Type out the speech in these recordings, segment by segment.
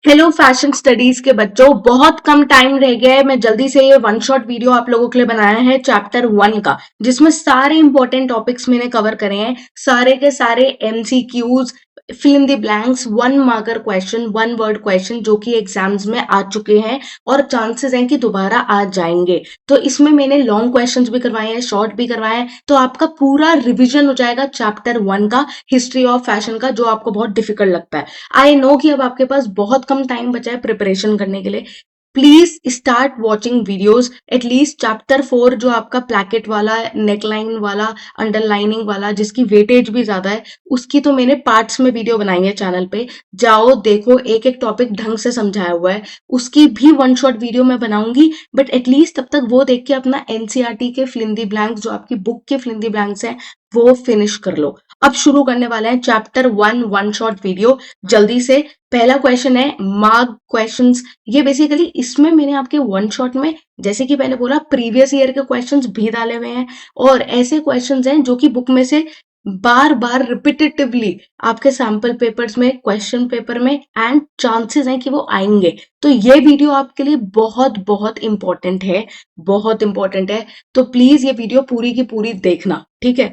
Hello fashion studies के बच्चों, बहुत कम टाइम रह गया है। मैं जल्दी से ये वन शॉट वीडियो आप लोगों के लिए बनाया है चैप्टर 1 का, जिसमें सारे इंपॉर्टेंट टॉपिक्स मैंने कवर करे हैं। सारे के सारे MCQs, fill in the blanks, one marker question, one word question जो कि एग्जाम्स में आ चुके हैं और चांसेस हैं कि दोबारा आ जाएंगे। तो इसमें मैंने लॉन्ग क्वेश्चंस भी करवाए हैं, शॉर्ट भी करवाए हैं, तो आपका पूरा रिविजन हो जाएगा चैप्टर 1 का, हिस्ट्री ऑफ फैशन का, जो आपको बहुत डिफिकल्ट लगता है। आई नो कि अब आपके पास बहुत कम टाइम बचा है प्रिपरेशन करने के लिए। Please start watching videos. At least chapter 4 जो आपका प्लैकेट वाला, नेकलाइन वाला, अंडरलाइनिंग वाला, जिसकी वेटेज भी ज्यादा है, उसकी तो मैंने पार्ट्स में वीडियो बनाई है चैनल पे। जाओ देखो, एक एक टॉपिक ढंग से समझाया हुआ है। उसकी भी वन शॉट वीडियो मैं बनाऊंगी, बट एटलीस्ट तब तक वो देख के अपना एनसीईआरटी के फिल इन द ब्लैंक्स, जो आपकी बुक के फिल इन द ब्लैंक्स है, वो फिनिश कर लो। अब शुरू करने वाले हैं चैप्टर 1 वन शॉट वीडियो। जल्दी से पहला क्वेश्चन है मार्क क्वेश्चंस। ये बेसिकली इसमें मैंने आपके वन शॉट में, जैसे कि मैंने बोला, प्रीवियस ईयर के क्वेश्चंस भी डाले हुए हैं और ऐसे क्वेश्चंस हैं जो कि बुक में से बार बार रिपीटेटिवली आपके सैंपल पेपर्स में, क्वेश्चन पेपर में, एंड चांसेस हैं कि वो आएंगे। तो ये वीडियो आपके लिए बहुत बहुत इंपॉर्टेंट है, बहुत इंपॉर्टेंट है। तो प्लीज ये वीडियो पूरी की पूरी देखना, ठीक है।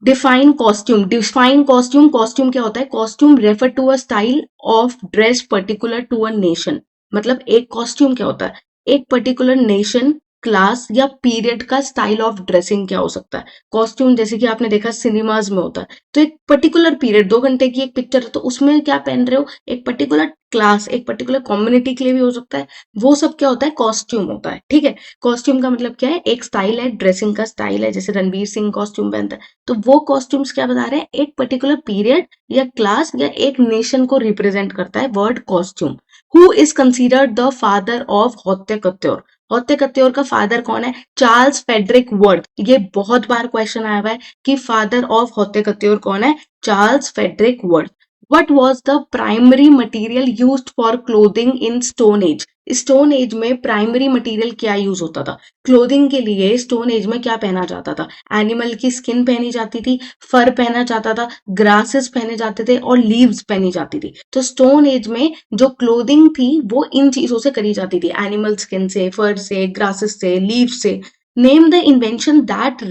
Define costume. Define costume. Costume क्या होता है? Costume refer to a style of dress particular to a nation. मतलब एक कॉस्ट्यूम क्या होता है? एक पर्टिकुलर नेशन, क्लास या पीरियड का स्टाइल ऑफ ड्रेसिंग क्या हो सकता है? कॉस्ट्यूम जैसे कि आपने देखा सिनेमाज में होता है, तो एक पर्टिकुलर पीरियड, 2 घंटे की एक पिक्चर है, तो उसमें क्या पहन रहे हो, एक पर्टिकुलर क्लास, एक पर्टिकुलर कम्युनिटी के लिए भी हो सकता है। वो सब क्या होता है? कॉस्ट्यूम होता है, ठीक है। कॉस्ट्यूम का मतलब क्या है? एक स्टाइल है, ड्रेसिंग का स्टाइल है, जैसे रणवीर सिंह कॉस्ट्यूम पहनता है। तो वो कॉस्ट्यूम्स क्या बता रहे हैं? एक पर्टिकुलर पीरियड या क्लास या एक नेशन को रिप्रेजेंट करता है word costume. Who is considered the father of haute couture? Haute couture का फादर कौन है? Charles Frederick Worth. ये बहुत बार क्वेश्चन आया हुआ है कि फादर ऑफ हौते कत्योर कौन है? Charles Frederick Worth. What was the primary material used for clothing in Stone Age? Stone age में प्राइमरी मटेरियल क्या यूज होता था? क्लोथिंग के लिए स्टोन एज में क्या पहना जाता था? एनिमल की स्किन पहनी जाती थी, फर पहना जाता था, ग्रासेस पहने जाते थे और लीव्स पहनी जाती थी। तो स्टोन एज में जो क्लोथिंग थी वो इन चीजों से करी जाती थी, एनिमल स्किन से, फर से, ग्रासेस से, लीव्स से। Name the invention that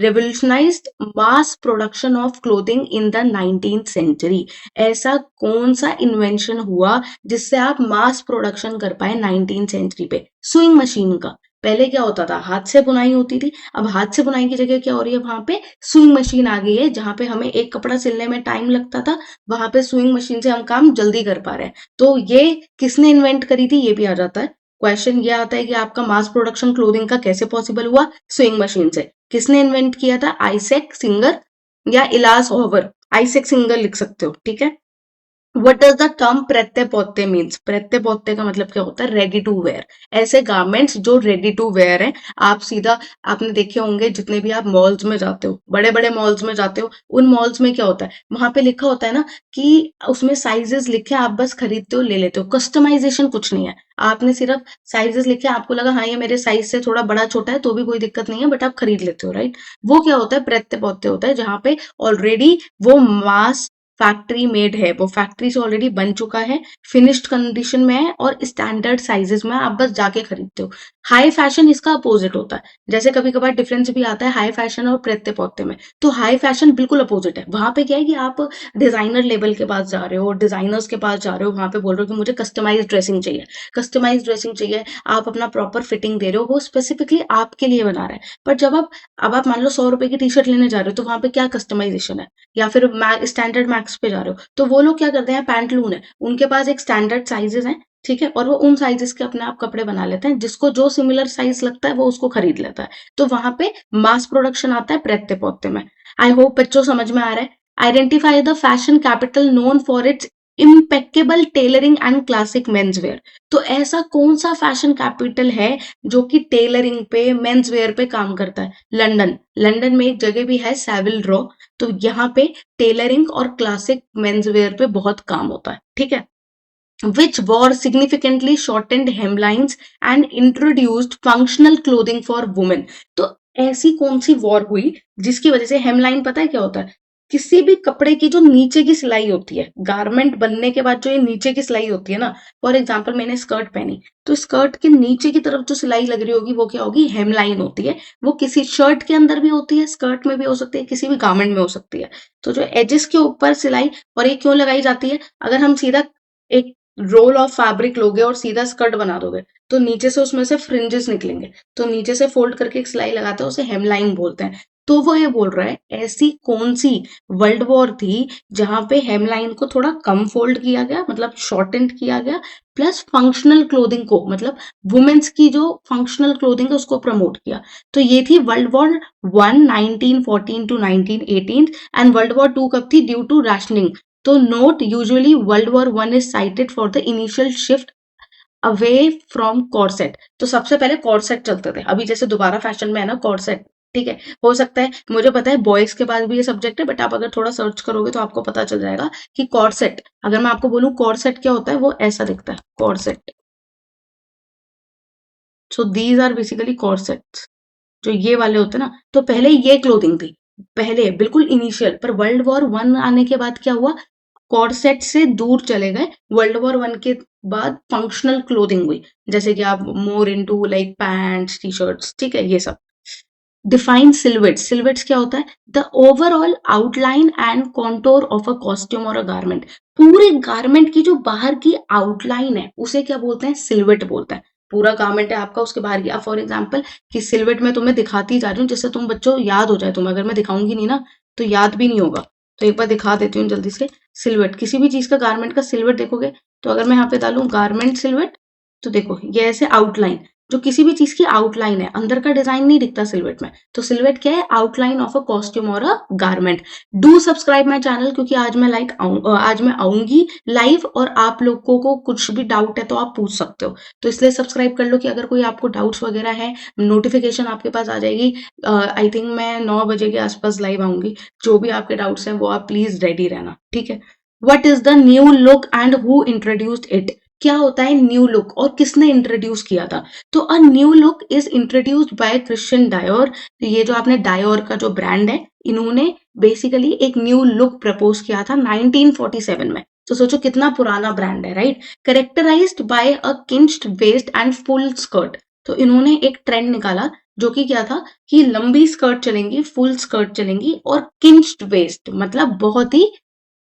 revolutionized mass production of clothing in the 19th century। ऐसा कौन सा इन्वेंशन हुआ जिससे आप मास प्रोडक्शन कर पाए 19th सेंचुरी पे? सुइंग मशीन का। पहले क्या होता था? हाथ से बुनाई होती थी। अब हाथ से बुनाई की जगह क्या हो रही है? वहां पे सुइंग मशीन आ गई है। जहां पे हमें एक कपड़ा सिलने में टाइम लगता था, वहां पे सुइंग मशीन से हम काम जल्दी कर पा रहे हैं। तो ये किसने इन्वेंट करी थी? ये भी आ जाता है क्वेश्चन। ये आता है कि आपका मास प्रोडक्शन क्लोथिंग का कैसे पॉसिबल हुआ? स्विंग मशीन से। किसने इन्वेंट किया था? आइसेक सिंगर या इलास ओवर। आइसेक सिंगर लिख सकते हो, ठीक है। What does the term pret a porter means? Pret a porter का मतलब क्या होता है? Ready to wear. ऐसे गारमेंट्स जो रेडी टू वेयर है। आप सीधा, आपने देखे होंगे जितने भी आप मॉल्स में जाते हो, बड़े बड़े मॉल्स में जाते हो, उन मॉल्स में क्या होता है? वहां पे लिखा होता है ना कि उसमें साइजेस लिखे, आप बस खरीदते हो, ले लेते हो। कस्टमाइजेशन कुछ नहीं है। आपने सिर्फ साइजेस लिखे, आपको लगा हाँ ये मेरे साइज से थोड़ा बड़ा छोटा है, तो भी कोई दिक्कत नहीं है, बट आप खरीद लेते हो, राइट। वो क्या होता है? प्रेत्य पोत्ते होता है, जहां पे ऑलरेडी वो मास फैक्ट्री मेड है, वो फैक्ट्री से ऑलरेडी बन चुका है, फिनिश्ड कंडीशन में है और स्टैंडर्ड साइजेस में, आप बस जाके खरीदते हो। हाई फैशन इसका अपोजिट होता है। जैसे कभी कभार डिफरेंस भी आता है हाई फैशन और प्रेत्य पोत्ते में। तो हाई फैशन बिल्कुल अपोजिट है। वहां पे क्या है कि आप डिजाइनर लेवल के पास जा रहे हो, डिजाइनर्स के पास जा रहे हो, वहां पे बोल रहे हो कि मुझे कस्टमाइज ड्रेसिंग चाहिए, कस्टमाइज ड्रेसिंग चाहिए। आप अपना प्रॉपर फिटिंग दे रहे हो, वो स्पेसिफिकली आपके लिए बना रहा है। पर जब आप, अब आप मान लो 100 रुपए की टी शर्ट लेने जा रहे हो, तो वहां पे क्या कस्टमाइजेशन है? या फिर स्टैंडर्ड मैक्स पे जा रहे हो, तो वो लोग क्या करते हैं? पैंटलून है, उनके पास एक स्टैंडर्ड साइजेस हैं, ठीक है, और वो उन साइजेस के अपने आप कपड़े बना लेते हैं। जिसको जो सिमिलर साइज लगता है वो उसको खरीद लेता है। तो वहां पे मास प्रोडक्शन आता है प्रेत्य पोत्ते में। आई होप बच्चों समझ में आ रहा है। Identify the fashion capital known for its impeccable tailoring and classic men's wear. तो ऐसा कौन सा फैशन कैपिटल है जो कि टेलरिंग पे, मेंस वेयर पे काम करता है? लंदन। लंदन में एक जगह भी है सेविल रो। तो यहाँ पे टेलरिंग और क्लासिक मेंस वेयर पे बहुत काम होता है, ठीक है। Which wore significantly shortened hemlines and introduced functional clothing for women। तो ऐसी कौन सी वॉर हुई जिसकी वजह से, हेमलाइन पता है क्या होता है? किसी भी कपड़े की जो नीचे की सिलाई होती है, गारमेंट बनने के बाद जो ये नीचे की सिलाई होती है ना, फॉर एग्जाम्पल मैंने स्कर्ट पहनी, तो स्कर्ट के नीचे की तरफ जो सिलाई लग रही होगी वो क्या होगी, हेमलाइन होती है। वो किसी शर्ट के अंदर भी होती है, स्कर्ट में भी हो सकती है, किसी भी गारमेंट में हो सकती है। तो जो एजेस के ऊपर सिलाई, और ये क्यों लगाई जाती है, अगर हम सीधा एक रोल ऑफ फैब्रिक लोगे और सीधा स्कर्ट बना दोगे तो नीचे से उसमें से फ्रिंजेस निकलेंगे, तो नीचे से फोल्ड करके एक सिलाई लगाते हैं, उसे हेमलाइन बोलते हैं। तो वो ये बोल रहा है ऐसी कौन सी वर्ल्ड वॉर थी जहां पे हेमलाइन को थोड़ा कम फोल्ड किया गया, मतलब शॉर्टेंड किया गया, प्लस फंक्शनल क्लोथिंग को, मतलब वुमेन्स की जो फंक्शनल क्लोथिंग है उसको प्रमोट किया। तो ये थी world war one 1914 to 1918। And world war two कब थी, ड्यू टू राशनिंग। तो note, usually world war one is cited for the initial shift away from corset. तो सबसे पहले कॉर्सेट चलते थे, अभी जैसे दोबारा फैशन में है ना कॉर्सेट, ठीक है। हो सकता है, मुझे पता है बॉयज के पास भी ये सब्जेक्ट है, बट आप अगर थोड़ा सर्च करोगे तो आपको पता चल जाएगा कि कॉर्सेट, अगर मैं आपको बोलूं कॉर्सेट क्या होता है, वो ऐसा दिखता है corset. So these are basically corsets, जो ये वाले होते हैं ना। तो पहले ये क्लोथिंग थी, पहले बिल्कुल इनिशियल, पर वर्ल्ड वॉर वन आने के बाद क्या हुआ, कॉर्सेट से दूर चले गए। वर्ल्ड वॉर वन के बाद फंक्शनल क्लोथिंग हुई, जैसे कि आप more into like pants, T shirts, ठीक है, ये सब। डिफाइन सिलवेट्स, सिलवेट्स क्या होता है, the overall outline and contour of a costume और अ गारमेंट। पूरे गारमेंट की जो बाहर की आउटलाइन है उसे क्या बोलते हैं, सिलवेट बोलते हैं। पूरा गारमेंट है आपका, उसके बाहर की, आप फॉर एग्जाम्पल कि सिलवेट में तुम्हें दिखाती जा रही हूँ जिससे तुम बच्चों याद हो जाए, तुम्हें अगर मैं दिखाऊंगी नहीं ना तो याद भी नहीं होगा। तो एक बार दिखा देती हूँ जल्दी से। सिलवेट, किसी भी चीज का गारमेंट का सिलवेट देखोगे, तो अगर मैं यहाँ पे डालूं गारमेंट सिलवेट, तो देखो ये ऐसे आउटलाइन, जो किसी भी चीज की आउटलाइन है, अंदर का डिजाइन नहीं दिखता सिलवेट में। तो सिलवेट क्या है, आउटलाइन ऑफ अ कॉस्ट्यूम और अ garment. Do subscribe my channel, क्योंकि आज मैं आज मैं आऊंगी लाइव, और आप लोगों को कुछ भी डाउट है तो आप पूछ सकते हो। तो इसलिए सब्सक्राइब कर लो कि अगर कोई आपको डाउट्स वगैरह है, नोटिफिकेशन आपके पास आ जाएगी। आई थिंक मैं 9 बजे के आसपास लाइव आऊंगी। जो भी आपके डाउट्स हैं वो आप प्लीज रेडी रहना, ठीक है। What is the new look and who introduced it, क्या होता है न्यू लुक और किसने इंट्रोड्यूस किया था। तो a new look is introduced by Christian Dior. ये जो आपने डायोर का जो ब्रांड है, इन्होंने बेसिकली एक न्यू लुक प्रपोज किया था 1947 में। तो सोचो कितना पुराना ब्रांड है, right. Characterized by a cinched waist and full skirt. तो इन्होंने एक ट्रेंड निकाला जो कि क्या था, कि लंबी स्कर्ट चलेंगी, फुल स्कर्ट चलेंगी, और किंच्ड वेस्ट मतलब बहुत ही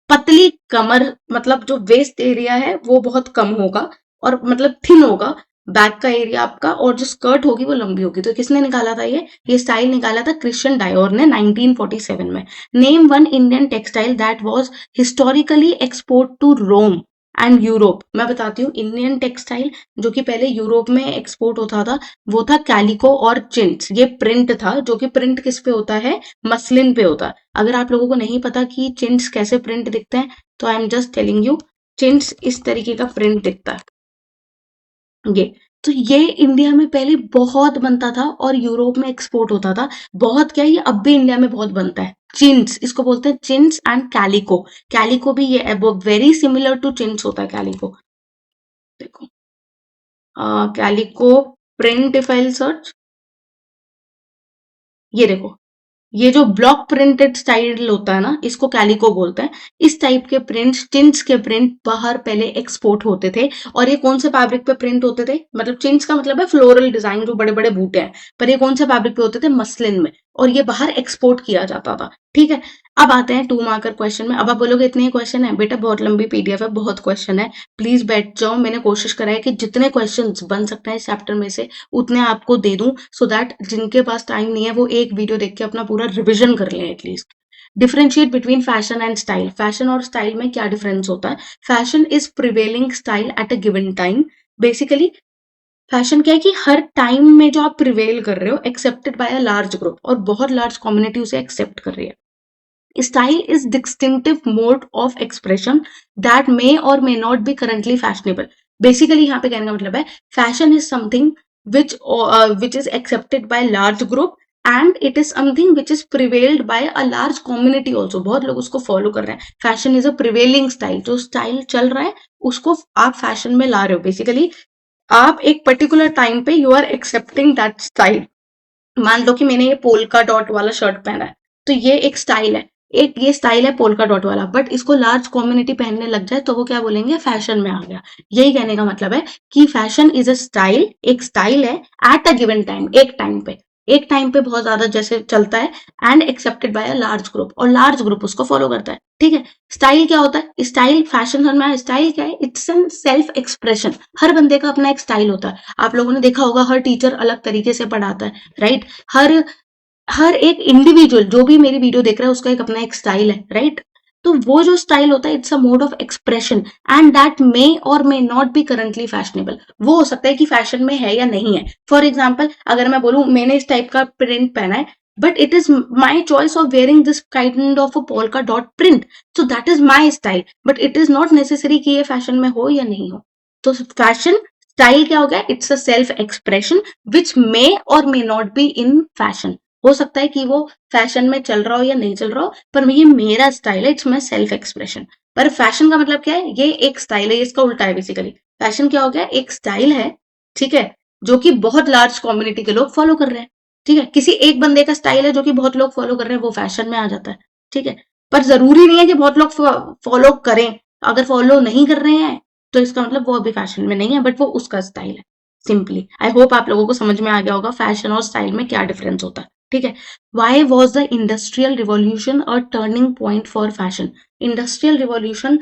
पतली कमर, मतलब जो वेस्ट एरिया है वो बहुत कम होगा, और मतलब थिन होगा बैक का एरिया आपका, और जो स्कर्ट होगी वो लंबी होगी। तो किसने निकाला था ये स्टाइल निकाला था क्रिश्चियन डायोर ने 1947 में। Name one Indian textile that was historically export to Rome and Europe. मैं बताती हूँ इंडियन टेक्सटाइल जो कि पहले यूरोप में एक्सपोर्ट होता था, वो था कैलिको और चिंट्स। ये प्रिंट था, जो कि प्रिंट किस पे होता है, मसलिन पे होता है। अगर आप लोगों को नहीं पता कि चिंट्स कैसे प्रिंट दिखते हैं, तो I am just telling you, chintz इस तरीके का प्रिंट दिखता है ये। तो ये इंडिया में पहले बहुत बनता था और यूरोप में एक्सपोर्ट होता था। बहुत क्या, ये अब भी इंडिया में बहुत बनता है। चिंट्स, इसको बोलते हैं चिंट्स एंड कैलिको। कैलिको भी ये वेरी सिमिलर टू चिंट्स होता है कैलिको। देखो calico print, if I search, ये देखो, ये जो ब्लॉक प्रिंटेड स्टाइल होता है ना, इसको कैलिको बोलते हैं। इस टाइप के प्रिंट्स, चिंट्स के प्रिंट बाहर पहले एक्सपोर्ट होते थे। और ये कौन से फैब्रिक पे प्रिंट होते थे, मतलब चिंट्स का मतलब है फ्लोरल डिजाइन, जो बड़े बड़े बूटे हैं, पर ये कौन से फैब्रिक पे होते थे, मसलिन में, और ये बाहर एक्सपोर्ट किया जाता था, ठीक है। अब आते हैं 2 मार्कर क्वेश्चन में। अब आप बोलोगे इतने ही क्वेश्चन है बेटा, बहुत लंबी पीडीएफ है, बहुत क्वेश्चन है, प्लीज बैठ जाओ। मैंने कोशिश करा है कि जितने क्वेश्चन बन सकते हैं इस चैप्टर में से उतने आपको दे दूं, सो दैट जिनके पास टाइम नहीं है वो एक वीडियो देख के अपना पूरा रिविजन कर लें at least. Differentiate between fashion and style, fashion और स्टाइल में क्या डिफरेंस होता है। Fashion is prevailing style at a given time. Basically fashion क्या है कि हर टाइम में जो आप प्रिवेल कर रहे हो, accepted by a large group, और बहुत लार्ज कम्युनिटी उसे एक्सेप्ट कर रही है। Style is distinctive mode of expression that may or may not be currently fashionable. Basically यहाँ पे कहने का मतलब है fashion is something which is accepted by large group and it is something which is prevailed by a large community also. बहुत लोग उसको follow कर रहे हैं. Fashion is a prevailing style. जो style चल रहा है उसको आप fashion में ला रहे हो. Basically आप एक particular time पे you are accepting that style. मान लो कि मैंने ये पोल्का डॉट वाला शर्ट पहना है, तो ये एक स्टाइल है। एक ये स्टाइल है पोल्का डॉट वाला, बट इसको लार्ज कम्युनिटी पहनने लग जाए तो वो क्या बोलेंगे, फैशन में आ गया। यही कहने का मतलब है कि फैशन इज अ स्टाइल, एक स्टाइल है एट अ गिवन टाइम, एक टाइम पे बहुत ज्यादा जैसे चलता है, and accepted by a large group, और लार्ज ग्रुप उसको फॉलो करता है। ठीक है। स्टाइल क्या होता है, स्टाइल फैशन में स्टाइल क्या है, इट्स एन सेल्फ एक्सप्रेशन। हर बंदे का अपना एक स्टाइल होता है। आप लोगों ने देखा होगा हर टीचर अलग तरीके से पढ़ाता है, राइट। हर हर एक इंडिविजुअल जो भी मेरी वीडियो देख रहा है उसका एक अपना एक स्टाइल है, राइट। तो वो जो स्टाइल होता है it's a mode of expression, and that may or may not be currently fashionable. वो हो सकता है कि फैशन में है या नहीं है। फॉर एग्जाम्पल, अगर मैं बोलूं मैंने इस टाइप का प्रिंट पहना है, but it is my choice of wearing this kind of a polka dot print, so that is my style, but it is not necessary कि ये फैशन में हो या नहीं हो। तो फैशन स्टाइल क्या हो गया, it's a self expression which may or may not be in fashion. हो सकता है कि वो फैशन में चल रहा हो या नहीं चल रहा हो, पर ये मेरा स्टाइल है, इट्स माई सेल्फ एक्सप्रेशन। पर फैशन का मतलब क्या है, ये एक स्टाइल है, इसका उल्टा है बेसिकली। फैशन क्या हो गया, एक स्टाइल है, ठीक है, जो कि बहुत लार्ज कम्युनिटी के लोग फॉलो कर रहे हैं। ठीक है, किसी एक बंदे का स्टाइल है जो कि बहुत लोग फॉलो कर रहे हैं, वो फैशन में आ जाता है। ठीक है, पर जरूरी नहीं है कि बहुत लोग फॉलो करें। अगर फॉलो नहीं कर रहे हैं तो इसका मतलब वो अभी फैशन में नहीं है, बट वो उसका स्टाइल है। सिंपली आई होप आप लोगों को समझ में आ गया होगा फैशन और स्टाइल में क्या डिफरेंस होता है। ठीक है। Why was the industrial revolution a turning point for fashion? Industrial revolution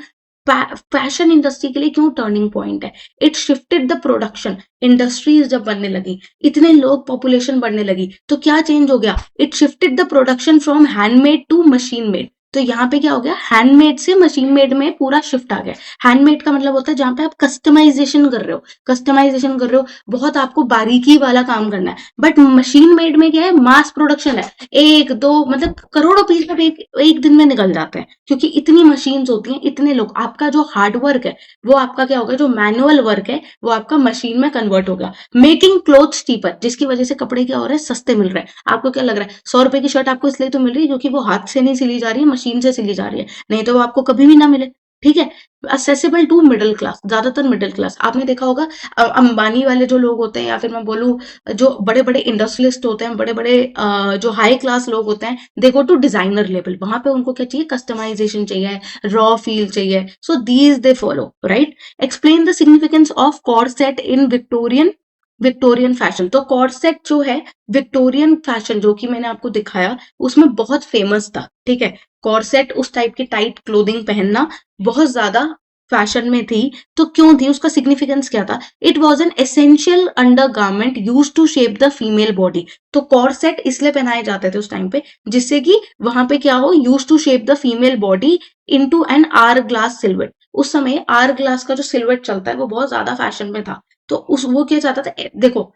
fashion industry के लिए क्यों टर्निंग पॉइंट है? It shifted the production. Industries जब बनने लगी, इतने लोग, पॉपुलेशन बढ़ने लगी, तो क्या चेंज हो गया? It shifted the production from handmade to machine made. तो यहाँ पे क्या हो गया, हैंडमेड से मशीन मेड में पूरा शिफ्ट आ गया। हैंडमेड का मतलब होता है जहां पे आप कस्टमाइजेशन कर रहे हो, कस्टमाइजेशन कर रहे हो, बहुत आपको बारीकी वाला काम करना है। बट मशीन मेड में क्या है, मास प्रोडक्शन है, एक दो मतलब करोड़ों पीस अब एक दिन में निकल जाते हैं, क्योंकि इतनी मशीन्स होती हैं, इतने लोग। आपका जो हार्ड वर्क है वो आपका क्या होगा, जो मैनुअल वर्क है वो आपका मशीन में कन्वर्ट होगा। मेकिंग क्लोथ्स चीपर, जिसकी वजह से कपड़े क्या हो रहे हैं, सस्ते मिल रहे हैं। आपको क्या लग रहा है 100 रुपए की शर्ट आपको इसलिए तो मिल रही है क्योंकि वो हाथ से नहीं सिली जा रही है, मशीन से सिली जा रही है, नहीं तो वो आपको कभी भी ना मिले। ठीक है। असेसिबल टू मिडिल क्लास, ज्यादातर मिडिल क्लास। आपने देखा होगा अंबानी वाले जो लोग होते हैं, या फिर मैं बोलूं जो बड़े बड़े इंडस्ट्रियलिस्ट होते हैं, बड़े बड़े जो हाई क्लास लोग होते हैं, दे गो टू डिजाइनर लेवल। वहां पे उनको क्या चाहिए, कस्टमाइजेशन चाहिए, रॉ फील चाहिए, so these they follow, right. Explain the significance of corset in Victorian fashion. तो कॉर्सेट जो है विक्टोरियन फैशन जो कि मैंने आपको दिखाया उसमें बहुत फेमस था। ठीक है। कॉर्सेट, उस टाइप की टाइट क्लोथिंग पहनना बहुत ज्यादा फैशन में थी। तो क्यों थी, उसका सिग्निफिकेंस क्या था? It was an essential under garment use to shape the female body. तो कॉर्सेट इसलिए पहनाए जाते थे उस टाइम पे जिससे कि वहां पे क्या हो, use to shape the female body into an hour glass silhouette. उस समय आर ग्लास का जो सिल्वेट चलता है वो बहुत ज्यादा फैशन में था। तो उस वो क्या चाहता था, देखो,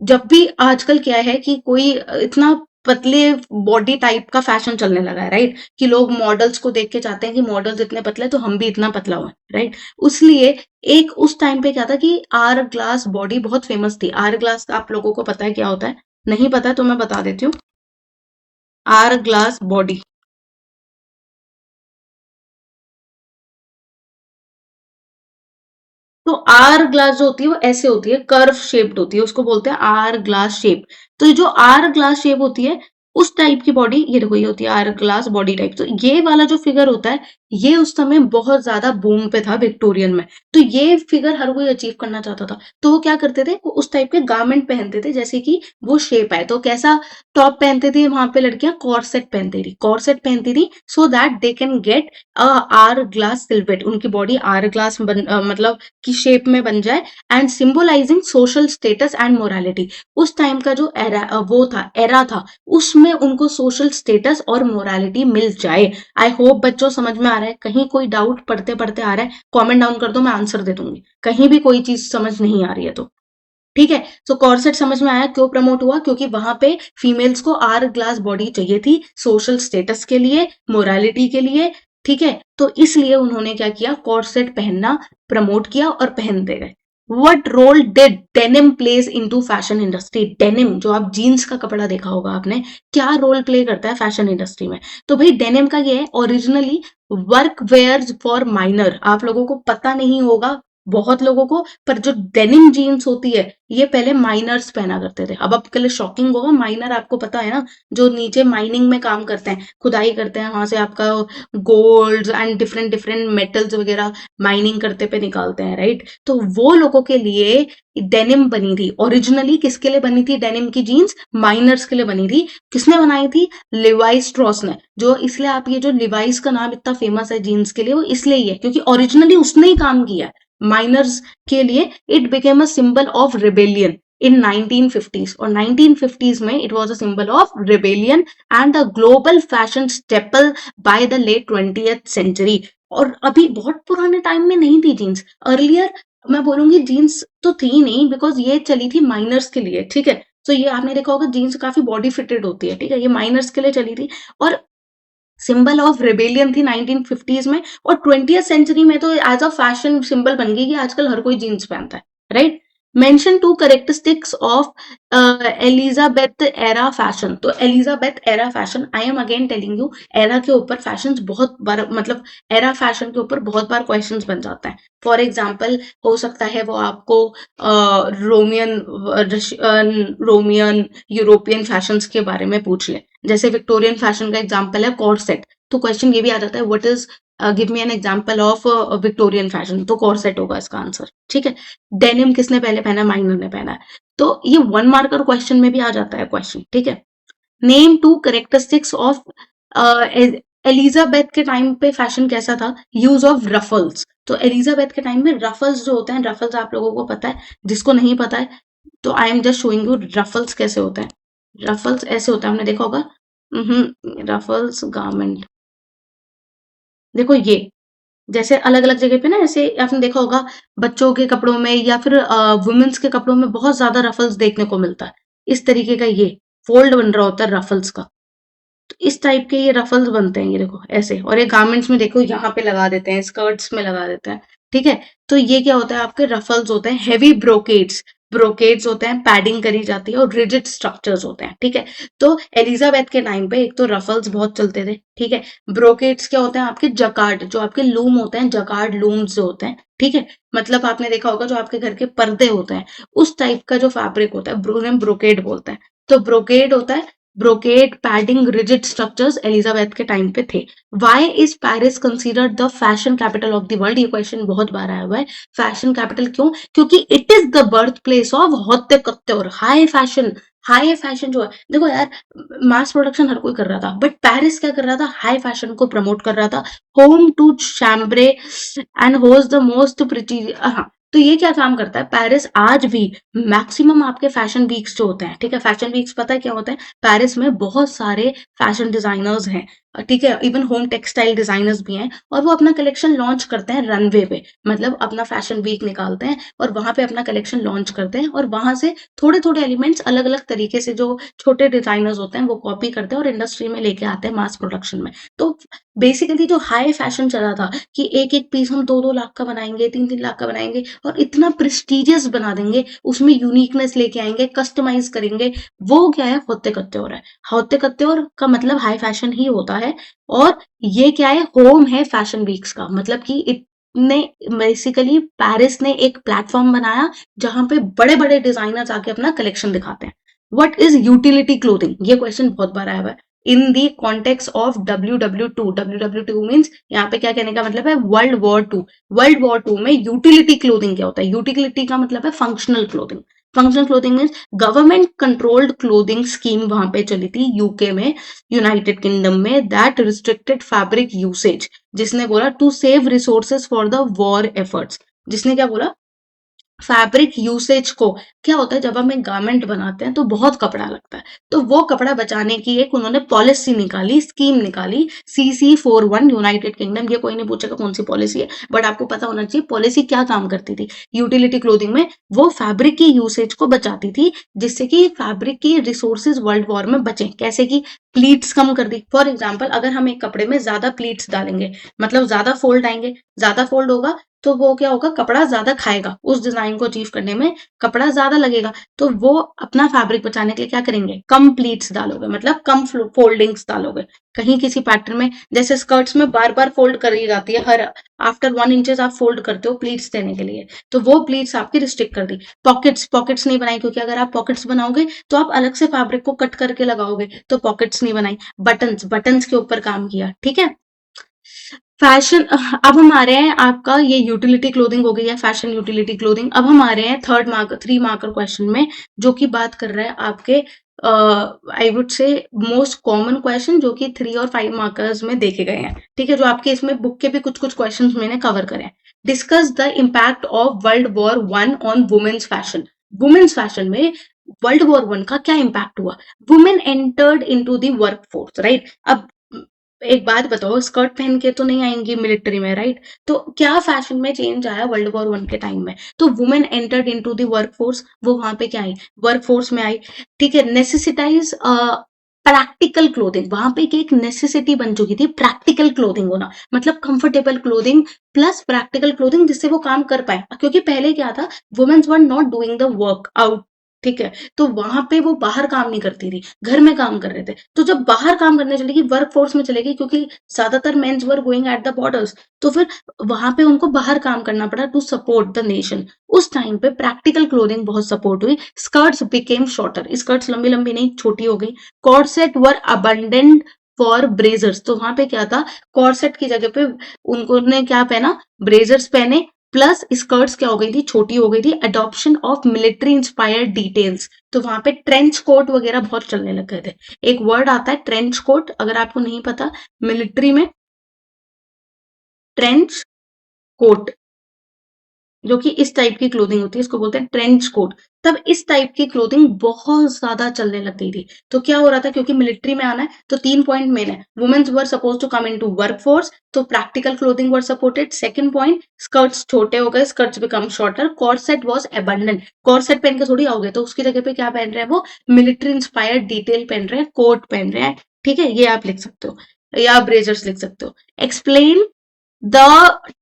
जब भी आजकल क्या है कि कोई इतना पतले बॉडी टाइप का फैशन चलने लगा है, राइट, कि लोग मॉडल्स को देख के चाहते हैं कि मॉडल्स इतने पतले तो हम भी इतना पतला हुए, राइट। उसलिए एक उस टाइम पे क्या था कि आर ग्लास बॉडी बहुत फेमस थी। आर ग्लास आप लोगों को पता है क्या होता है? नहीं पता है तो मैं बता देती हूँ। आर ग्लास बॉडी, तो आर ग्लास जो होती है वो ऐसे होती है, कर्व शेप्ड होती है, उसको बोलते हैं आर ग्लास शेप। तो ये जो आर ग्लास शेप होती है उस टाइप की बॉडी, ये देखो ये होती है आर ग्लास बॉडी टाइप। तो ये वाला जो फिगर होता है ये उस समय बहुत ज्यादा बूम पे था विक्टोरियन में। तो ये फिगर हर कोई अचीव करना चाहता था, तो वो क्या करते थे, वो उस टाइप के गारमेंट पहनते थे जैसे कि वो शेप आए। तो कैसा टॉप पहनते थे वहां पे लड़कियां, कॉर्सेट पहनती थी, कॉर्सेट पहनती थी, so that they can get hour glass silhouette, उनकी बॉडी आर ग्लास मतलब की शेप में बन जाए, and symbolizing social status and morality. उस टाइम का जो एरा था उसमें उनको सोशल स्टेटस और मोरालिटी मिल जाए। आई होप बच्चों समझ में आ रहा है। कहीं कोई डाउट पढ़ते पढ़ते आ रहा है, कमेंट डाउन कर दो, मैं आंसर दे दूंगी। कहीं भी कोई चीज समझ नहीं आ रही है तो ठीक है। सो कॉर्सेट समझ में आया क्यों प्रमोट हुआ, क्योंकि वहां पे फीमेल्स को आर ग्लास बॉडी चाहिए थी सोशल स्टेटस के लिए, मोरालिटी के लिए। ठीक है, तो इसलिए उन्होंने क्या किया, कॉर्सेट पहनना प्रमोट किया और पहनते गए। What role did denim place into fashion industry? Denim, जो आप जीन्स का कपड़ा देखा होगा आपने, क्या रोल प्ले करता है फैशन इंडस्ट्री में? तो भाई डेनिम का ये है originally work wear for miner. आप लोगों को पता नहीं होगा, बहुत लोगों को। पर जो डेनिम जीन्स होती है ये पहले माइनर्स पहना करते थे। अब आपके लिए शॉकिंग होगा, माइनर आपको पता है ना, जो नीचे माइनिंग में काम करते हैं, खुदाई करते हैं, वहां से आपका gold and different different metals वगैरह माइनिंग करते पे निकालते हैं, राइट। तो वो लोगों के लिए डेनिम बनी थी ओरिजिनली। किसके लिए बनी थी डेनिम की जीन्स? माइनर्स के लिए बनी थी। किसने बनाई थी? लिवाइस स्ट्रॉस ने। जो इसलिए आप ये जो लिवाइस का नाम इतना फेमस है जीन्स के लिए, वो इसलिए ही है क्योंकि ओरिजिनली उसने ही काम किया है माइनर्स के लिए। It became a symbol of rebellion in 1950s, और 1950s में it was a symbol of rebellion and the global fashion staple by the late 20th century. और अभी बहुत पुराने टाइम में नहीं थी जीन्स। अर्लियर मैं बोलूंगी जीन्स तो थी नहीं, बिकॉज ये चली थी माइनर्स के लिए, ठीक है। तो ये आपने देखा होगा जीन्स काफी बॉडी फिटेड होती है, ठीक है, ये माइनर्स के लिए चली थी और सिंबल ऑफ रिबेलियन थी 1950s में। और 20th सेंचुरी में तो एज अ फैशन सिंबल बन गई कि आजकल हर कोई जीन्स पहनता है, right. Mention two characteristics of Elizabeth era fashion. तो Elizabeth era fashion, I am again telling you, era के ऊपर फैशन बहुत बार, मतलब एरा फैशन के ऊपर बहुत बार क्वेश्चंस बन जाता है। फॉर एग्जाम्पल हो सकता है वो आपको रोमियन यूरोपियन फैशंस के बारे में पूछ ले। जैसे विक्टोरियन फैशन का एग्जाम्पल है कॉर्सेट, तो क्वेश्चन ये भी आ जाता है what is, give me an example of Victorian fashion, तो कॉर्सेट होगा इसका आंसर, ठीक है। डेनिम किसने पहले पहना? माइनर ने पहना है। तो ये 1 मार्कर क्वेश्चन में भी आ जाता है क्वेश्चन, ठीक है। नेम 2 करेक्टरिस्टिक्स ऑफ एलिजाबेथ के टाइम पे फैशन कैसा था? Use of ruffles. तो एलिजाबेथ के टाइम में रफल्स जो होते हैं, रफल्स आप लोगों को पता है, जिसको नहीं पता है तो I am just showing you ruffles कैसे होते हैं। रफल्स ऐसे होता है, आपने देखा होगा, रफल्स गारमेंट, देखो ये जैसे अलग अलग जगह पे ना, ऐसे आपने देखा होगा बच्चों के कपड़ों में या फिर वुमेन्स के कपड़ों में बहुत ज्यादा रफल्स देखने को मिलता है। इस तरीके का ये फोल्ड बन रहा होता है रफल्स का। तो इस टाइप के ये रफल्स बनते हैं, ये देखो ऐसे। और ये गारमेंट्स में देखो यहाँ पे लगा देते हैं, स्कर्ट्स में लगा देते हैं, ठीक है। तो ये क्या होता है? आपके रफल्स होते हैं। हेवी ब्रोकेड्स, ब्रोकेड्स होते हैं, पैडिंग करी जाती है, और रिजिड स्ट्रक्चर्स होते हैं, ठीक है। तो एलिजाबेथ के टाइम पे एक तो रफल्स बहुत चलते थे, ठीक है। ब्रोकेड्स क्या होते हैं? आपके जकार्ड, जो आपके लूम होते हैं, जकार्ड लूम्स जो होते हैं, ठीक है। मतलब आपने देखा होगा जो आपके घर के पर्दे होते हैं, उस टाइप का जो फैब्रिक होता है ब्रोकेड बोलते हैं। तो ब्रोकेड होता है। Brocade, padding, rigid structures Elizabeth के टाइम पे थे। Why is Paris considered the fashion capital of the world? ये क्वेश्चन बहुत बार आया हुआ है। फैशन कैपिटल क्यों? क्योंकि it is the birth place of haute couture, high fashion. High fashion जो है, देखो यार, मास प्रोडक्शन हर कोई कर रहा था, बट पेरिस क्या कर रहा था? हाई फैशन को प्रमोट कर रहा था। Home to chambray and host the most pretty, हाँ। तो ये क्या काम करता है? पेरिस आज भी मैक्सिमम आपके फैशन वीक्स जो होते हैं, ठीक है, फैशन वीक्स पता है क्या होता है? पेरिस में बहुत सारे फैशन डिजाइनर्स हैं, ठीक है, इवन होम टेक्सटाइल डिजाइनर्स भी हैं, और वो अपना कलेक्शन लॉन्च करते हैं रनवे पे। मतलब अपना फैशन वीक निकालते हैं और वहां पे अपना कलेक्शन लॉन्च करते हैं, और वहां से थोड़े थोड़े एलिमेंट्स अलग अलग तरीके से जो छोटे डिजाइनर्स होते हैं वो कॉपी करते हैं और इंडस्ट्री में लेके आते हैं मास प्रोडक्शन में। तो बेसिकली जो हाई फैशन चला था कि एक एक पीस हम 2-2 लाख का बनाएंगे, 3-3 लाख का बनाएंगे, और इतना प्रेस्टिजियस बना देंगे, उसमें यूनिकनेस लेके आएंगे, कस्टमाइज करेंगे, वो क्या है? होते कत्ते हो रहा है। होते कत्ते और का मतलब हाई फैशन ही होता है। और ये क्या है? होम है फैशन वीक्स का, मतलब कि इतने बेसिकली पेरिस ने एक प्लेटफॉर्म बनाया जहां पे बड़े बड़े डिजाइनर्स आके अपना कलेक्शन दिखाते हैं। What is utility clothing? ये क्वेश्चन बहुत बार आया हुआ है। In the context of WW2, WW2 means यहाँ पे क्या कहने का मतलब है? World war 2। वर्ल्ड वॉर 2 में यूटिलिटी क्लोथिंग क्या होता है? यूटिलिटी का मतलब है functional clothing. Functional clothing means government controlled clothing scheme वहां पे चली थी यूके में, यूनाइटेड किंगडम में, दैट रिस्ट्रिक्टेड फैब्रिक यूसेज। जिसने बोला to save resources for the war efforts. जिसने क्या बोला? फैब्रिक यूसेज को, क्या होता है जब हम एक गारमेंट बनाते हैं तो बहुत कपड़ा लगता है, तो वो कपड़ा बचाने की एक उन्होंने पॉलिसी निकाली, स्कीम निकाली, CC41 यूनाइटेड किंगडम। ये कोई नहीं पूछेगा कौन सी पॉलिसी है, बट आपको पता होना चाहिए पॉलिसी क्या काम करती थी। यूटिलिटी क्लोथिंग में वो फैब्रिक की यूसेज को बचाती थी, जिससे कि फैब्रिक की रिसोर्सेज वर्ल्ड वॉर में बचे। कैसे कि प्लीट्स कम कर दी। फॉर एग्जाम्पल अगर हम एक कपड़े में ज्यादा प्लीट्स डालेंगे, मतलब ज्यादा फोल्ड आएंगे, ज्यादा फोल्ड होगा तो वो क्या होगा, कपड़ा ज्यादा खाएगा, उस डिजाइन को अचीव करने में कपड़ा ज्यादा लगेगा। तो वो अपना फैब्रिक बचाने के लिए क्या करेंगे, कम प्लीट्स डालोगे, मतलब कम फोल्डिंग्स डालोगे। कहीं किसी पैटर्न में, जैसे स्कर्ट्स में बार बार फोल्ड करी जाती है, हर आफ्टर 1 इंचेस आप फोल्ड करते हो प्लीट्स देने के लिए, तो वो प्लीट्स आपकी रिस्ट्रिक्ट कर दी। पॉकेट्स नहीं बनाई, क्योंकि अगर आप पॉकेट्स बनाओगे तो आप अलग से फैब्रिक को कट करके लगाओगे, तो पॉकेट्स नहीं बनाई। बटन्स के ऊपर काम किया, ठीक है। फैशन, अब हम आ रहे हैं, आपका ये यूटिलिटी क्लोथिंग हो गई है, फैशन यूटिलिटी क्लोथिंग। अब हम आ रहे हैं 3 मार्कर क्वेश्चन में, जो कि बात कर रहा है आपके आई वुड से मोस्ट कॉमन क्वेश्चन, जो कि 3 और 5 मार्कर्स में देखे गए हैं, ठीक है, जो आपके इसमें बुक के भी कुछ कुछ क्वेश्चन मैंने कवर करे हैं। Discuss the impact of world war 1 on women's fashion. Women's fashion में वर्ल्ड वॉर 1 का क्या इम्पैक्ट हुआ। Women entered into the work force, right. अब एक बात बताओ, स्कर्ट पहन के तो नहीं आएंगी मिलिट्री में, राइट। तो क्या फैशन में चेंज आया वर्ल्ड वॉर 1 के टाइम में, तो women entered into the work force, वो वहां पे क्या आई, वर्क फोर्स में आई, ठीक है। नेसेसिटाइज प्रैक्टिकल क्लोथिंग, वहां पे एक नेसेसिटी बन चुकी थी प्रैक्टिकल क्लोथिंग होना, मतलब comfortable clothing plus practical clothing, जिससे वो काम कर पाए। क्योंकि पहले क्या था, women's were not doing the work out, ठीक है, तो वहां पे वो बाहर काम नहीं करती थी, घर में काम कर रहे थे। तो जब बाहर काम करने चलेगी, वर्क फोर्स में चलेगी, क्योंकि ज्यादातर men's were going at the borders, तो फिर वहां पे उनको बाहर काम करना पड़ा टू सपोर्ट द नेशन। उस टाइम पे प्रैक्टिकल क्लोथिंग बहुत सपोर्ट हुई। स्कर्ट्स बिकेम शॉर्टर, स्कर्ट्स लंबी लंबी नहीं, छोटी हो गई। Corset were abundant for brassieres, तो वहां पे क्या था, कॉर्सेट की जगह पे उनको ने क्या पहना, ब्रेजर्स पहने। प्लस स्कर्ट्स क्या हो गई थी, छोटी हो गई थी। Adoption of military inspired details, तो वहां पे ट्रेंच कोट वगैरह बहुत चलने लग गए थे। एक वर्ड आता है ट्रेंच कोट, अगर आपको नहीं पता, मिलिट्री में ट्रेंच कोट, जो कि इस टाइप की क्लोथिंग होती है, इसको बोलते हैं ट्रेंच कोट। तब इस टाइप की क्लोथिंग बहुत ज्यादा चलने लग गई थी। तो क्या हो रहा था, क्योंकि मिलिट्री में आना है, तो 3 पॉइंट मेन है। Women's were suppose to come into work force, तो practical clothing were supported. Second point, skirts छोटे हो गए, skirts become shorter. Corset was abundant, corset पहन के थोड़ी आओगे, तो उसकी जगह पे क्या पहन रहे हैं वो, मिलिट्री इंस्पायर्ड डिटेल पहन रहे हैं, कोट पहन रहे हैं, ठीक है, ये आप लिख सकते हो, या ब्रेजर्स लिख सकते हो। Explain the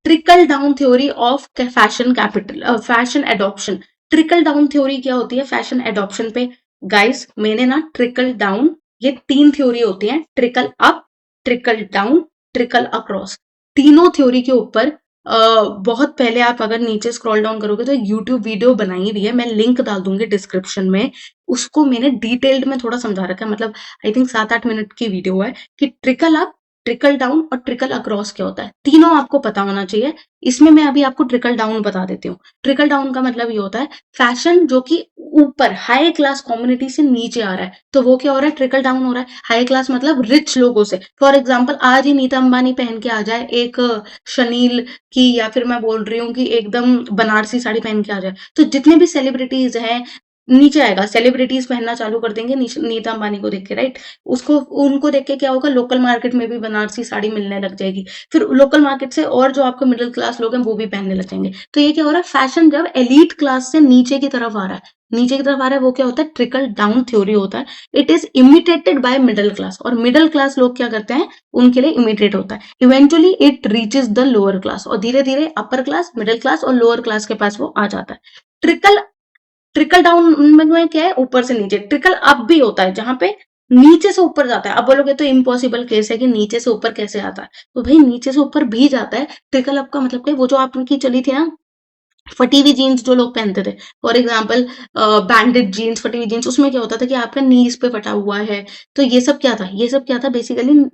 trickle down theory of fashion adoption. Trickle down theory क्या होती है फैशन एडॉप्शन पे, गाइस मैंने ना ट्रिकल डाउन, ये 3 थ्योरी होती है, trickle up, trickle down, trickle across. तीनों थ्योरी के ऊपर बहुत पहले आप अगर नीचे स्क्रॉल डाउन करोगे तो एक यूट्यूब वीडियो बनाई हुई है, मैं लिंक डाल दूंगी डिस्क्रिप्शन में। उसको मैंने डिटेल्ड में थोड़ा समझा रखा है, मतलब आई थिंक 7-8 मिनट की वीडियो है, कि ट्रिकल अप, ट्रिकल डाउन और ट्रिकल अक्रॉस क्या होता है, तीनों आपको पता होना चाहिए। इसमें मैं अभी आपको ट्रिकल डाउन बता देती हूँ। ट्रिकल डाउन का मतलब ये होता है फैशन जो कि ऊपर हाई क्लास कम्युनिटी से नीचे आ रहा है, तो वो क्या हो रहा है, ट्रिकल डाउन हो रहा है। हाई क्लास मतलब रिच लोगों से, फॉर एग्जाम्पल आज ही नीता अंबानी पहन के आ जाए एक शनील की, या फिर मैं बोल रही हूँ कि एकदम बनारसी साड़ी पहन के आ जाए, तो जितने भी सेलिब्रिटीज हैं नीचे आएगा, सेलिब्रिटीज पहनना चालू कर देंगे नीता अंबानी को देख के, राइट। उसको उनको देख के क्या होगा, लोकल मार्केट में भी बनारसी साड़ी मिलने लग जाएगी, फिर लोकल मार्केट से और जो आपके मिडिल क्लास लोग हैं वो भी पहनने लग जाएंगे। तो ये क्या हो रहा है, फैशन जब एलीट क्लास से नीचे की तरफ आ रहा है, नीचे की तरफ आ रहा है, वो क्या होता है, ट्रिकल डाउन थ्योरी होता है। It is imitated by middle class, और मिडिल क्लास लोग क्या करते हैं, उनके लिए इमिटेट होता है। Eventually it reaches the lower class, और धीरे धीरे अपर क्लास, मिडिल क्लास और लोअर क्लास के पास वो आ जाता है। ट्रिकल ट्रिकल डाउन में क्या है, ऊपर से नीचे। ट्रिकल अप भी होता है, जहां पे नीचे से ऊपर जाता है। अब बोलोगे तो इम्पॉसिबल केस है कि नीचे से ऊपर कैसे आता है, तो भाई नीचे से ऊपर भी जाता है। ट्रिकल अप का मतलब क्या है, वो जो आपकी चली थी ना फटी हुई जीन्स जो लोग पहनते थे, फॉर एग्जाम्पल बैंडेड जीन्स, फटी हुई जीन्स, उसमें क्या होता था कि आपका नीज पे फटा हुआ है। तो ये सब क्या था basically,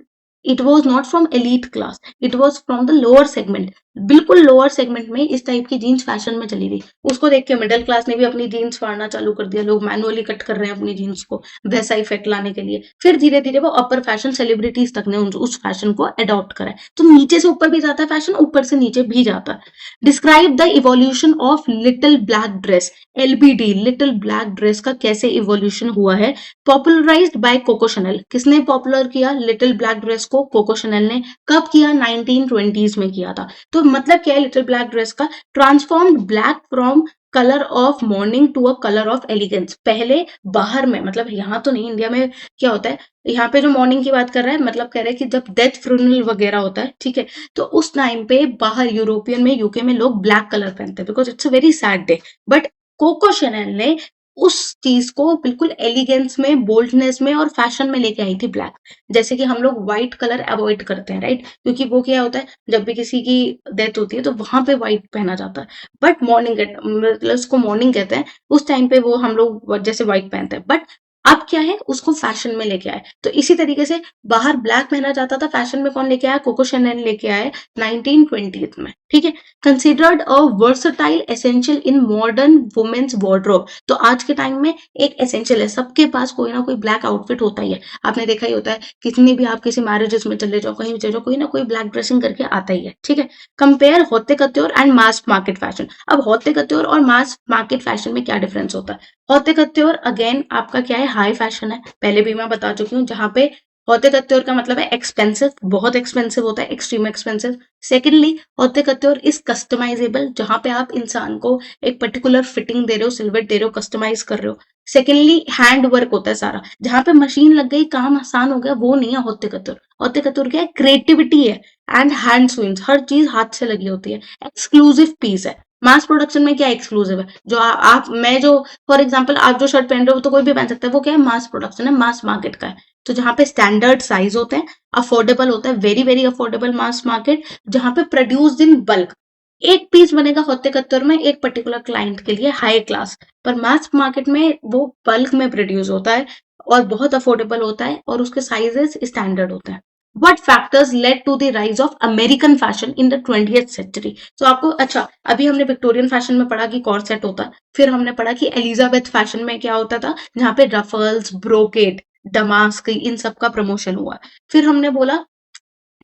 it was not from elite class, it was from the lower segment. बिल्कुल लोअर सेगमेंट में इस टाइप की जीन्स फैशन में चली थी। उसको देख के मिडिल क्लास ने भी अपनी जीन्स फाड़ना चालू कर दिया, लोग मैनुअली कट कर रहे हैं अपनी जीन्स को वैसा इफेक्ट लाने के लिए। फिर धीरे धीरे वो अपर फैशन सेलिब्रिटीज तक ने उस फैशन को अडॉप्ट करा है। तो नीचे से ऊपर भी जाता है फैशन, ऊपर से नीचे भी जाता है। Describe the evolution of little black dress, LBD, little black dress का कैसे इवोल्यूशन हुआ है। पॉपुलराइज्ड बाय कोको शनल, किसने पॉपुलर किया लिटिल ब्लैक ड्रेस को, कोको शनल ने। कब किया, 1920s में किया था। तो मतलब क्या है लिटिल ब्लैक ड्रेस का, transformed black from colour of mourning to a colour of elegance. पहले बाहर में, मतलब यहाँ तो नहीं, इंडिया में क्या होता है, यहाँ पे जो मॉर्निंग की बात कर रहा है, मतलब कह रहे हैं कि जब डेथ फ्यूनरल वगैरह होता है, ठीक है, तो उस टाइम पे बाहर यूरोपियन में, यूके में लोग ब्लैक कलर पहनते हैं because it's a very sad day. But Coco Chanel ने उस चीज को बिल्कुल एलिगेंस में, बोल्डनेस में और फैशन में लेके आई थी ब्लैक। जैसे कि हम लोग व्हाइट कलर अवॉइड करते हैं, राइट, क्योंकि वो क्या होता है, जब भी किसी की डेथ होती है तो वहां पे व्हाइट पहना जाता है। बट मॉर्निंग, मतलब उसको मॉर्निंग कहते हैं, उस टाइम पे वो हम लोग जैसे व्हाइट पहनते हैं। बट अब क्या है, उसको फैशन में लेके आए। तो इसी तरीके से बाहर ब्लैक पहना जाता था, फैशन में कौन लेके आया, कोको शैनल लेके आए 1920 में, ठीक है। Considered a versatile essential in modern women's wardrobe. तो आज के टाइम में एक एसेंशियल है, सबके पास कोई ना कोई ब्लैक आउटफिट होता ही है। आपने देखा ही होता है, कितनी भी आप किसी मैरिजेस में चले जाओ, कहीं भी चले जाओ, कोई ना कोई ब्लैक ड्रेसिंग करके आता ही है, ठीक है। कंपेयर होते कत्योर एंड मास मार्केट फैशन। अब होते कत्योर और मास मार्केट फैशन में क्या डिफरेंस होता है। होते कत्योर अगेन आपका क्या है, हाई फैशन है, पहले भी मैं बता चुकी हूँ, जहां पे होते कत्योर का मतलब है एक्सपेंसिव, बहुत एक्सपेंसिव होता है, एक्सट्रीम एक्सपेंसिव। सेकेंडली, होते कत्योर इज कस्टमाइजेबल, जहां पे आप इंसान को एक पर्टिकुलर फिटिंग दे रहे हो, सिल्हूट दे रहे हो, कस्टमाइज कर रहे हो। सेकेंडली, हैंड वर्क होता है सारा, जहां पे मशीन लग गई, काम आसान हो गया, वो नहीं है होते कत्योर। होते कत्योर क्या है, क्रिएटिविटी है एंड हैंड स्विंग्स, हर चीज हाथ से लगी होती है, एक्सक्लूसिव पीस है। मास प्रोडक्शन में क्या एक्सक्लूसिव है, जो आप मैं जो, फॉर एग्जाम्पल आप जो शर्ट पहन रहे हो तो कोई भी पहन सकता है, वो क्या है, मास प्रोडक्शन है, मास मार्केट का है। तो जहां पे स्टैंडर्ड साइज होते हैं, अफोर्डेबल होता है, very very affordable mass market, जहां पे प्रोड्यूस्ड इन बल्क, एक पीस बनेगा होते कत्तर में एक पर्टिकुलर क्लाइंट के लिए, हाई क्लास। पर मास मार्केट में वो बल्क में प्रोड्यूस होता है और बहुत अफोर्डेबल होता है और उसके साइजेस स्टैंडर्ड होते हैं। What factors led to the rise of American fashion in the 20th century? तो आपको, अच्छा, अभी हमने विक्टोरियन फैशन में पढ़ा कि कॉर्सेट होता है, फिर हमने पढ़ा कि एलिजाबेथ फैशन में क्या होता था, जहां पे रफल्स, ब्रोकेड, डमास्क, इन सब का प्रमोशन हुआ। फिर हमने बोला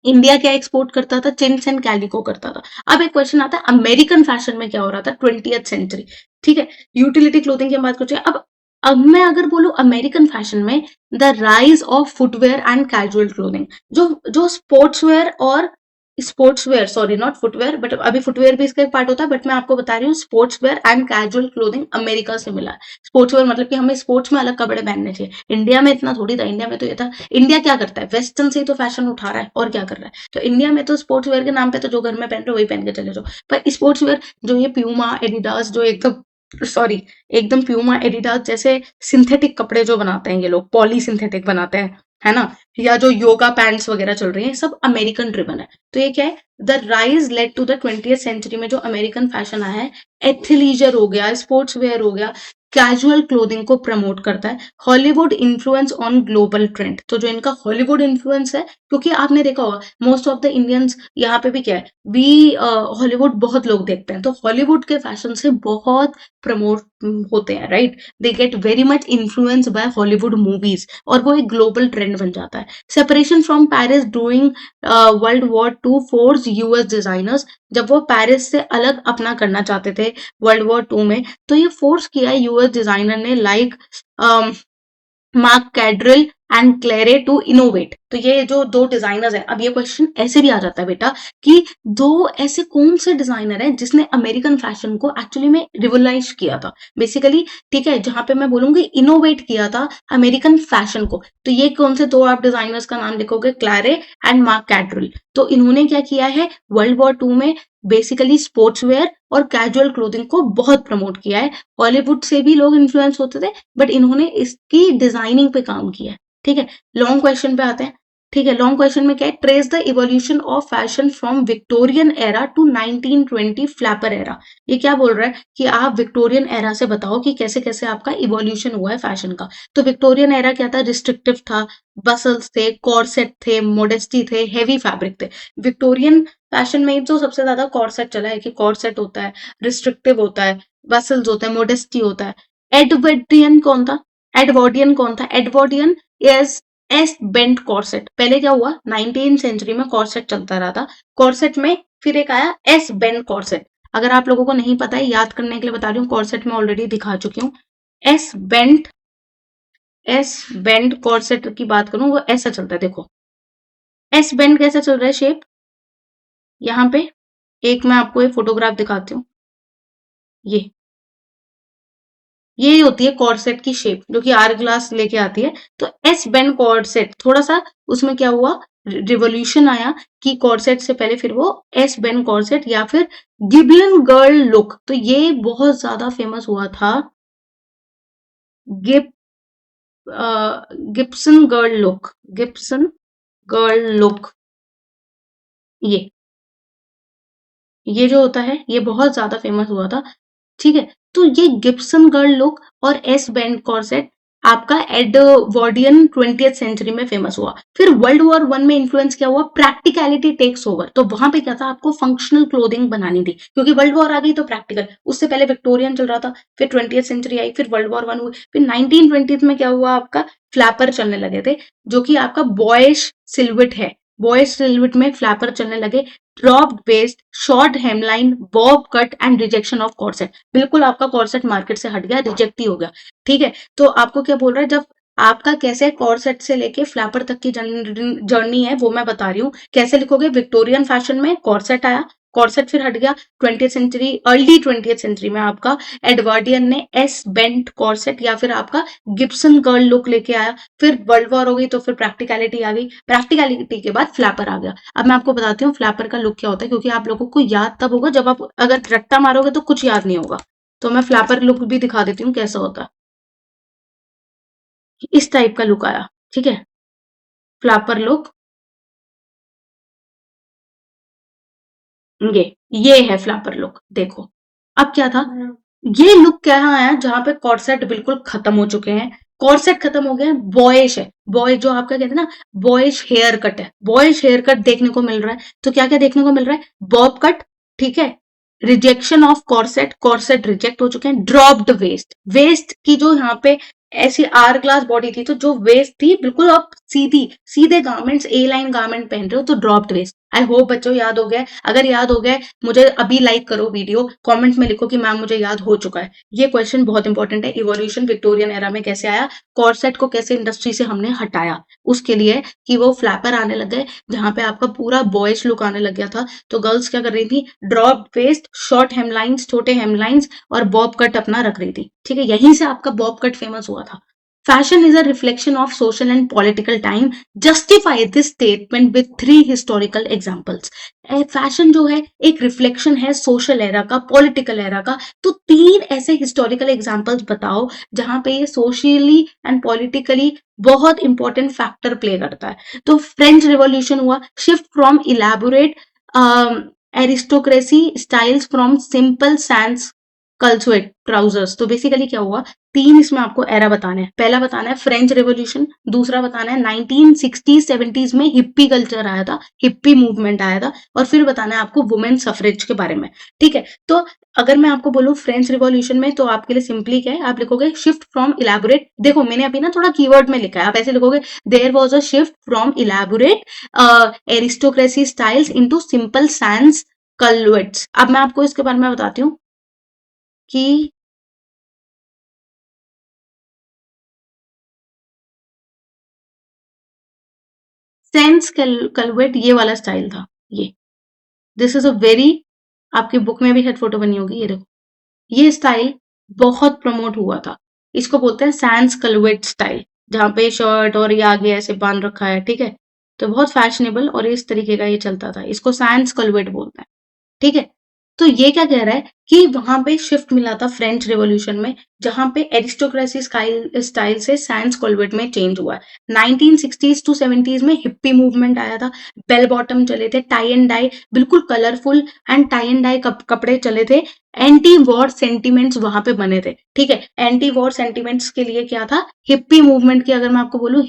इंडिया क्या एक्सपोर्ट करता था, चिन्स एंड कैलिको करता था। अब एक क्वेश्चन आता है, अमेरिकन फैशन में क्या हो रहा था 20th सेंचुरी, ठीक है। यूटिलिटी क्लोथिंग की हम बात करते हैं। अब मैं अगर बोलूं अमेरिकन फैशन में, the rise of footwear and casual clothing, जो जो sports wear, sorry not footwear, but अभी फुटवेयर भी इसका एक पार्ट होता है, बट मैं आपको बता रही हूँ sports wear and casual clothing America से मिला है। स्पोर्ट्स वेयर मतलब कि हमें स्पोर्ट्स में अलग कपड़े पहनने चाहिए, इंडिया में इतना थोड़ी था। इंडिया में तो ये था, इंडिया क्या करता है, वेस्टर्न से ही तो फैशन उठा रहा है और क्या कर रहा है। तो इंडिया में तो स्पोर्ट्स वेयर के नाम पे तो जो घर में पहन रहे हो वही पहन के चले जाओ। पर स्पोर्ट्स वेयर जो ये प्यूमा एडिडास, जो एकदम, सॉरी, एकदम प्यूमा एडिडास जैसे सिंथेटिक कपड़े जो बनाते हैं ये लोग, पॉली सिंथेटिक बनाते हैं, है ना, या जो योगा पैंट्स वगैरह चल रही हैं, सब अमेरिकन ड्रिवन है। तो ये क्या है, the rise led to the 20th century में जो अमेरिकन फैशन आया है, एथलीजर हो गया, स्पोर्ट्स वेयर हो गया, कैजुअल क्लोथिंग को प्रमोट करता है। Hollywood influence on global trend, तो जो इनका हॉलीवुड इन्फ्लुएंस है, क्योंकि आपने देखा होगा मोस्ट ऑफ द इंडियंस यहाँ पे भी क्या है, भी हॉलीवुड बहुत लोग देखते हैं, तो हॉलीवुड के फैशन से बहुत प्रमोट होते हैं, right. They get very much influence by Hollywood movies और वो एक ग्लोबल ट्रेंड बन जाता है। Separation from Paris during world war 2 force US designers, जब वो पेरिस से अलग अपना करना चाहते थे वर्ल्ड वॉर 2 में, तो ये फोर्स किया यूएस डिजाइनर ने, like Mark Cadrill and Claire to innovate. तो ये जो दो डिजाइनर्स हैं, अब ये क्वेश्चन ऐसे भी आ जाता है बेटा कि दो ऐसे कौन से डिजाइनर हैं जिसने अमेरिकन फैशन को एक्चुअली में रिवोलाइज किया था, बेसिकली, ठीक है, जहां पे मैं बोलूंगी इनोवेट किया था अमेरिकन फैशन को। तो ये कौन से दो आप डिजाइनर्स का नाम लिखोगे, क्लैरे एंड मार्क कैड्रिल। तो इन्होंने क्या किया है वर्ल्ड वॉर 2 में, बेसिकली स्पोर्ट्स वेयर और कैजुअल क्लोथिंग को बहुत प्रमोट किया है। हॉलीवुड से भी लोग इन्फ्लुएंस होते थे, बट इन्होंने इसकी डिजाइनिंग पे काम किया है, ठीक है। लॉन्ग क्वेश्चन पे आते हैं, ठीक है। लॉन्ग क्वेश्चन में क्या है, trace the evolution of fashion from Victorian era to 1920 flapper era. ये क्या बोल रहा है कि आप विक्टोरियन एरा से बताओ कि कैसे कैसे आपका इवोल्यूशन हुआ है फैशन का। तो विक्टोरियन एरा क्या था, रिस्ट्रिक्टिव था, बसल्स थे, कॉर्सेट थे, मोडेस्टी थे, हेवी फैब्रिक थे। विक्टोरियन फैशन में जो सबसे ज्यादा कॉर्सेट चला है, कि कॉर्सेट होता है, रिस्ट्रिक्टिव होता है, बसल्स होता है, मोडेस्टी होता है। एडवर्डियन कौन था, एडवर्डियन कौन था, Edwardian is S bent corset. पहले क्या हुआ, 19th सेंचुरी में कॉर्सेट चलता रहा था, कॉर्सेट में फिर एक आया एस बेंट कॉर्सेट। अगर आप लोगों को नहीं पता है, याद करने के लिए बता रही हूँ, कॉर्सेट में ऑलरेडी दिखा चुकी हूँ। S bent, S bent corset की बात करूं, वो ऐसा चलता है, देखो एस बेंट कैसा चल रहा है शेप, यहाँ पे एक मैं आपको एक फोटोग्राफ दिखाती हूँ, ये ये होती है कॉर्सेट की शेप जो कि आर ग्लास लेके आती है। तो एस बेन कॉर्सेट थोड़ा सा उसमें क्या हुआ, रिवोल्यूशन आया कि कॉर्सेट से पहले फिर वो एस बेन कॉर्सेट या फिर गिबलिन गर्ल लुक, तो ये बहुत ज्यादा फेमस हुआ था। Gib Gibson girl look, Gibson girl look, ये ये जो होता है ये बहुत ज्यादा फेमस हुआ था। ठीक है, तो ये गिब्सन गर्ल लुक और एस बैंड कॉर्सेट आपका एडवर्डियन 20th सेंचुरी में फेमस हुआ। फिर वर्ल्ड वॉर वन में इन्फ्लुएंस क्या हुआ, प्रैक्टिकलिटी टेक्स ओवर। तो वहां पे क्या था, आपको फंक्शनल क्लोथिंग बनानी थी क्योंकि वर्ल्ड वॉर आ गई तो प्रैक्टिकल। उससे पहले विक्टोरियन चल रहा था, फिर 20th सेंचुरी आई, फिर वर्ल्ड वॉर वन हुई, फिर 1920 में क्या हुआ, आपका फ्लैपर चलने लगे थे जो कि आपका बॉयश सिल्विट है। बॉयश सिल्विट में फ्लैपर चलने लगे। Dropped waist, short hemline, bob cut and rejection of corset. बिल्कुल आपका कॉर्सेट मार्केट से हट गया, रिजेक्ट ही हो गया। ठीक है, तो आपको क्या बोल रहा है, जब आपका कैसे कॉर्सेट से लेके फ्लैपर तक की जर्नी है वो मैं बता रही हूँ। कैसे लिखोगे, विक्टोरियन फैशन में कॉर्सेट आया, कॉर्सेट फिर हट गया। 20th century, early 20th century में आपका एडवर्डियन ने एस बेंट कॉर्सेट या फिर आपका गिब्सन गर्ल लुक लेके आया। फिर वर्ल्ड वॉर हो गई तो फिर प्रैक्टिकलिटी आ गई, प्रैक्टिकलिटी के बाद फ्लैपर आ गया। अब मैं आपको बताती हूँ फ्लैपर का लुक क्या होता है, क्योंकि आप लोगों को याद तब होगा जब आप अगर रट्टा मारोगे तो कुछ याद नहीं होगा। तो मैं फ्लैपर लुक भी दिखा देती हूँ कैसा होता है। इस टाइप का लुक आया, ठीक है, फ्लैपर लुक। ये है फ्लैपर लुक, देखो। अब क्या था, ये लुक क्या आया जहां पे कॉर्सेट बिल्कुल खत्म हो चुके हैं। कॉर्सेट खत्म हो गया है, बॉयश है। बॉय जो आपका कहते हैं ना, बॉयश हेयर कट है, बॉयश हेयर कट देखने को मिल रहा है। तो क्या क्या देखने को मिल रहा है, बॉब कट, ठीक है, rejection of corset, corset reject हो चुके हैं। ड्रॉप्ड वेस्ट, वेस्ट की जो यहाँ पे ऐसी आर ग्लास बॉडी थी, तो जो वेस्ट थी बिल्कुल आप सीधी सीधे गारमेंट्स, ए लाइन गारमेंट पहन रहे हो, तो ड्रॉप्ड वेस्ट। आई होप बच्चों याद हो गया। अगर याद हो गया मुझे अभी लाइक करो वीडियो, कमेंट में लिखो कि मैम मुझे याद हो चुका है। ये क्वेश्चन बहुत इंपॉर्टेंट है। इवोल्यूशन विक्टोरियन एरा में कैसे आया, कॉर्सेट को कैसे इंडस्ट्री से हमने हटाया, उसके लिए कि वो फ्लैपर आने लग गए जहां पे आपका पूरा बॉयज लुक आने लग गया था। तो गर्ल्स क्या कर रही थी, ड्रॉप वेस्ट, शॉर्ट हेमलाइंस, छोटे हेमलाइंस और बॉब कट अपना रख रही थी। ठीक है, यहीं से आपका बॉब कट फेमस हुआ था। Fashion is a reflection of social and political time. Justify this statement with three historical examples. Fashion जो है एक रिफ्लेक्शन है सोशल एरा का, पॉलिटिकल एरा का। तो तीन ऐसे हिस्टोरिकल एग्जांपल्स बताओ जहां पे ये सोशली एंड पॉलिटिकली बहुत इंपॉर्टेंट फैक्टर प्ले करता है। तो फ्रेंच रिवॉल्यूशन हुआ, shift from elaborate aristocracy styles from simple sans culottes trousers. तो बेसिकली क्या हुआ, तीन इसमें आपको एरा बताना है। पहला बताना है फ्रेंच रेवोल्यूशन, दूसरा बताना है 1960s 70s में हिप्पी कल्चर आया था, हिप्पी मूवमेंट आया था, और फिर बताना है आपको वुमेन सफरेज के बारे में। ठीक है, तो अगर मैं आपको बोलूं फ्रेंच रिवॉल्यूशन में, तो आपके लिए सिंपली क्या है, आप लिखोगे शिफ्ट फ्रॉम इलैबोरेट। देखो मैंने अभी ना थोड़ा कीवर्ड में लिखा है, आप ऐसे लिखोगे, there was a shift from elaborate aristocracy styles into simple sans culottes. अब मैं आपको इसके बारे में बताती हूँ कि सेंस कलवेट ये वाला स्टाइल था। ये दिस इज अ वेरी, आपकी बुक में भी शायद फोटो बनी होगी, ये देखो, ये स्टाइल बहुत प्रमोट हुआ था। इसको बोलते हैं सैंस कलवेट स्टाइल, जहां पे शर्ट और ये आगे ऐसे बांध रखा है। ठीक है, तो बहुत फैशनेबल और इस तरीके का ये चलता था, इसको सैंस कलवेट बोलते हैं। ठीक है, तो ये क्या कह रहा है कि वहां पे शिफ्ट मिला था फ्रेंच रेवोल्यूशन में, जहां पे एरिस्टोक्रेसी स्टाइल स्टाइल से साइंस कॉलवेट में चेंज हुआ है। 1960s टू 70s में हिप्पी मूवमेंट आया था, बेल बॉटम चले थे, टाई एंड डाई बिल्कुल colourful and tie and dye कपड़े चले थे। एंटी वॉर सेंटिमेंट्स वहां पे बने थे। ठीक है, एंटी वॉर सेंटिमेंट्स के लिए क्या था, हिप्पी मूवमेंट की अगर मैं आपको बोलूं,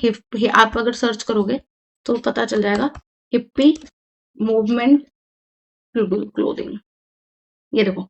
आप अगर सर्च करोगे तो पता चल जाएगा, हिप्पी मूवमेंट क्लोथिंग, ये देखो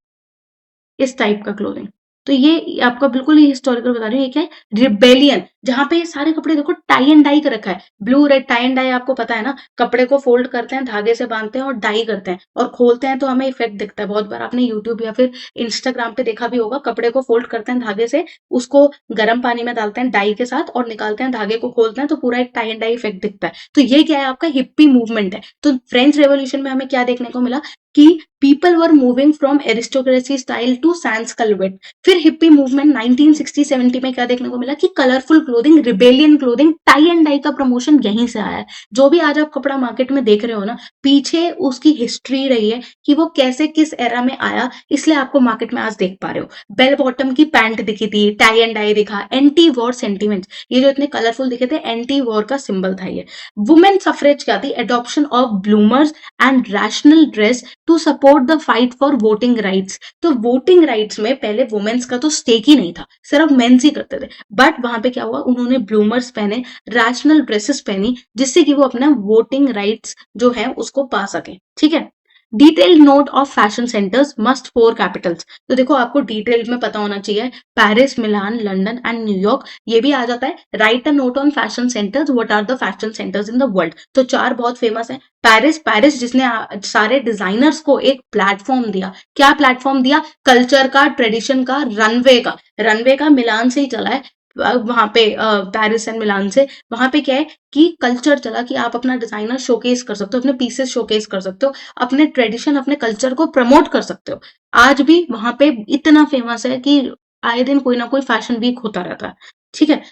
इस टाइप का क्लोथिंग। तो ये आपका बिल्कुल ही हिस्टोरिकल बता रही हूँ। ये क्या है, रिबेलियन, जहां पे ये सारे कपड़े देखो टाई एंड डाई कर रखा है। Blue red tie and dye आपको पता है ना, कपड़े को फोल्ड करते हैं, धागे से बांधते हैं और डाई करते हैं और खोलते हैं तो हमें इफेक्ट दिखता है। बहुत बार आपने यूट्यूब या फिर इंस्टाग्राम पे देखा भी होगा, कपड़े को फोल्ड करते हैं धागे से, उसको गर्म पानी में डालते हैं डाई के साथ और निकालते हैं, धागे को खोलते हैं तो पूरा एक टाई एंड डाई इफेक्ट दिखता है। तो ये क्या है, आपका हिप्पी मूवमेंट है। तो फ्रेंच रेवोल्यूशन में हमें क्या देखने को मिला, कि people were moving from aristocracy style to sans culottes. फिर हिप्पी मूवमेंट 1960-70 में क्या देखने को मिला कि colourful clothing, rebellion clothing, tie and dye का प्रमोशन यहीं से आया है। जो भी आज आप कपड़ा मार्केट में देख रहे हो ना, पीछे उसकी हिस्ट्री रही है कि वो कैसे किस एरा में आया, इसलिए आपको मार्केट में आज देख पा रहे हो। बेल बॉटम की पैंट दिखी थी, टाई एंड डाई दिखा, एंटी वॉर सेंटिमेंट्स, ये जो इतने कलरफुल दिखे थे, एंटी वॉर का सिंबल था ये। वुमेन सफरेज क्या थी? Adoption of bloomers and rational dress to support the fight for voting rights. तो वोटिंग राइट्स में पहले वुमेन्स का तो स्टेक ही नहीं था, सिर्फ मेंस ही करते थे, बट वहां पे क्या हुआ, उन्होंने ब्लूमर्स पहने, रैशनल ड्रेसेस पहनी, जिससे कि वो अपना वोटिंग राइट्स जो है उसको पा सके। ठीक है। Detailed note of fashion centres must for capitals. तो देखो आपको डिटेल में पता होना चाहिए, Paris, Milan, London and New York, ये भी आ जाता है। Write a note on fashion centres, what are the fashion centres in the world. तो 4 बहुत फेमस है। पेरिस, पेरिस जिसने सारे डिजाइनर्स को एक प्लेटफॉर्म दिया। क्या प्लेटफॉर्म दिया? कल्चर का, ट्रेडिशन का, रनवे का। रनवे का मिलान से ही चला है, वहां पे पेरिस एंड मिलान से। वहां पे क्या है कि कल्चर चला कि आप अपना डिजाइनर शोकेस कर सकते हो, अपने पीसेस शोकेस कर सकते हो, अपने ट्रेडिशन, अपने कल्चर को प्रमोट कर सकते हो। आज भी वहां पे इतना फेमस है कि आए दिन कोई ना कोई फैशन वीक होता रहता है। ठीक है।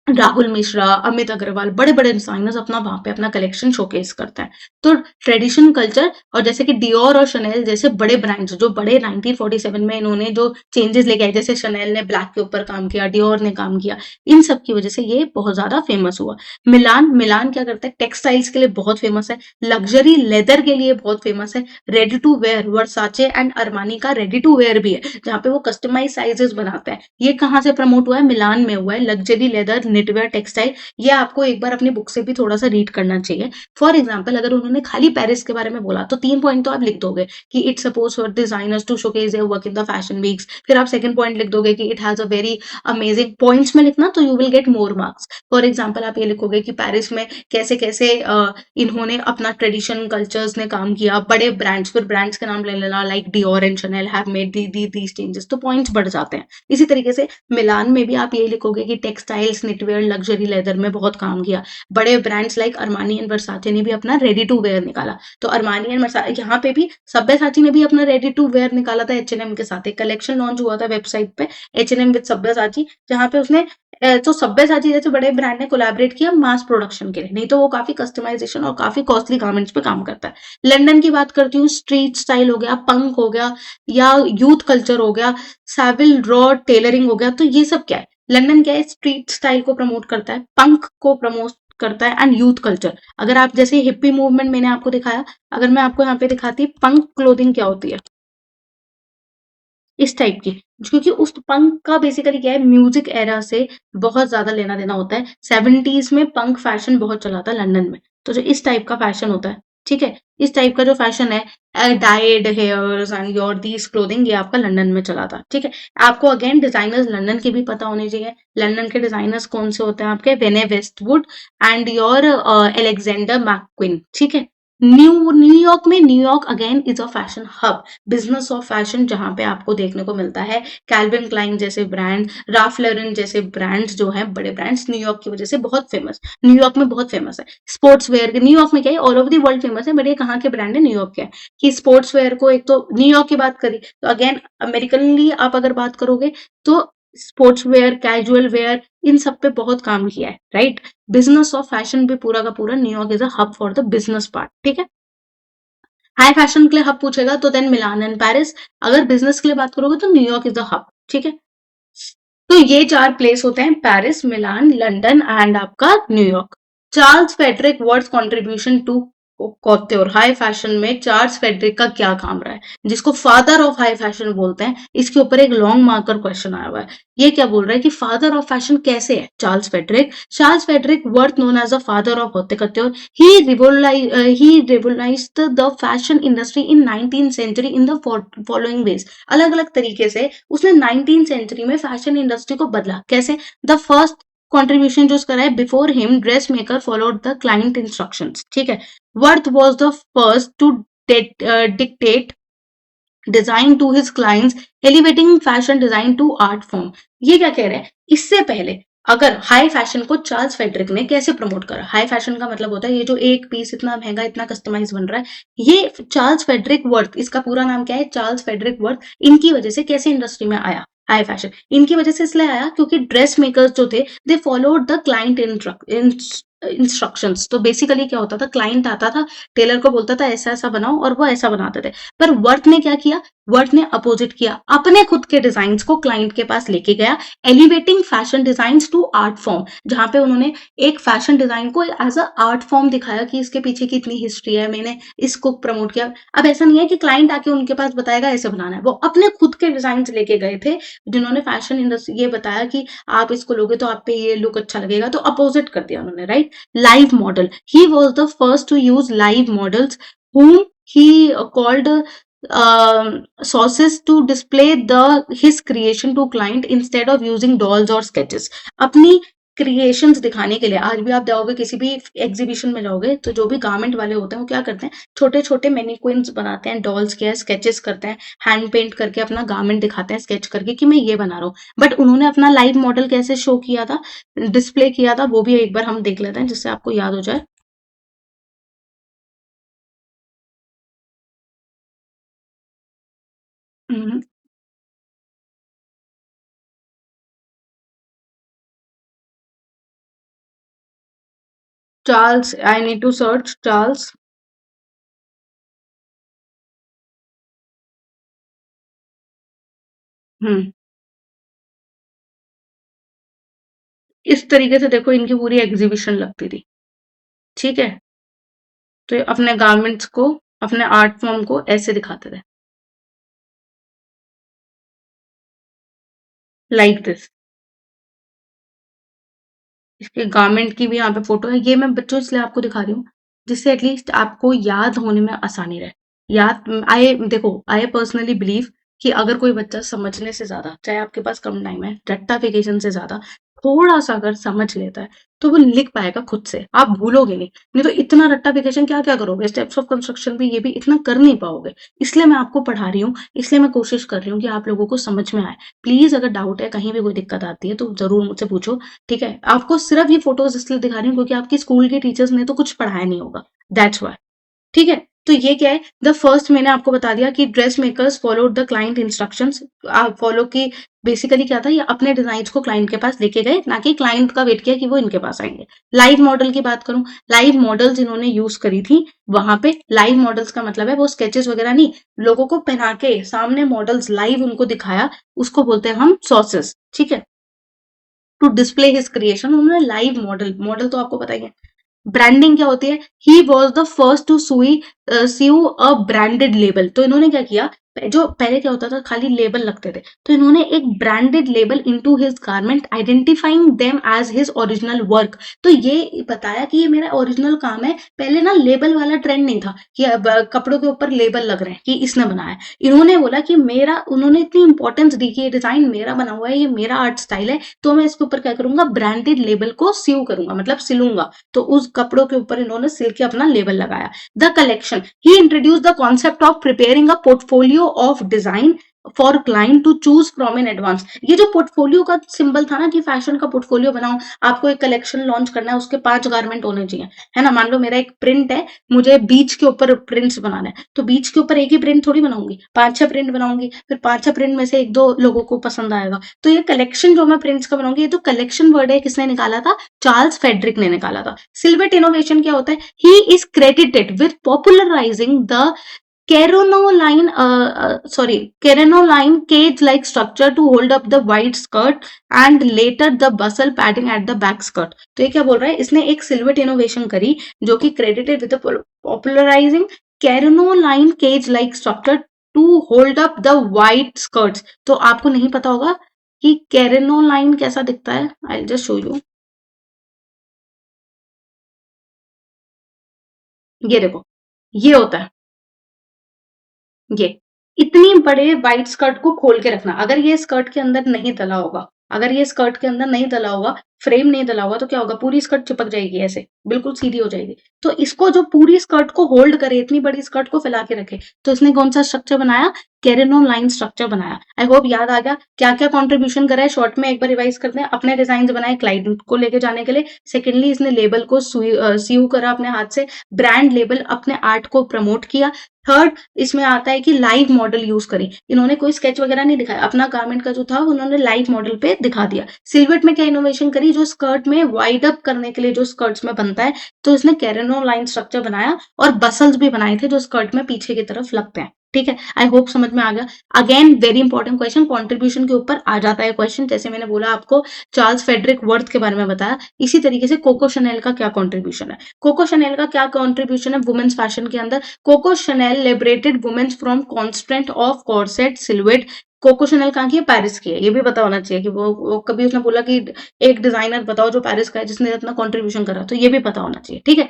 राहुल मिश्रा, अमित अग्रवाल, बड़े बड़े डिजाइनर्स अपना वहां पे अपना कलेक्शन शोकेस करते हैं। तो ट्रेडिशन कल्चर, और जैसे कि डियोर और शनेल जैसे बड़े ब्रांड्स जो बड़े 1947 में इन्होंने जो चेंजेस लेके आए, जैसे शनेल ने ब्लैक के ऊपर काम किया, डियोर ने काम किया, इन सब की वजह से ये बहुत ज्यादा फेमस हुआ। मिलान, मिलान क्या करता है? टेक्सटाइल्स के लिए बहुत फेमस है, लग्जरी लेदर के लिए बहुत फेमस है, ready to wear, Versace and Armani का रेडी टू वेयर भी है, जहाँ पे वो कस्टमाइज साइजेस बनाते हैं। ये कहाँ से प्रमोट हुआ है? मिलान में हुआ है। लग्जरी लेदर, निटवेयर, टेक्सटाइल, ये आपको एक बार अपनी बुक से भी थोड़ा सा रीड करना चाहिए। फॉर एग्जाम्पल, अगर उन्होंने खाली पेरिस के बारे में बोला तो 3 पॉइंट तो आप लिख दोगे कि it suppose for designers to showcase their work in the fashion weeks. फिर आप सेकंड पॉइंट लिख दोगे कि it has a very amazing, points में लिखना तो you will get more marks. For example, आप ये लिखोगे कि पेरिस में कैसे कैसे इन्होंने अपना ट्रेडिशन कल्चर्स ने काम किया, बड़े ब्रांड्स, फिर ब्रांड्स के नाम ले लेना, like Dior and Chanel have made these changes, तो पॉइंट्स बढ़ जाते हैं। इसी तरीके से मिलान में भी आप ये लिखोगे कि टेक्सटाइल्स, निटवेयर, लग्जरी लेदर में बहुत काम किया। बड़े ब्रांड्स लाइक अरमानी एंड वर्साचे ने भी अपना रेडी टू वेयर निकाला। तो अरमानी एंड यहाँ पे भी सब्यसाची ने भी अपना रेडी टू वेयर निकाला था H&M के साथ। एक कलेक्शन लॉन्च हुआ था वेबसाइट पे, H&M विद सब्यसाची, जहाँ पे उसने तो सब्यसाची जैसे बड़े ब्रांड ने कोलैबोरेट किया मास प्रोडक्शन के लिए, नहीं तो वो काफी कस्टमाइजेशन और काफी कॉस्टली गारमेंट्स पे काम करता है। लंदन की बात करती हूँ, स्ट्रीट स्टाइल हो गया, पंक हो गया, या यूथ कल्चर हो गया, सैविल रॉ टेलरिंग हो गया, तो ये सब क्या है? लंदन क्या है? स्ट्रीट स्टाइल को प्रमोट करता है, पंक को प्रमोट करता है, एंड यूथ कल्चर। अगर आप जैसे हिप्पी मूवमेंट मैंने आपको दिखाया, अगर मैं आपको यहाँ पे दिखाती पंक क्लोथिंग क्या होती है, इस टाइप की, क्योंकि उस पंक का बेसिकली क्या है, म्यूजिक एरा से बहुत ज्यादा लेना देना होता है। 70s में पंक फैशन बहुत चला था लंदन में, तो जो इस टाइप का फैशन होता है, ठीक है, इस टाइप का जो फैशन है, died hairs and your these clothing, ये आपका लंदन में चला था। ठीक है। आपको अगेन डिजाइनर्स लंदन के भी पता होने चाहिए। लंदन के डिजाइनर्स कौन से होते हैं आपके? वेने वेस्टवुड एंड योर एलेक्जेंडर मैक्विन। ठीक है। न्यूयॉर्क में, New York again is a fashion hub, business of fashion, जहां पे आपको देखने को मिलता है कैल्विन क्लाइन जैसे ब्रांड, राल्फ लॉरेन जैसे ब्रांड्स जो हैं, बड़े ब्रांड्स न्यूयॉर्क की वजह से बहुत फेमस, न्यूयॉर्क में बहुत फेमस है। स्पोर्ट्स वेयर के न्यूयॉर्क में क्या है, all over the world famous है, बट ये कहाँ के ब्रांड है? न्यूयॉर्क के है। कि स्पोर्ट्स वेयर को, एक तो न्यूयॉर्क की बात करी तो अगेन अमेरिकनली आप अगर बात करोगे तो स्पोर्ट्स वेयर, कैजुअल वेयर, इन सब पे बहुत काम किया है, राइट। बिजनेस ऑफ फैशन भी पूरा का पूरा New York is a hub for the business part. ठीक है। हाई फैशन के लिए हब पूछेगा तो देन मिलान एंड पेरिस। अगर बिजनेस के लिए बात करोगे तो न्यूयॉर्क इज द हब। ठीक है। तो ये 4 प्लेस होते हैं, पेरिस, मिलान, लंदन एंड आपका New York. Charles Frederick Worth's contribution to couture, high fashion में चार्ल्स फेडरिक का क्या काम रहा है, जिसको फादर ऑफ हाई फैशन बोलते हैं। इसके ऊपर एक लॉन्ग मार्कर क्वेश्चन आया हुआ है। ये क्या बोल रहा है कि फादर ऑफ फैशन कैसे है Charles Frederick? Charles Frederick Worth known as the father of haute couture, he revolutionized the fashion industry in 19th century in the following ways। अलग अलग तरीके से उसने 19th सेंचुरी में फैशन इंडस्ट्री को बदला। कैसे? द फर्स्ट कंट्रीब्यूशन जो उसका है, before him dress maker followed the client instructions. ठीक है। Worth was the first to dictate design to his clients, elevating fashion design to art form. ये क्या कह रहे हैं? इससे पहले अगर हाई फैशन को चार्ल्स फेडरिक ने कैसे प्रमोट करा, हाई फैशन का मतलब होता है ये जो एक पीस इतना महंगा इतना कस्टमाइज बन रहा है, ये चार्ल्स फेडरिक वर्थ, इसका पूरा नाम क्या है, चार्ल्स फेडरिक वर्थ, इनकी वजह से कैसे इंडस्ट्री में आया हाई फैशन, इनकी वजह से इसलिए आया क्योंकि ड्रेस मेकर्स जो थे they followed the client instructions. तो बेसिकली क्या होता था, क्लाइंट आता था, टेलर को बोलता था ऐसा ऐसा बनाओ और वो ऐसा बनाते थे। पर वर्थ ने क्या किया, वर्थ ने अपोजिट किया, अपने खुद के डिजाइन को क्लाइंट के पास लेके गया, elevating fashion design to art form, जहां पे उन्होंने एक फैशन डिजाइन को एज अ आर्ट फॉर्म दिखाया कि इसके पीछे की इतनी हिस्ट्री है, मैंने इसको प्रमोट किया। अब ऐसा नहीं है कि क्लाइंट आके उनके पास बताएगा ऐसे बनाना है, वो अपने खुद के डिजाइन लेके गए थे, जिन्होंने फैशन इंडस्ट्री ये बताया कि आप इसको लोगे तो आप पे ये लुक अच्छा लगेगा, तो अपोजिट कर दिया उन्होंने, right. Live model, he was the first to use live models whom he called sources to display the his creation to client instead of using dolls or sketches। अपनी क्रिएशंस दिखाने के लिए, आज भी आप जाओगे किसी भी एग्जीबिशन में जाओगे तो जो भी गारमेंट वाले होते हैं वो क्या करते हैं, छोटे छोटे मैनिक्विन्स बनाते हैं, डॉल्स के स्केचेस करते हैं, हैंड पेंट करके अपना गारमेंट दिखाते हैं स्केच करके कि मैं ये बना रहा हूँ। बट उन्होंने अपना लाइव मॉडल कैसे शो किया था, डिस्प्ले किया था, वो भी एक बार हम देख लेते हैं जिससे आपको याद हो जाए। Charles, I need to search Charles. Hmm, इस तरीके से देखो इनकी पूरी एग्जीबिशन लगती थी, ठीक है। तो ये अपने गारमेंट्स को, अपने आर्ट फॉर्म को ऐसे दिखाते थे, लाइक दिस। इसके गारमेंट की भी यहाँ पे फोटो है, ये मैं बच्चों इसलिए आपको दिखा रही हूँ जिससे एटलीस्ट आपको याद होने में आसानी रहे। याद, आई देखो, आई पर्सनली बिलीव कि अगर कोई बच्चा समझने से ज्यादा, चाहे आपके पास कम टाइम है, रट्टाफिकेशन से ज्यादा थोड़ा सा अगर समझ लेता है तो वो लिख पाएगा खुद से, आप भूलोगे नहीं। नहीं तो इतना रट्टाफिकेशन क्या क्या करोगे, स्टेप्स ऑफ कंस्ट्रक्शन भी ये भी इतना कर नहीं पाओगे। इसलिए मैं आपको पढ़ा रही हूँ, इसलिए मैं कोशिश कर रही हूँ कि आप लोगों को समझ में आए। प्लीज अगर डाउट है, कहीं भी कोई दिक्कत आती है तो जरूर मुझसे पूछो, ठीक है। आपको सिर्फ ये फोटोज इसलिए दिखा रही हूँ क्योंकि आपकी स्कूल के टीचर्स ने तो कुछ पढ़ाया नहीं होगा, दैट्स वाई, ठीक है। तो ये क्या है, द फर्स्ट मैंने आपको बता दिया कि dress makers followed the client instructions, आप फॉलो की, बेसिकली क्या था, ये अपने डिजाइन को क्लाइंट के पास लेके गए, ना कि क्लाइंट का वेट किया कि वो इनके पास आएंगे। लाइव मॉडल की बात करूं, लाइव मॉडल्स इन्होंने यूज करी थी वहां पे। लाइव मॉडल्स का मतलब है वो स्केचेस वगैरह नहीं, लोगों को पहना के सामने मॉडल्स लाइव उनको दिखाया, उसको बोलते हैं हम सोर्सेस, ठीक है। टू डिस्प्ले हिज क्रिएशन, उन्होंने लाइव मॉडल, मॉडल तो आपको पता ही है। ब्रांडिंग क्या होती है, he was the first to sew a branded label. तो इन्होंने क्या किया, जो पहले क्या होता था खाली लेबल लगते थे, तो इन्होंने एक branded label into his garment, identifying them as his original work. तो ये बताया कि ये मेरा ओरिजिनल काम है। पहले ना लेबल वाला ट्रेंड नहीं था कि अब कपड़ों के ऊपर लेबल लग रहे हैं कि इसने बनाया है। इन्होंने बोला कि मेरा, उन्होंने इतनी इंपॉर्टेंस दी कि ये डिजाइन मेरा बना हुआ है, ये मेरा आर्ट स्टाइल है, तो मैं इसके ऊपर क्या करूंगा, ब्रांडेड लेबल को सीव करूंगा, मतलब सिलूंगा। तो उस कपड़ों के ऊपर इन्होंने सिल के अपना लेबल लगाया। The collection, he introduce the concept of preparing a portfolio of design for client to choose from in advance. ये जो पोर्टफोलियो का सिंबल था ना कि फैशन का पोर्टफोलियो बनाओ, आपको एक कलेक्शन लॉन्च करना है, उसके 5 गारमेंट होने चाहिए, है ना। मान लो मेरा एक प्रिंट है, मुझे बीच के ऊपर प्रिंट्स बनाने हैं, तो बीच के ऊपर एक ही प्रिंट थोड़ी बनाऊंगी, 5-6 प्रिंट बनाऊंगी, फिर 5-6 प्रिंट में से एक दो लोगों को पसंद आएगा। तो ये कलेक्शन जो मैं प्रिंट्स का बनाऊंगी, ये तो कलेक्शन वर्ड है, किसने निकाला था, चार्ल्स फेडरिक ने निकाला था। सिल्वेट इनोवेशन क्या होता है, he is credited with popularising the Carinoline cage-like structure to hold up the wide skirt and later the bustle padding at the back skirt। तो ये क्या बोल रहा है, इसने एक सिल्वेट इनोवेशन करी जो कि credited with popularizing crinoline cage like structure to hold up the wide skirts. तो आपको नहीं पता होगा कि कैरेनोलाइन कैसा दिखता है, आई जस्ट शो यू। ये देखो, ये होता है, ये इतनी बड़े वाइट स्कर्ट को खोल के रखना, अगर ये स्कर्ट के अंदर नहीं डला होगा, अगर ये स्कर्ट के अंदर नहीं डला होगा, फ्रेम नहीं डला होगा तो क्या होगा, पूरी स्कर्ट चिपक जाएगी, ऐसे बिल्कुल सीधी हो जाएगी। तो इसको जो पूरी स्कर्ट को होल्ड करे, इतनी बड़ी स्कर्ट को फैला के रखे, तो इसने कौन सा स्ट्रक्चर बनाया, कैरेनोलाइन स्ट्रक्चर बनाया। आई होप याद आ गया क्या क्या कंट्रीब्यूशन करा है, शॉर्ट में एक बार रिवाइज करते हैं। अपने डिजाइन बनाए क्लाइंट को लेके जाने के लिए, सेकेंडली इसने लेबल को सीव करा अपने हाथ से, ब्रांड लेबल अपने आर्ट को प्रमोट किया। थर्ड इसमें आता है कि लाइव मॉडल यूज करी, इन्होंने कोई स्केच वगैरह नहीं दिखाया, अपना गारमेंट का जो था उन्होंने लाइव मॉडल पे दिखा दिया। सिल्हूट में क्या इनोवेशन करी, जो स्कर्ट में वाइड अप करने के लिए जो स्कर्ट्स में बनता है, तो इसने कैरेनोलाइन स्ट्रक्चर बनाया और बसल्स भी बनाए थे जो स्कर्ट में पीछे की तरफ लगते हैं। ठीक है, आई होप समझ में आ गया। Again very important question, contribution के ऊपर आ जाता है क्वेश्चन। जैसे मैंने बोला आपको चार्ल्स फेडरिक वर्थ के बारे में बताया, इसी तरीके से कोको शनेल का क्या कंट्रीब्यूशन है। कोको शनेल का क्या कंट्रीब्यूशन है वुमेन्स फैशन के अंदर, Coco Chanel liberated women's from constant of corset silhouette. Coco Chanel कहाँ की है, पेरिस की है, ये भी पता होना चाहिए कि वो कभी उसने बोला कि एक डिजाइनर बताओ जो पेरिस का है जिसने इतना कंट्रीब्यूशन करा, तो ये भी पता होना चाहिए। ठीक है,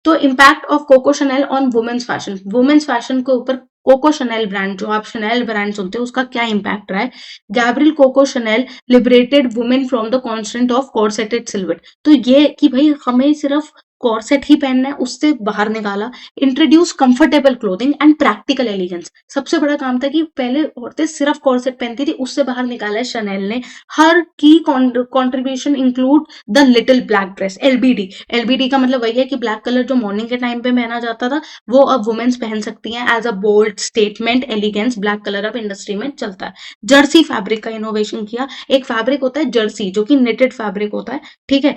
तो impact of Coco Chanel on women's fashion, women's fashion के ऊपर कोको शनेल ब्रांड, जो आप शनेल ब्रांड सुनते हो, उसका क्या इम्पैक्ट रहा है। Gabrielle Coco Chanel liberated women from the constant of corseted silhouette, तो ये कि भाई हमें सिर्फ कॉर्सेट ही पहनना है, उससे बाहर निकाला। Introduce comfortable clothing and practical elegance, सबसे बड़ा काम था कि पहले औरतें सिर्फ कॉर्सेट पहनती थी, उससे बाहर निकाला है शनेल ने। हर की contribution include the little black dress, LBD. LBD का मतलब वही है कि ब्लैक कलर जो मॉर्निंग के टाइम पे पहना जाता था, वो अब वुमेन्स पहन सकती हैं as a bold statement elegance. Black colour अब इंडस्ट्री में चलता है। जर्सी फैब्रिक का इनोवेशन किया, एक फैब्रिक होता है जर्सी जो कि नेटेड फैब्रिक होता है। ठीक है,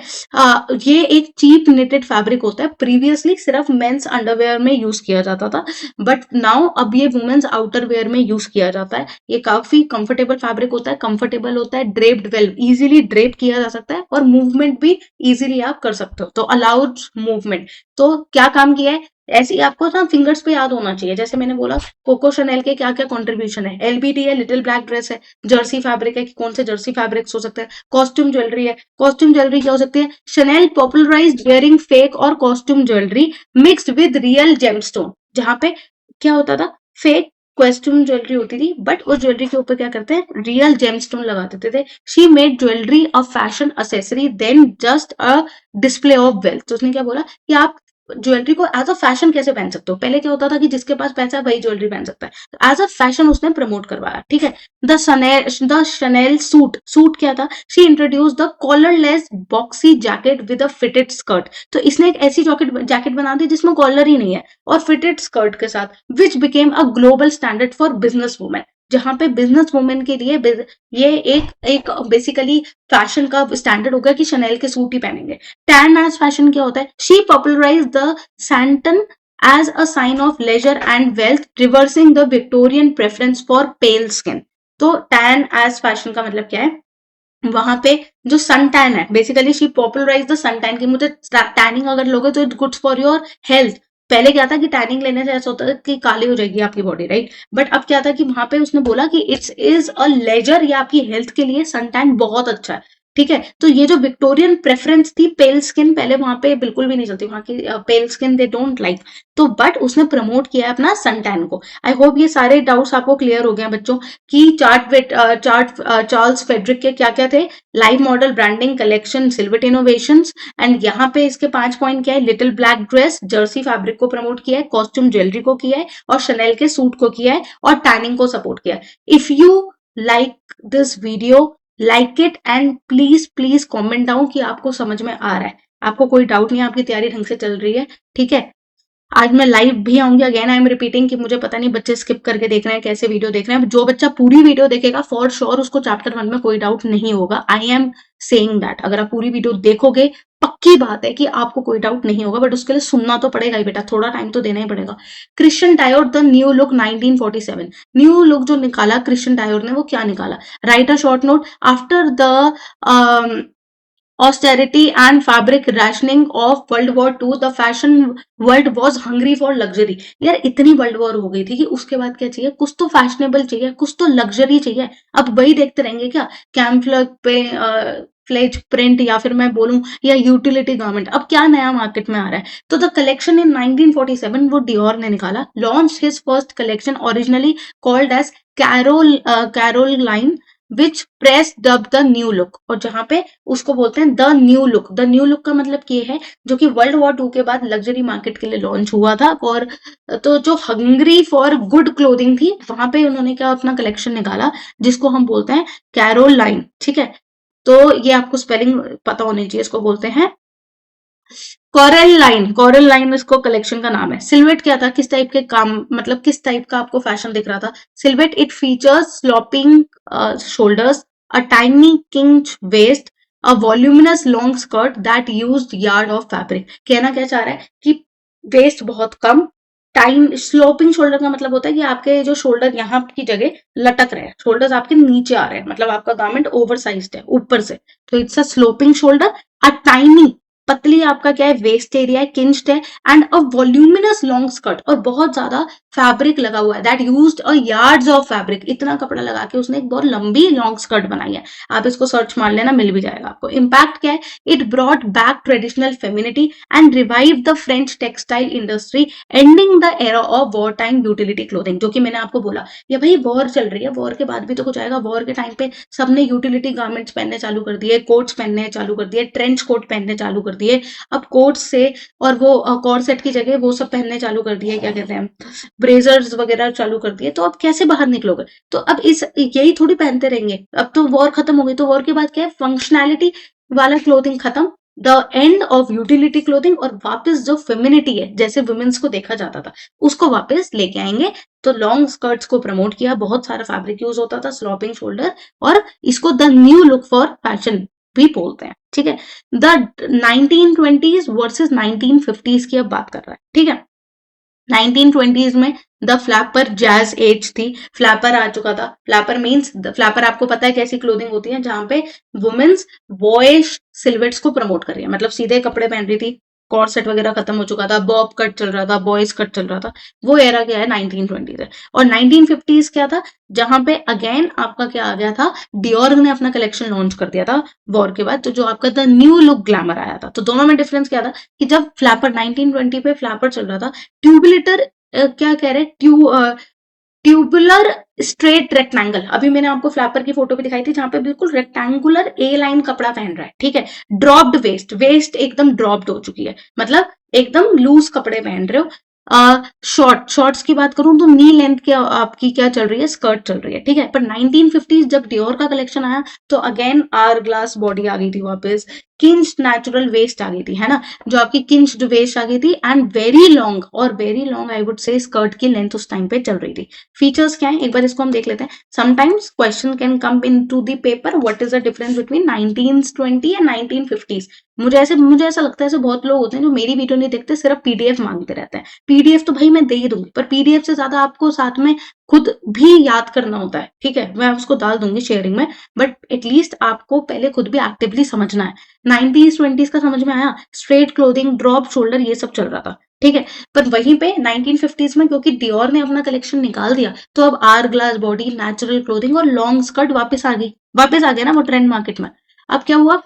ये एक चीप नेटेड फैब्रिक होता है, प्रीवियसली सिर्फ मेंस अंडरवेयर में यूज किया जाता था, बट नाउ अब ये वुमेन्स आउटरवेयर में यूज किया जाता है। ये काफी कंफर्टेबल फैब्रिक होता है, कंफर्टेबल होता है, ड्रेप्ड वेल, इजीली ड्रेप किया जा सकता है और मूवमेंट भी इजीली आप कर सकते हो, तो अलाउड मूवमेंट। तो क्या काम किया है, ऐसे ही आपको ना फिंगर्स पे याद होना चाहिए। जैसे मैंने बोला कोको शनेल के क्या क्या कंट्रीब्यूशन है, एलबीडी है, लिटिल ब्लैक ड्रेस है, जर्सी फैब्रिक है कि कौन से जर्सी फैब्रिक्स हो सकते हैं, कॉस्ट्यूम ज्वेलरी है, कॉस्ट्यूम ज्वेलरी क्या हो सकती है, शनेल पॉपुलराइज्ड वेयरिंग फेक और costume jewellery mixed with real gemstone, जहां पे क्या होता था, फेक कॉस्ट्यूम ज्वेलरी होती थी, बट उस ज्वेलरी के ऊपर क्या करते हैं, रियल जेमस्टोन लगा देते थे। She made jewellery a fashion accessory then just a display of wealth, तो उसने क्या बोला कि आप ज्वेलरी को एज अ फैशन कैसे पहन सकते हो। पहले क्या होता था कि जिसके पास पैसा है वही ज्वेलरी पहन सकता है, तो एज अ फैशन उसने प्रमोट करवाया। ठीक है, द शनेल सूट, सूट क्या था, she introduce the collarless boxy jacket with a fitted skirt, तो इसने एक ऐसी जैकेट बना दी जिसमें कॉलर ही नहीं है और फिटेड स्कर्ट के साथ, which became a global standard for business women, जहां पे बिजनेस वुमेन के लिए ये एक एक बेसिकली फैशन का स्टैंडर्ड होगा कि शनेल के सूट ही पहनेंगे। टैन एज फैशन क्या होता है, she popularize the suntan as a sign of leisure and wealth, reversing the Victorian preference for pale skin. तो टैन एज फैशन का मतलब क्या है, वहां पे जो सन टैन है, basically she popularize the suntan, की मुझे टैनिंग अगर लोगे तो it goods for your health. पहले क्या था कि टैनिंग लेने से ऐसा होता है कि काली हो जाएगी आपकी बॉडी, राइट, बट अब क्या था कि वहां पे उसने बोला कि इट्स इज अ लेजर, या आपकी हेल्थ के लिए सन टैन बहुत अच्छा है। ठीक है, तो ये जो विक्टोरियन प्रेफरेंस थी पेल स्किन, पहले वहां पे बिल्कुल भी नहीं चलती, वहां की पेल स्किन दे डोंट लाइक, तो बट उसने प्रमोट किया है अपना सन टैन को। आई होप ये सारे डाउट्स आपको क्लियर हो गए हैं बच्चों, कि चार्ल्स फेडरिक के क्या क्या थे, live model, branding, collection, silhouette innovations, and यहाँ पे इसके 5 पॉइंट क्या है, little black dress, Jersey fabric को प्रमोट किया है, कॉस्ट्यूम ज्वेलरी को किया है, और शनेल के सूट को किया है, और टैनिंग को सपोर्ट किया है। If you like this video, like it and please please comment down कि आपको समझ में आ रहा है, आपको कोई डाउट नहीं है, आपकी तैयारी ढंग से चल रही है। ठीक है, आज मैं लाइव भी आऊंगी, अगेन आई एम रिपीटिंग कि मुझे पता नहीं बच्चे स्किप करके देख रहे हैं, कैसे वीडियो देख रहे हैं, जो बच्चा पूरी वीडियो देखेगा फॉर श्योर उसको चैप्टर 1 में कोई डाउट नहीं होगा। आई एम सेइंग दैट, अगर आप पूरी वीडियो देखोगे पक्की बात है कि आपको कोई डाउट नहीं होगा, बट उसके लिए सुनना तो पड़ेगा ही बेटा, थोड़ा टाइम तो देना ही पड़ेगा। Christian Dior the new look 1947, new look जो निकाला क्रिश्चियन डायोर ने, वो क्या निकाला, right a short note, after the austerity and fabric rationing of World War II, the fashion world was hungry for luxury। यार इतनी वर्ल्ड वॉर हो गई थी कि उसके बाद क्या चाहिए, कुछ तो फैशनेबल चाहिए, कुछ तो लग्जरी चाहिए। अब वही देखते रहेंगे क्या, कैम्फ्लग पे फ्लेज प्रिंट, या फिर मैं बोलूं या यूटिलिटी गारमेंट, अब क्या नया मार्केट में आ रहा है। तो द कलेक्शन इन 1947 वो डियोर ने निकाला, launch his first collection originally called as Caroline which pressed up the new look, और जहां पे उसको बोलते हैं the new look. The new look का मतलब ये है जो कि वर्ल्ड वॉर टू के बाद लग्जरी मार्केट के लिए लॉन्च हुआ था। और तो जो हंग्री फॉर गुड क्लोथिंग थी, वहां पे उन्होंने क्या अपना कलेक्शन निकाला जिसको हम बोलते हैं कैरोलाइन, ठीक है। तो ये आपको स्पेलिंग पता होनी चाहिए, इसको बोलते हैं कॉरल लाइन। कॉरल लाइन इसको कलेक्शन का नाम है। सिल्वेट क्या था, किस टाइप के काम, मतलब किस टाइप का आपको फैशन दिख रहा था। Silhouette it features sloping shoulders, a tiny cinch waist, a voluminous long skirt that used yard of fabric. कहना क्या चाह रहा है कि वेस्ट बहुत कम, टाइम स्लोपिंग शोल्डर का मतलब होता है कि आपके जो शोल्डर यहाँ की जगह लटक रहे हैं, शोल्डर्स आपके नीचे आ रहे हैं, मतलब आपका गारमेंट ओवर साइज्ड है ऊपर से, तो it's a sloping shoulder. A tiny, पतली आपका क्या है वेस्ट एरिया है, किंच्ड है, and a voluminous long skirt, और बहुत ज्यादा फैब्रिक लगा हुआ है, that used a yards of fabric, इतना कपड़ा लगा के उसने एक बहुत लंबी लॉन्ग स्कर्ट बनाई है। आप इसको सर्च मार लेना, मिल भी जाएगा आपको। इम्पैक्ट क्या है, it brought back traditional femininity and revive the French textile industry, ending the era of war time utility clothing. जो कि मैंने आपको बोला, ये भाई वॉर चल रही है, वॉर के बाद भी तो कुछ आएगा। वॉर के टाइम पे सबने यूटिलिटी गारमेंट्स पहनने चालू कर दिए, कोट्स पहनने चालू कर दिए, ट्रेंच कोट पहनने चालू कर दिए। अब कोट से और वो कॉर्ड सेट की जगह वो सब पहनने चालू कर दिए, क्या कहते हैं, ब्रेजर्स वगैरह चालू कर दिए। तो अब कैसे बाहर निकलोगे, तो अब इस यही थोड़ी पहनते रहेंगे। अब तो वॉर खत्म हो गई, तो वॉर के बाद क्या है, फंक्शनैलिटी वाला क्लोथिंग खत्म, the end of utility clothing, और वापस जो फेमिनिटी है जैसे वुमेन्स को देखा जाता था उसको वापस लेके आएंगे। तो लॉन्ग स्कर्ट्स को प्रमोट किया, बहुत सारा फैब्रिक यूज होता था, स्लॉपिंग शोल्डर, और इसको the new look for fashion भी बोलते हैं, ठीक है। द 1920s वर्सेस 1950s की अब बात कर रहा है, ठीक है। 1920s में द फ्लैपर जैज एज थी, फ्लैपर आ चुका था। फ्लैपर मीन्स, फ्लैपर आपको पता है कैसी क्लोथिंग होती है, जहां पे वुमेन्स बॉयज सिल्वेट्स को प्रमोट कर रही है, मतलब सीधे कपड़े पहन रही थी, कॉर्सेट वगैरह खत्म हो चुका था, बॉब कट चल रहा था, बॉयज कट चल रहा था। वो एरा क्या है, 1920s है। और 1950s क्या था, जहां पे अगेन आपका क्या आ गया था, डियोर ने अपना कलेक्शन लॉन्च कर दिया था वॉर के बाद, तो जो आपका द न्यू लुक ग्लैमर आया था। तो दोनों में डिफरेंस क्या था कि जब फ्लैपर 1920 पे फ्लैपर चल रहा था, ट्यूबुलेटर क्या कह रहे, ट्यूबुलर स्ट्रेट रेक्टेंगल, अभी मैंने आपको फ्लैपर की फोटो भी दिखाई थी, जहां पे बिल्कुल रेक्टेंगुलर ए लाइन कपड़ा पहन रहा है, ठीक है। ड्रॉप्ड वेस्ट, वेस्ट एकदम ड्रॉप्ड हो चुकी है, मतलब एकदम लूज कपड़े पहन रहे हो। शॉर्ट्स की बात करूं तो नी लेंथ के आपकी क्या चल रही है, स्कर्ट चल रही है, ठीक है। पर 1950s जब डियोर का कलेक्शन आया, तो अगेन आर ग्लास बॉडी आ गई थी वापस, किंच नेचुरल वेस्ट आ गई थी, है ना, जो आपकी किंच वेस्ट आ गई थी, एंड वेरी लॉन्ग, और वेरी लॉन्ग आई वुड से स्कर्ट की लेंथ उस टाइम पे चल रही थी। फीचर्स क्या है, एक बार इसको हम देख लेते हैं। Sometimes question can come in to the paper, what is the difference between 1920 and 1950s। मुझे ऐसा लगता है, ऐसे बहुत लोग होते हैं जो मेरी वीडियो नहीं देखते, सिर्फ पीडीएफ मांगते रहते हैं। पीडीएफ तो भाई मैं दे ही दूंगी, पर पीडीएफ से ज्यादा आपको साथ में खुद भी याद करना होता है, ठीक है। मैं उसको डाल दूंगी शेयरिंग में, बट एटलीस्ट आपको पहले खुद भी एक्टिवली समझना है। 1920s का समझ में आया, स्ट्रेट क्लोथिंग, ड्रॉप शोल्डर, ये सब चल रहा था, ठीक है। पर वहीं पे 1950s में क्योंकि डियोर ने अपना कलेक्शन निकाल दिया, तो अब hour glass body, natural clothing और लॉन्ग स्कर्ट वापस आ गई, वापस आ गया ना वो ट्रेंड मार्केट में। अब क्या हुआ,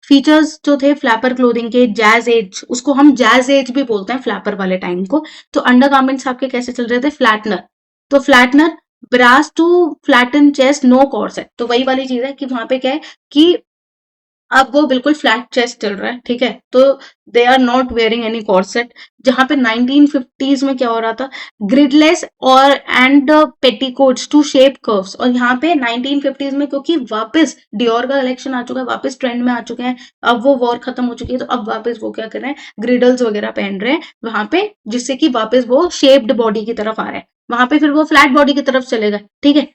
फीचर्स जो थे फ्लैपर क्लोथिंग के, जैज एज, उसको हम जैज एज भी बोलते हैं फ्लैपर वाले टाइम को। तो अंडर गार्मेंट्स आपके कैसे चल रहे थे, फ्लैटनर, तो flattener, bras to flatten chest, no corset. तो वही वाली चीज है कि वहां पे क्या है कि अब वो बिल्कुल फ्लैट चेस्ट चल रहा है, ठीक है। तो they are not wearing any corset. जहां पे 1950s में क्या हो रहा था, ग्रिडलेस और and petticoats to shape curves, और यहाँ पे 1950s में क्योंकि वापस डियोर का कलेक्शन आ चुका है, वापस ट्रेंड में आ चुके हैं, अब वो वॉर खत्म हो चुकी है, तो अब वापस वो क्या कर रहे हैं, ग्रिडल्स वगैरह पहन रहे हैं वहां पे, जिससे कि वापस वो शेप्ड बॉडी की तरफ आ रहे हैं। वहां पे फिर वो फ्लैट बॉडी की तरफ चले गए, ठीक है।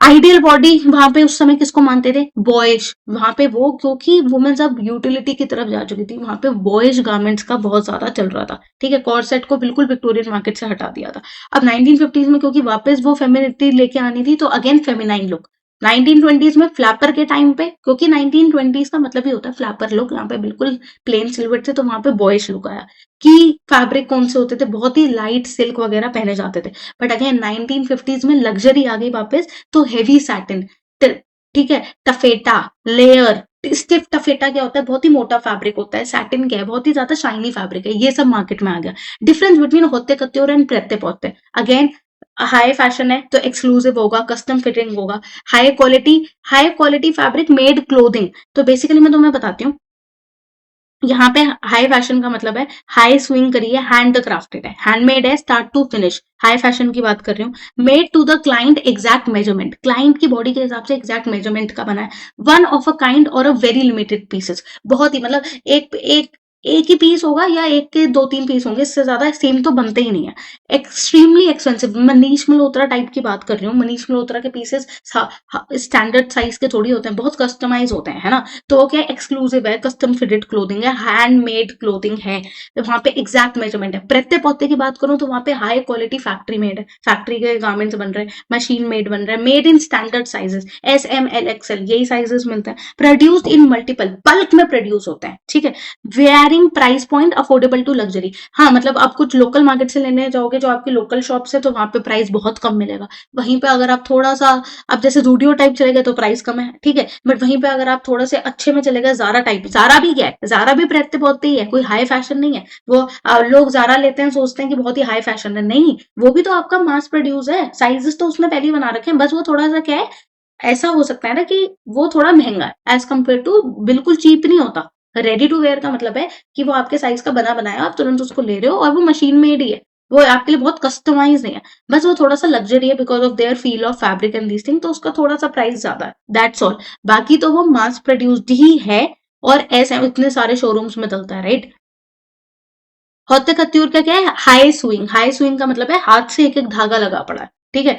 आइडियल बॉडी वहां पे उस समय किसको मानते थे, बॉयज। वहां पे वो क्योंकि वुमेन्स अब यूटिलिटी की तरफ जा चुकी थी, वहां पे बॉयज गारमेंट्स का बहुत ज्यादा चल रहा था, ठीक है। कॉर्सेट को बिल्कुल विक्टोरियन मार्केट से हटा दिया था। अब 1950s में क्योंकि वापस वो फेमिनिटी लेके आनी थी, तो अगेन फेमिनाइन लुक। 1920s में फ्लैपर के टाइम पे, क्योंकि 1920s का मतलब ही होता है फ्लैपर लुक, यहाँ पे बिल्कुल प्लेन सिल्वर थे, तो वहां पे बॉयज लुक आया। कि फैब्रिक कौन से होते थे, बहुत ही लाइट सिल्क वगैरह पहने जाते थे। बट अगेन 1950s में लग्जरी आ गई वापस, तो हेवी सैटिन, ठीक है, टफेटा, लेयर, स्टिफ टफेटा क्या होता है, बहुत ही मोटा फैब्रिक होता है। सैटिन क्या है, बहुत ही ज्यादा शाइनी फैब्रिक है, ये सब मार्केट में आ गया। डिफरेंस बिटवीन होते कत्ते और प्रेत्ते पोते, अगेन हाई फैशन है तो एक्सक्लूसिव होगा, कस्टम फिटिंग होगा। High quality fabric made clothing, तो बेसिकली मैं तुम्हें बताती हूँ, यहाँ पे हाई फैशन का मतलब है हाई स्विंग करिए, हैंड क्राफ्टेड है, हैंडमेड है start to finish, high fashion की बात कर रही हूँ। Made to the client exact measurement, client की बॉडी के हिसाब से एग्जैक्ट मेजरमेंट का बना है। वन ऑफ अ काइंड और अ वेरी लिमिटेड पीसेस, बहुत ही मतलब एक ही पीस होगा या एक के दो तीन पीस होंगे, इससे ज्यादा सेम तो बनते ही नहीं है। Extremely expensive, Manish Malhotra type की बात कर रही हूँ। मनीष मल्होत्रा के पीसेस स्टैंडर्ड साइज के थोड़ी होते हैं, बहुत कस्टमाइज होते हैं, है ना। तो वो क्या एक्सक्लूसिव है, कस्टम फिटेड क्लोथिंग है, हैंडमेड क्लोथिंग है, वहां पे एग्जैक्ट मेजरमेंट है। प्रत्यय पौते की बात करूं तो वहां पे हाई क्वालिटी फैक्ट्री मेड है, फैक्ट्री के गारमेंट्स बन रहे हैं, मशीन मेड बन रहे हैं, made in standard sizes, SML XL यही साइजेस मिलते हैं, प्रोड्यूस्ड इन मल्टीपल, बल्क में प्रोड्यूस होते हैं, ठीक है। Varying price point affordable to luxury, हाँ मतलब आप कुछ लोकल मार्केट से लेने जाओगे जो आपकी लोकल शॉप से, तो वहां पे प्राइस बहुत कम मिलेगा। वहीं पे अगर आप थोड़ा सा, अब जैसे जूडियो टाइप चले गए तो प्राइस कम है, ठीक है, बट वहीं पे अगर आप थोड़ा से अच्छे में चले गए, जारा टाइप, जारा भी क्या है, जारा भी प्रत्य बहुत ही है, कोई हाई फैशन नहीं है वो। लोग जारा लेते हैं सोचते हैं कि बहुत ही हाई फैशन है, नहीं, वो भी तो आपका मास प्रोड्यूस है, साइजेस तो उसने पहले ही बना रखे हैं, बस वो थोड़ा सा क्या है, ऐसा हो सकता है ना कि वो थोड़ा महंगा है एज कम्पेयर टू, बिल्कुल चीप नहीं होता। रेडी टू वेयर का मतलब है कि वो आपके साइज का बना बनाया, आप तुरंत उसको ले रहे हो और वो मशीन मेड ही है, वो आपके लिए बहुत कस्टमाइज नहीं है, बस वो थोड़ा सा लग्जरी है because of their feel of fabric and these thing, तो उसका थोड़ा सा प्राइस ज्यादा है, दैट्स ऑल। बाकी तो वो मास प्रोड्यूस्ड ही है, और ऐसे इतने सारे शोरूम्स में चलता है, राइट। हौते कत्यूर का क्या है, हाई स्विंग, हाई स्विंग का मतलब है हाथ से एक एक धागा लगा पड़ा है, ठीक है।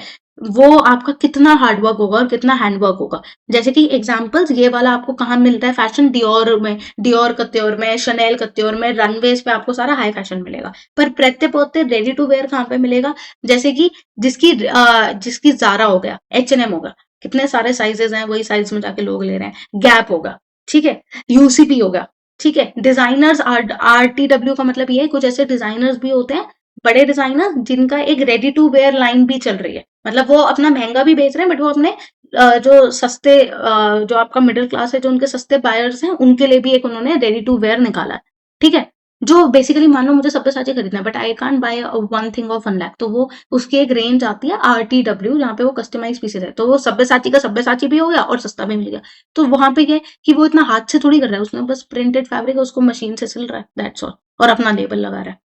वो आपका कितना हार्डवर्क होगा और कितना हैंडवर्क होगा। जैसे कि एग्जांपल्स, ये वाला आपको कहाँ मिलता है फैशन, डियोर में, डियोर कत्योर में, शनेल कत्योर में, रनवेज पे आपको सारा हाई फैशन मिलेगा। पर प्रत्ये पोते रेडी टू वेयर कहाँ पे मिलेगा, जैसे कि जिसकी जारा हो गया, H&M होगा, कितने सारे साइजेस हैं, वही साइज में जाके लोग ले रहे हैं, गैप होगा, ठीक है, UCP होगा, ठीक है। डिजाइनर्स, RTW का मतलब ये है, कुछ ऐसे डिजाइनर्स भी होते हैं, बड़े डिजाइनर, जिनका एक रेडी टू वेयर लाइन भी चल रही है, मतलब वो अपना महंगा भी बेच रहे हैं, बट वो अपने जो सस्ते जो आपका मिडिल क्लास है, जो उनके सस्ते बायर्स हैं, उनके लिए भी एक उन्होंने रेडी टू वेयर निकाला है, ठीक है। जो बेसिकली मान लो मुझे सब्यसाची खरीदना है, but I can't by one thing of 1 lakh, तो वो उसकी एक रेंज आती है RTW, जहाँ पे वो कस्टमाइज पीसेस है, तो वो सब्यसाची का सब्यसाची भी हो गया और सस्ता भी मिल गया। तो वहां पे क्या है कि वो इतना हाथ से थोड़ी कर रहा है, उसने बस प्रिंटेड फैब्रिक है, उसको मशीन से सिल रहा है, दैट्स ऑल, और अपना लेबल लगा रहा है।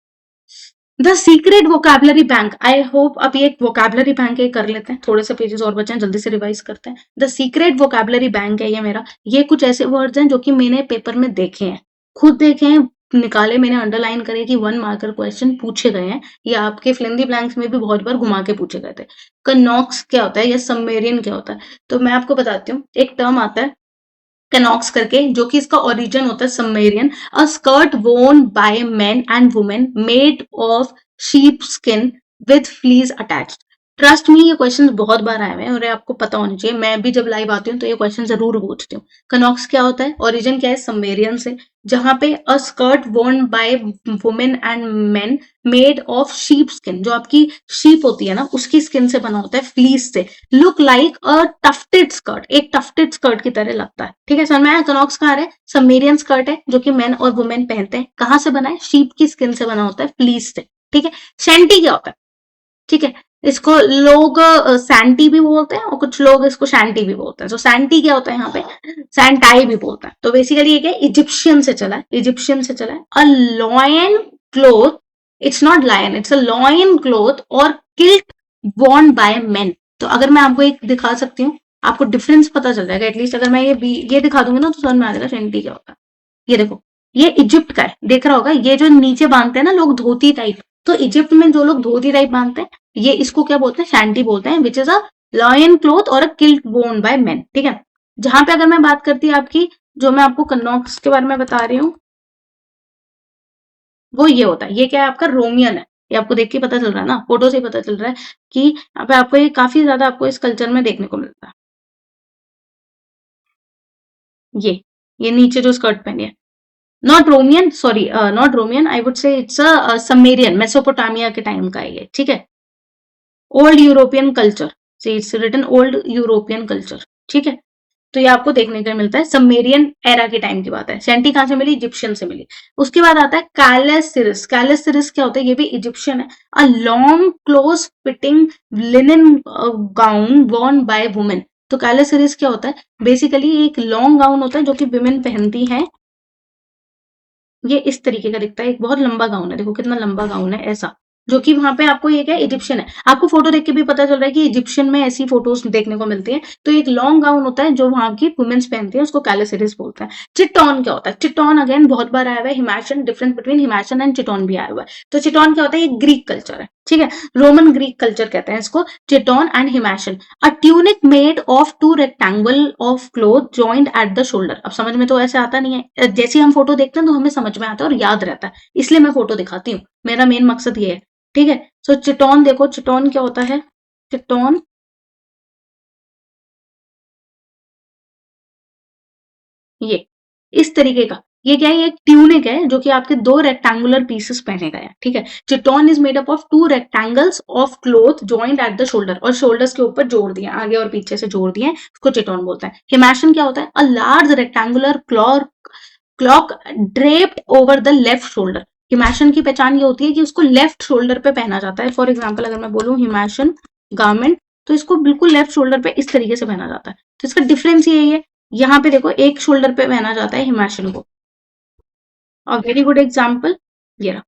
The secret vocabulary bank, I hope अब ये वोकैबलरी बैंक है, कर लेते हैं, थोड़े से पेजेस और बचे हैं, जल्दी से रिवाइज करते हैं। द सीक्रेट वोकैबलरी बैंक है ये मेरा, ये कुछ ऐसे वर्ड्स हैं जो कि मैंने पेपर में देखे हैं, खुद देखे हैं, निकाले मैंने, अंडरलाइन करे कि 1 मार्कर क्वेश्चन पूछे गए हैं, या आपके फ्लिंदी ब्लैंक्स में भी बहुत बार घुमा के पूछे गए थे। कनॉक्स क्या होता है या सबमेरियन क्या होता है, तो मैं आपको बताती हूँ, एक टर्म आता है कैनॉक्स करके, जो कि इसका ओरिजिन होता है Sumerian, a skirt worn by men and women made of sheep skin with fleece attached. Trust me, ये क्वेश्चन बहुत बार आए हुए हैं और ये आपको पता होना चाहिए, मैं भी जब लाइव आती हूँ तो ये क्वेश्चन जरूर पूछती हूँ। कनॉक्स क्या होता है, ओरिजिन क्या है, सबमेरियन से, जहां पे अ skirt worn by women and main made of sheep skin, जो आपकी शीप होती है ना, उसकी स्किन से बना होता है, फ्लीस से, लुक लाइक अ टफ्टेड स्कर्ट, एक टफ्टेड स्कर्ट की तरह लगता है, ठीक है। सर मैं कनॉक्स कहाँ है, सबमेरियन स्कर्ट है, जो कि मेन और वुमेन पहनते हैं, कहाँ से बना है, शीप की स्किन से बना होता है, फ्लीस से, ठीक है। शैंटी क्या होता है, ठीक है, इसको लोग सैंटी भी बोलते हैं और कुछ लोग इसको शैंटी भी बोलते हैं, तो सैंटी क्या होता है यहाँ पे, सैंटाई भी बोलते हैं। तो बेसिकली ये क्या है, इजिप्शियन से चला है, इजिप्शियन से चला है। A loin cloth, it's not lion, it's a loin cloth और किल्ट वॉर्न बाय मेन। तो अगर मैं आपको एक दिखा सकती हूँ, आपको डिफरेंस पता चल जाएगा एटलीस्ट, अगर मैं ये दिखा दूंगी ना, तो समझ में आ जाएगा शैंटी क्या होता है। ये देखो, ये इजिप्ट का है, देख रहा होगा, ये जो नीचे बांधते हैं ना लोग धोती टाइप, तो इजिप्ट में जो लोग धोती टाइप बांधते हैं, ये इसको क्या बोलते हैं, शैंटी बोलते हैं, which is a loin cloth और अ किल्ट वोन बाय मेन, ठीक है। जहां पे अगर मैं बात करती हूँ आपकी, जो मैं आपको कनॉक्स के बारे में बता रही हूँ, वो ये होता है, ये क्या है आपका, रोमियन है, ये आपको देख के पता चल रहा है ना, फोटो से ही पता चल रहा है कि यहाँ पे आपको ये काफी ज्यादा आपको इस कल्चर में देखने को मिलता है। ये नीचे जो स्कर्ट पहनी है, not Roman, sorry, not Roman, I would say it's a Sumerian, Mesopotamia के टाइम का है ये, ठीक है। Old European culture, say it's written old European culture, ठीक है। तो ये आपको देखने को मिलता है। समेरियन एरा के टाइम की बात है। सेंटी कहां से मिली? इजिप्शियन से मिली। उसके बाद आता है कैलेसिरिस। कैलेसिरिस क्या होता है? ये भी इजिप्शियन है। A long close fitting linen gown Warne by women. तो कैलेसिरिस क्या होता है? बेसिकली एक लॉन्ग गाउन होता है जो कि विमेन पहनती हैं। ये इस तरीके का दिखता है, एक बहुत लंबा गाउन है, देखो कितना लंबा गाउन है ऐसा, जो कि वहां पे आपको ये क्या इजिप्शियन है। आपको फोटो देख के भी पता चल रहा है कि इजिप्शियन में ऐसी फोटोज देखने को मिलती है। तो एक लॉन्ग गाउन होता है जो वहां की वुमेन्स पहनती है, उसको कैलेसिरिस बोलते हैं। चिटॉन क्या होता है? चिटॉन अगेन बहुत बार आया हुआ है। Himation, difference between himation and chiton भी आया हुआ है। तो चिटॉन क्या होता है? ये ग्रीक कल्चर है, ठीक है, रोमन ग्रीक कल्चर कहते हैं इसको, chiton and himation. A tunic made of two rectangle of cloth joined at the shoulder. अब समझ में तो ऐसे आता नहीं है, जैसे हम फोटो देखते हैं तो हमें समझ में आता है और याद रहता है, इसलिए मैं फोटो दिखाती हूँ, मेरा मेन मकसद ये है, ठीक है। सो चिटॉन देखो, चिटॉन क्या होता है? चिटॉन ये इस तरीके का, ये क्या है? ये एक ट्यूनिक है जो कि आपके दो रेक्टेंगुलर पीसेस पहने गए हैं, ठीक है। Chiton is made up of two rectangles of cloth joint at the shoulder, और शोल्डर्स के ऊपर जोड़ दिए, आगे और पीछे से जोड़ दिए, उसको चिटॉन बोलते हैं। हिमैशन क्या होता है? A large rectangular cloak draped over the left shoulder. Himation की पहचान ये होती है कि उसको लेफ्ट शोल्डर पे पहना जाता है। फॉर एग्जाम्पल अगर मैं बोलूं हिमैशन गारमेंट, तो इसको बिल्कुल लेफ्ट शोल्डर पे इस तरीके से पहना जाता है। तो इसका डिफरेंस ये है, यहाँ पे देखो एक शोल्डर पे पहना जाता है हिमाचल को, और वेरी गुड एग्जाम्पल ये रहा,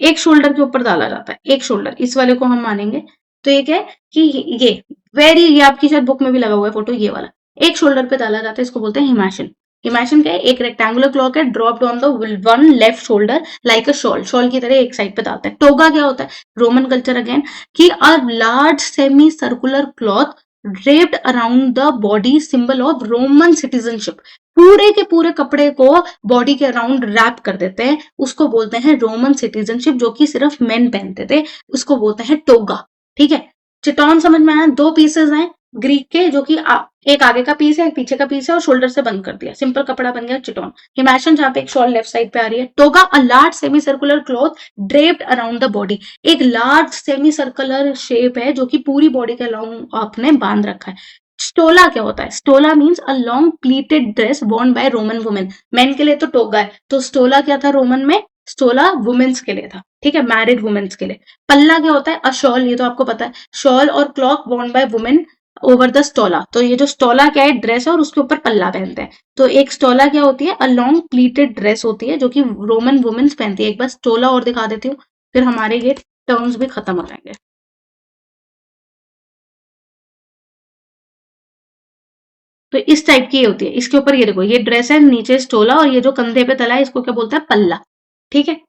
एक शोल्डर के ऊपर डाला जाता है, एक शोल्डर, इस वाले को हम मानेंगे। तो ये क्या है कि ये ये आपकी शायद बुक में भी लगा हुआ है फोटो, ये वाला एक शोल्डर पे डाला जाता है, इसको बोलते हैं हिमाचल। हिमाचल क्या है? एक रेक्टेंगुलर क्लॉक है, dropped on the one left shoulder like a shawl, shawl की तरह एक साइड पे डालता है। टोगा क्या होता है? रोमन कल्चर अगेन, कि a large semi circular cloth draped around the body, symbol of Roman citizenship. पूरे के पूरे कपड़े को बॉडी के अराउंड रैप कर देते हैं, उसको बोलते हैं रोमन सिटीजनशिप, जो कि सिर्फ मेन पहनते थे, उसको बोलते हैं टोगा, ठीक है। चिटॉन समझ में आया? दो पीसेस हैं ग्रीक के, जो कि एक आगे का पीस है, एक पीछे का पीस है, और शोल्डर से बंद कर दिया, सिंपल कपड़ा बन गया चिटॉन। हिमाचल जहां पे एक शॉल लेफ्ट साइड पे आ रही है। Toga a large semi circular cloth draped around the body, एक लार्ज सेमी सर्कुलर शेप है जो कि पूरी बॉडी के अराउंड आपने बांध रखा है। स्टोला क्या होता है? Stola means a long pleated dress worn by Roman women. Men के लिए तो टोगा है, तो स्टोला क्या था रोमन में? स्टोला वुमेन्स के लिए था, ठीक है, मैरिड वुमेन्स के लिए। पल्ला क्या होता है? अ शॉल, ये तो आपको पता है, शॉल और cloak worn by women over the stola. तो ये जो स्टोला क्या है? ड्रेस है, और उसके ऊपर पल्ला पहनते हैं। तो एक स्टोला क्या होती है? अ लॉन्ग प्लीटेड ड्रेस होती है जो कि रोमन वुमेन्स पहनती है। एक बार स्टोला और दिखा देती हूँ, फिर हमारे ये टर्म्स भी खत्म हो जाएंगे। तो इस टाइप की ये होती है, इसके ऊपर ये देखो, ये ड्रेस है, नीचे स्टोला, और ये जो कंधे पे तला है इसको क्या बोलता है? पल्ला, ठीक है।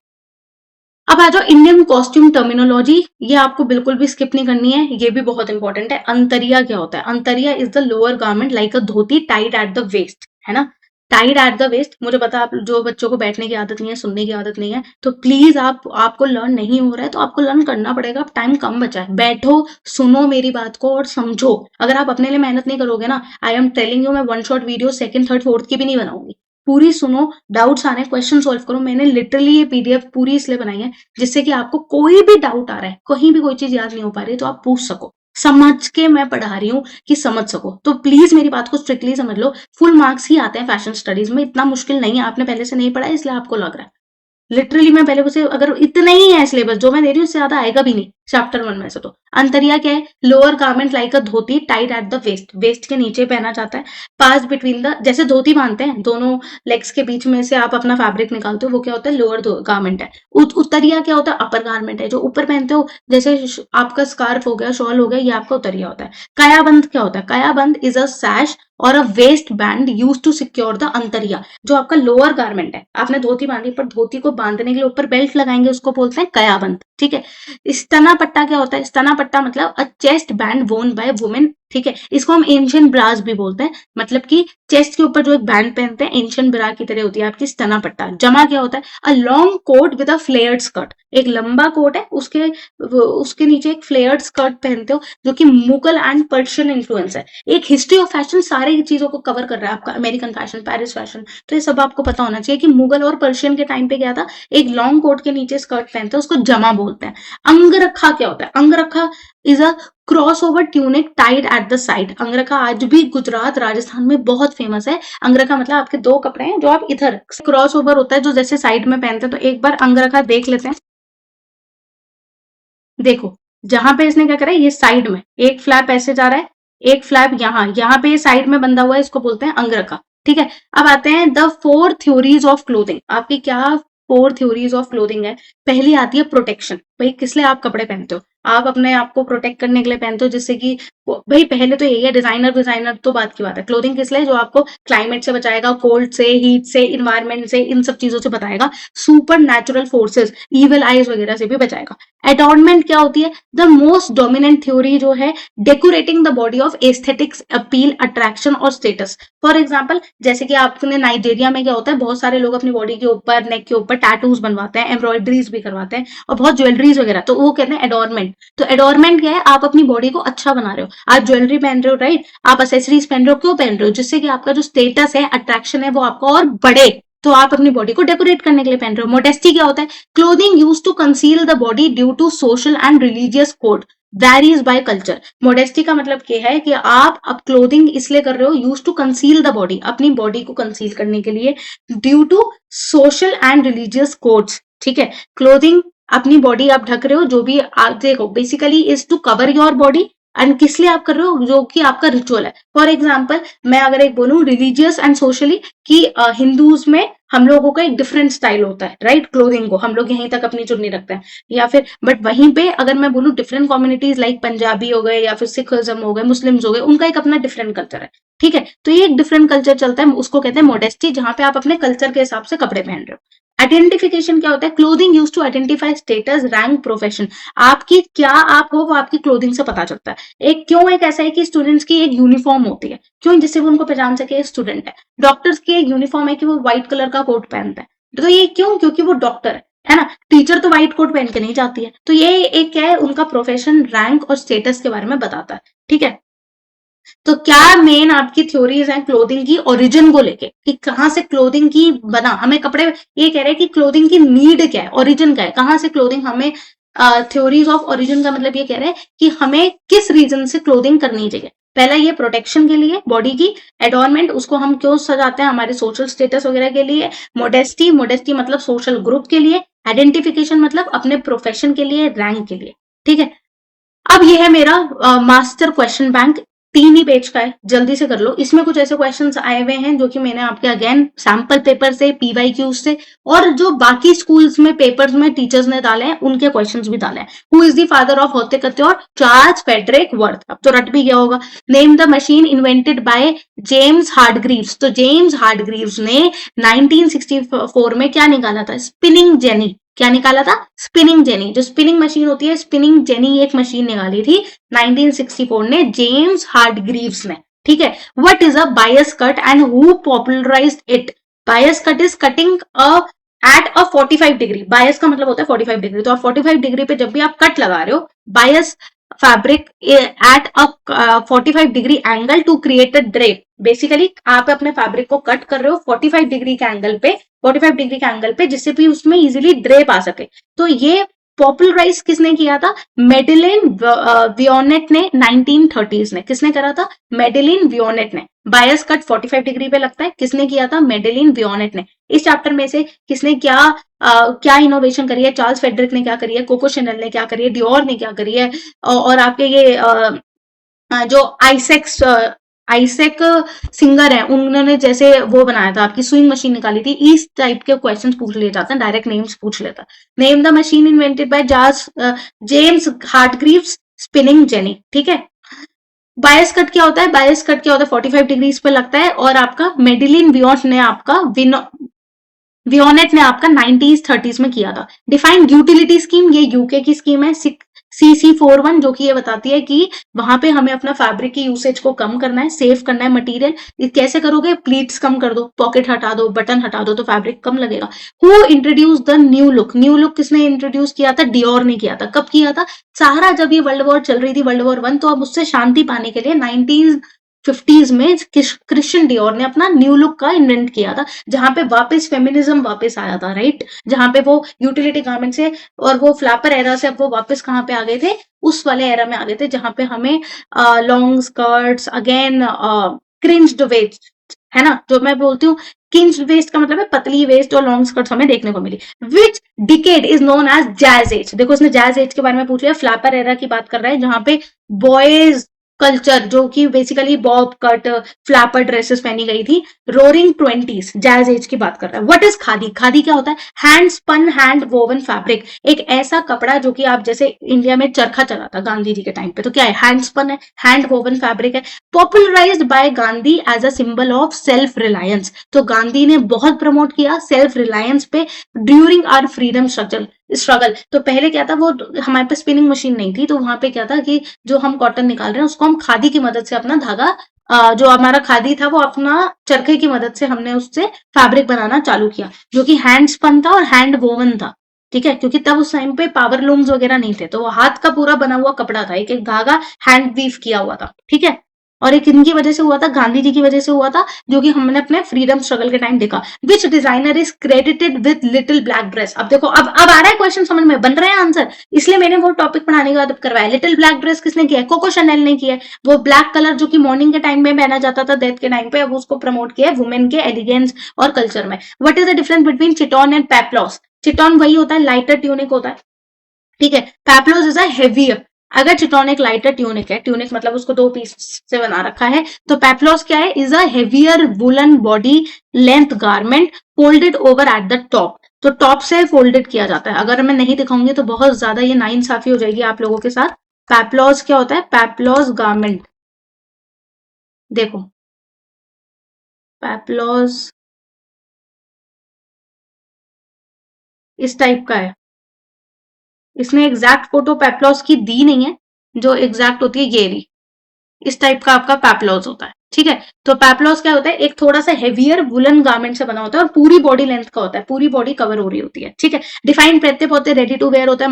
अब आ जाओ इंडियन कॉस्ट्यूम टर्मिनोलॉजी, ये आपको बिल्कुल भी स्किप नहीं करनी है, ये भी बहुत इंपॉर्टेंट है। अंतरिया क्या होता है? Antariya is the lower garment like a dhoti tied at the waist, है ना, टाइड एट द वेस्ट। मुझे पता है आप जो बच्चों को बैठने की आदत नहीं है, सुनने की आदत नहीं है, तो प्लीज आपको लर्न नहीं हो रहा है तो आपको लर्न करना पड़ेगा, अब टाइम कम बचा है, बैठो, सुनो मेरी बात को और समझो। अगर आप अपने लिए मेहनत नहीं करोगे ना, आई एम टेलिंग यू, मैं one shot video second third fourth की भी नहीं बनाऊंगी। पूरी सुनो, डाउट्स आ रहे हैं, क्वेश्चन सॉल्व करो। मैंने लिटरली ये पीडीएफ पूरी इसलिए बनाई है जिससे कि आपको कोई भी डाउट आ रहा है, कहीं भी कोई चीज याद नहीं हो पा रही, तो आप पूछ सको, समझ के मैं पढ़ा रही हूँ कि समझ सको। तो प्लीज मेरी बात को स्ट्रिक्टली समझ लो, फुल मार्क्स ही आते हैं फैशन स्टडीज में, इतना मुश्किल नहीं है। आपने पहले से नहीं पढ़ा है इसलिए आपको लग रहा है, लिटरली मैं पहले उसे, अगर इतना ही है सिलेबस जो मैं दे रही हूँ, उससे ज्यादा आएगा भी नहीं चैप्टर 1 में से। तो अंतरिया क्या है? Lower garment like a dhoti tied at the waist, waist के नीचे पहना जाता है, पास बिटवीन द, जैसे धोती बांधते हैं दोनों लेग्स के बीच में से आप अपना फैब्रिक निकालते हो, वो क्या होता है? लोअर गारमेंट है। उत्तरिया क्या होता है? अपर गारमेंट है, जो ऊपर पहनते हो, जैसे आपका स्कार्फ हो गया, शॉल हो गया, ये आपका उत्तरिया होता है। कायाबंद क्या होता है? कायाबंद is a sash or a waist band use to secure the antariya, जो आपका लोअर गारमेंट है। आपने धोती बांधी, पर धोती को बांधने के लिए ऊपर बेल्ट लगाएंगे, उसको बोलते हैं कयाबंद, ठीक है। स्तना पट्टा क्या होता है? स्तना पट्टा मतलब अ चेस्ट बैंड वोन बाय वुमेन, ठीक है, इसको हम एंशियंट ब्रास भी बोलते हैं, मतलब कि चेस्ट के ऊपर जो एक बैंड पहनते हैं, एंशियंट ब्रा की तरह होती है आपकी स्तना पट्टा। जमा क्या होता है? A long coat with a flared skirt, एक लंबा कोट है, उसके नीचे एक फ्लेयर्ड स्कर्ट पहनते हो, जो कि मुगल एंड पर्शियन इन्फ्लुएंस है। एक हिस्ट्री ऑफ फैशन सारी चीजों को कवर कर रहा है आपका, अमेरिकन फैशन, पेरिस फैशन, तो ये सब आपको पता होना चाहिए कि मुगल और पर्शियन के टाइम पे क्या था, एक लॉन्ग कोट के नीचे स्कर्ट पहनते हैं, उसको जमा बोलते हैं। अंगरखा क्या होता है? Angarkha is a cross over tunic tied at the side. Angarkha आज भी गुजरात राजस्थान में बहुत फेमस है। अंगरखा मतलब आपके दो कपड़े हैं जो आप इधर क्रॉस ओवर होता है जो जैसे साइड में पहनते हैं। तो एक बार अंगरखा देख लेते हैं। देखो जहां पे इसने क्या करा है, ये साइड में एक फ्लैप ऐसे जा रहा है, एक फ्लैप यहाँ पे ये साइड में बंधा हुआ है, इसको बोलते हैं अंगरखा। ठीक है, अब आते हैं द 4 थ्योरीज ऑफ क्लोथिंग। आपकी क्या 4 थ्योरीज ऑफ क्लोथिंग है? पहली आती है प्रोटेक्शन। भाई किस लिए आप कपड़े पहनते हो? आप अपने आप को प्रोटेक्ट करने के लिए पहनते हो, जिससे कि भाई पहले तो यही है, डिजाइनर डिजाइनर तो बात की बात है। क्लोथिंग किस लिए? जो आपको क्लाइमेट से बचाएगा, कोल्ड से, हीट से, इन्वायरमेंट से, इन सब चीजों से बचाएगा, super natural forces, evil eyes वगैरह से भी बचाएगा। एडॉर्नमेंट क्या होती है? द मोस्ट डोमिनेंट थ्योरी जो है, decorating the body of aesthetics, appeal, attraction और स्टेटस। फॉर एग्जाम्पल जैसे कि आपने नाइजीरिया में क्या होता है, बहुत सारे लोग अपनी बॉडी के ऊपर, नेक के ऊपर टैटूज बनवाते हैं, एम्ब्रॉयडरीज भी करवाते हैं और बहुत ज्वेलरीज वगैरह, तो वो कहते हैं एडोरमेंट। तो एडोरमेंट क्या है? आप अपनी बॉडी को अच्छा बना रहे हो, आप ज्वेलरी पहन रहे हो, राइट, आप एसेसरीज पहन रहे हो, क्यों पहन रहे हो? जिससे कि आपका जो स्टेटस है, अट्रैक्शन है, वो आपका और बढ़े। तो आप अपनी बॉडी को डेकोरेट करने के लिए पहन रहे हो। मोडेस्टी क्या होता है? Clothing use to conceal the body due to social and religious code varies by culture. Modesty का मतलब क्या है कि आप अब क्लोथिंग इसलिए कर रहे हो, use to conceal the body, अपनी बॉडी को कंसील करने के लिए, due to social and religious codes. ठीक है, क्लोथिंग अपनी बॉडी आप ढक रहे हो, जो भी आप देखो basically is to cover your body. And किस लिए आप कर रहे हो? जो कि आपका रिचुअल है। फॉर एग्जाम्पल मैं अगर एक बोलूं रिलीजियस एंड सोशली, कि हिंदूज में हम लोगों का एक डिफरेंट स्टाइल होता है, राइट, क्लोथिंग को हम लोग यहीं तक अपनी चुन्नी रखते हैं, या फिर बट वहीं पे अगर मैं बोलूं डिफरेंट कम्युनिटीज लाइक पंजाबी हो गए, या फिर सिखिज्म हो गए, मुस्लिम्स हो गए, उनका एक अपना डिफरेंट कल्चर है। ठीक है, तो ये एक डिफरेंट कल्चर चलता है, उसको कहते हैं मोडेस्टी, जहां पे आप अपने कल्चर के हिसाब से कपड़े पहन रहे हो। आइडेंटिफिकेशन क्या होता है? Clothing use to identify status, rank, profession. आपकी क्या आप हो वो आपकी क्लोथिंग से पता चलता है। एक ऐसा है कि स्टूडेंट्स की एक यूनिफॉर्म होती है, क्यों? जिससे वो उनको पहचान सके स्टूडेंट है। डॉक्टर्स की एक यूनिफॉर्म है कि वो व्हाइट कलर का कोट पहनता है, तो ये क्यों? क्योंकि वो डॉक्टर है ना। टीचर तो व्हाइट कोट पहन के नहीं जाती है। तो ये एक क्या है, उनका प्रोफेशन, रैंक और स्टेटस के बारे में बताता है। ठीक है, तो क्या मेन आपकी थ्योरीज हैं क्लोथिंग की ओरिजिन को लेके, कि कहां से क्लोथिंग की बना, हमें कपड़े, ये कह रहे हैं कि क्लोथिंग की नीड क्या है, ओरिजिन क्या है, कहां से क्लोथिंग हमें, थ्योरीज ऑफ ओरिजिन का मतलब ये कह रहे हैं कि हमें किस रीजन से क्लोथिंग करनी चाहिए। पहला ये प्रोटेक्शन के लिए बॉडी की। एडोरमेंट, उसको हम क्यों सजाते हैं? हमारे सोशल स्टेटस वगैरह के लिए। मोडेस्टी, मोडेस्टी मतलब सोशल ग्रुप के लिए। आइडेंटिफिकेशन मतलब अपने प्रोफेशन के लिए, रैंक के लिए। ठीक है, अब ये है मेरा मास्टर क्वेश्चन बैंक, 3 ही पेज का है, जल्दी से कर लो। इसमें कुछ ऐसे क्वेश्चंस आए हुए हैं जो कि मैंने आपके अगेन सैंपल पेपर से, PYQ से, और जो बाकी स्कूल्स में पेपर्स में टीचर्स ने डाले हैं उनके क्वेश्चंस भी डाले हैं। Who is the father of होते कत्योर? Charles Frederick worth. अब तो रट भी गया होगा। Name the machine invented by James Hargreaves. तो जेम्स हार्डग्रीव्स ने 1964 में क्या निकाला था? Spinning jenny. क्या निकाला था? Spinning jenny. जो स्पिनिंग मशीन होती है, स्पिनिंग जेनी एक मशीन निकाली थी 1964 ने, जेम्स हार्डग्रीव्स ने। ठीक है, what is a bias cut and who popularized it? Bias cut is cutting at a 45 degree. Bias का मतलब होता है 45 डिग्री। तो आप 45 डिग्री पे जब भी आप कट लगा रहे हो, bias fabric at a 45 degree angle to create a drape. Basically आप अपने फैब्रिक को कट कर रहे हो 45 डिग्री के एंगल पे, 45 डिग्री के एंगल पे, जिससे भी उसमें इजीली ड्रेप आ सके। तो ये पॉपुलराइज किसने किया था? मेडेलिन वियोनेट ने 1930s ने। किसने करा था? मेडेलिन वियोनेट ने। बायस कट 45 डिग्री पे लगता है, किसने किया था? मेडेलिन वियोनेट ने। इस चैप्टर में से किसने क्या इनोवेशन करी है? चार्ल्स फेडरिक ने क्या करी है, कोको शेनल ने क्या करी है, डियोर ने क्या करी है, और आपके ये जो आइसेक सिंगर है, उन्होंने जैसे वो बनाया था, आपकी स्विंग मशीन निकाली थी। इस टाइप के क्वेश्चन पूछ लिए जाते हैं, डायरेक्ट नेम्स पूछ लेता। Name the machine invented by James Hargreaves, spinning jenny. ठीक है, बायस कट क्या होता है? बायस कट क्या होता है? 45 डिग्रीज पे लगता है, और आपका मेडिलिन वियोनेट ने आपका 1930s में किया था। डिफाइंड यूटिलिटी स्कीम, ये यूके की स्कीम है, CC41, जो कि ये बताती है कि वहां पे हमें अपना फैब्रिक की यूसेज को कम करना है, सेव करना है मटेरियल। कैसे करोगे? प्लीट्स कम कर दो, पॉकेट हटा दो, बटन हटा दो, तो फैब्रिक कम लगेगा। Who introduce the new look? New look किसने इंट्रोड्यूस किया था? डियोर ने किया था। कब किया था? सारा जब ये वर्ल्ड वॉर चल रही थी, वर्ल्ड वॉर 1, तो अब उससे शांति पाने के लिए 50s में क्रिश्चियन डियोर ने अपना न्यू लुक का इन्वेंट किया था, जहां पे वापस फेमिनिज्म वापस आया था, राइट, जहां पे वो यूटिलिटी गारमेंट से और वो फ्लैपर एरा से अब वो वापस कहाँ पे आ गए थे, उस वाले एरा में आ गए थे जहां पे हमें long skirts again, cringed waste, है ना, जो मैं बोलती हूँ किंग्स वेस्ट का मतलब है पतली वेस्ट और लॉन्ग स्कर्ट्स हमें देखने को मिली। Which decade is known as jazz age, देखो उसने जैज एज के बारे में पूछ लिया, फ्लैपर एरा की बात कर रहा है जहां पे बॉयज कल्चर जो कि basically Bob cut flapper dresses पहनी गई थी, रोरिंग 20s जैज एज की बात कर रहा है। What is khadi? खादी क्या होता है? Hand spun hand woven fabric, एक ऐसा कपड़ा जो कि आप जैसे इंडिया में चरखा चला था गांधी जी के टाइम पे, तो क्या है? हैंड स्पन है, हैंड वोवन फैब्रिक है, popularised by Gandhi as a symbol of self reliance. तो गांधी ने बहुत प्रमोट किया सेल्फ रिलायंस पे ड्यूरिंग आवर फ्रीडम स्ट्रगल। तो पहले क्या था, वो हमारे पास स्पिनिंग मशीन नहीं थी, तो वहां पे क्या था कि जो हम कॉटन निकाल रहे हैं उसको हम खादी की मदद से अपना धागा, जो हमारा खादी था वो अपना चरखे की मदद से हमने उससे फैब्रिक बनाना चालू किया, जो कि हैंड स्पन था और हैंड वोवन था, ठीक है, क्योंकि तब उस टाइम पे पावर लूम्स वगैरह नहीं थे, तो वो हाथ का पूरा बना हुआ कपड़ा था, एक एक धागा हैंड वीव किया हुआ था, ठीक है। और एक इनकी वजह से हुआ था, गांधी जी की वजह से हुआ था, जो कि हमने अपने फ्रीडम स्ट्रगल के टाइम देखा। Which designer is credited with little black dress? अब देखो, अब आ रहा है क्वेश्चन, समझ में बन रहे हैं आंसर, इसलिए मैंने वो टॉपिक पढ़ाने के बाद करवाया। लिटिल ब्लैक ड्रेस किसने किया है? कोको शैनेल ने किया है। वो ब्लैक कलर जो कि मॉर्निंग के टाइम में पहना जाता था डेथ के टाइम पे, अब उसको प्रमोट किया है वुमेन के एलिगेंस और कल्चर में। What is the difference between chiton and peplos? Chiton वही होता है, लाइटर ट्यूनिक होता है, ठीक है। Peplos is a heavier. अगर चिटॉन एक लाइटर ट्यूनिक है, ट्यूनिक मतलब उसको दो पीस से बना रखा है, तो पेप्लोस क्या है? Is a heavier woollen body length garment folded over at the top. तो टॉप से फोल्डेड किया जाता है। अगर मैं नहीं दिखाऊंगी तो बहुत ज्यादा ये नाइंसाफी हो जाएगी आप लोगों के साथ। पेप्लोस क्या होता है? पेप्लोस गारमेंट, देखो पेप्लोस इस टाइप का है। इसने एग्जैक्ट फोटो पेप्लोस की दी नहीं है, जो एग्जैक्ट होती है ये रही, इस टाइप का आपका पेप्लॉज होता है, ठीक है। तो पेप्लॉज क्या होता है? एक थोड़ा सा हेवियर वुलन गारमेंट से बना होता है और पूरी बॉडी लेंथ का होता है, पूरी बॉडी कवर हो रही होती है, ठीक है। डिफाइंड प्रत्यय होते हैं, रेडी टू वेयर होता है,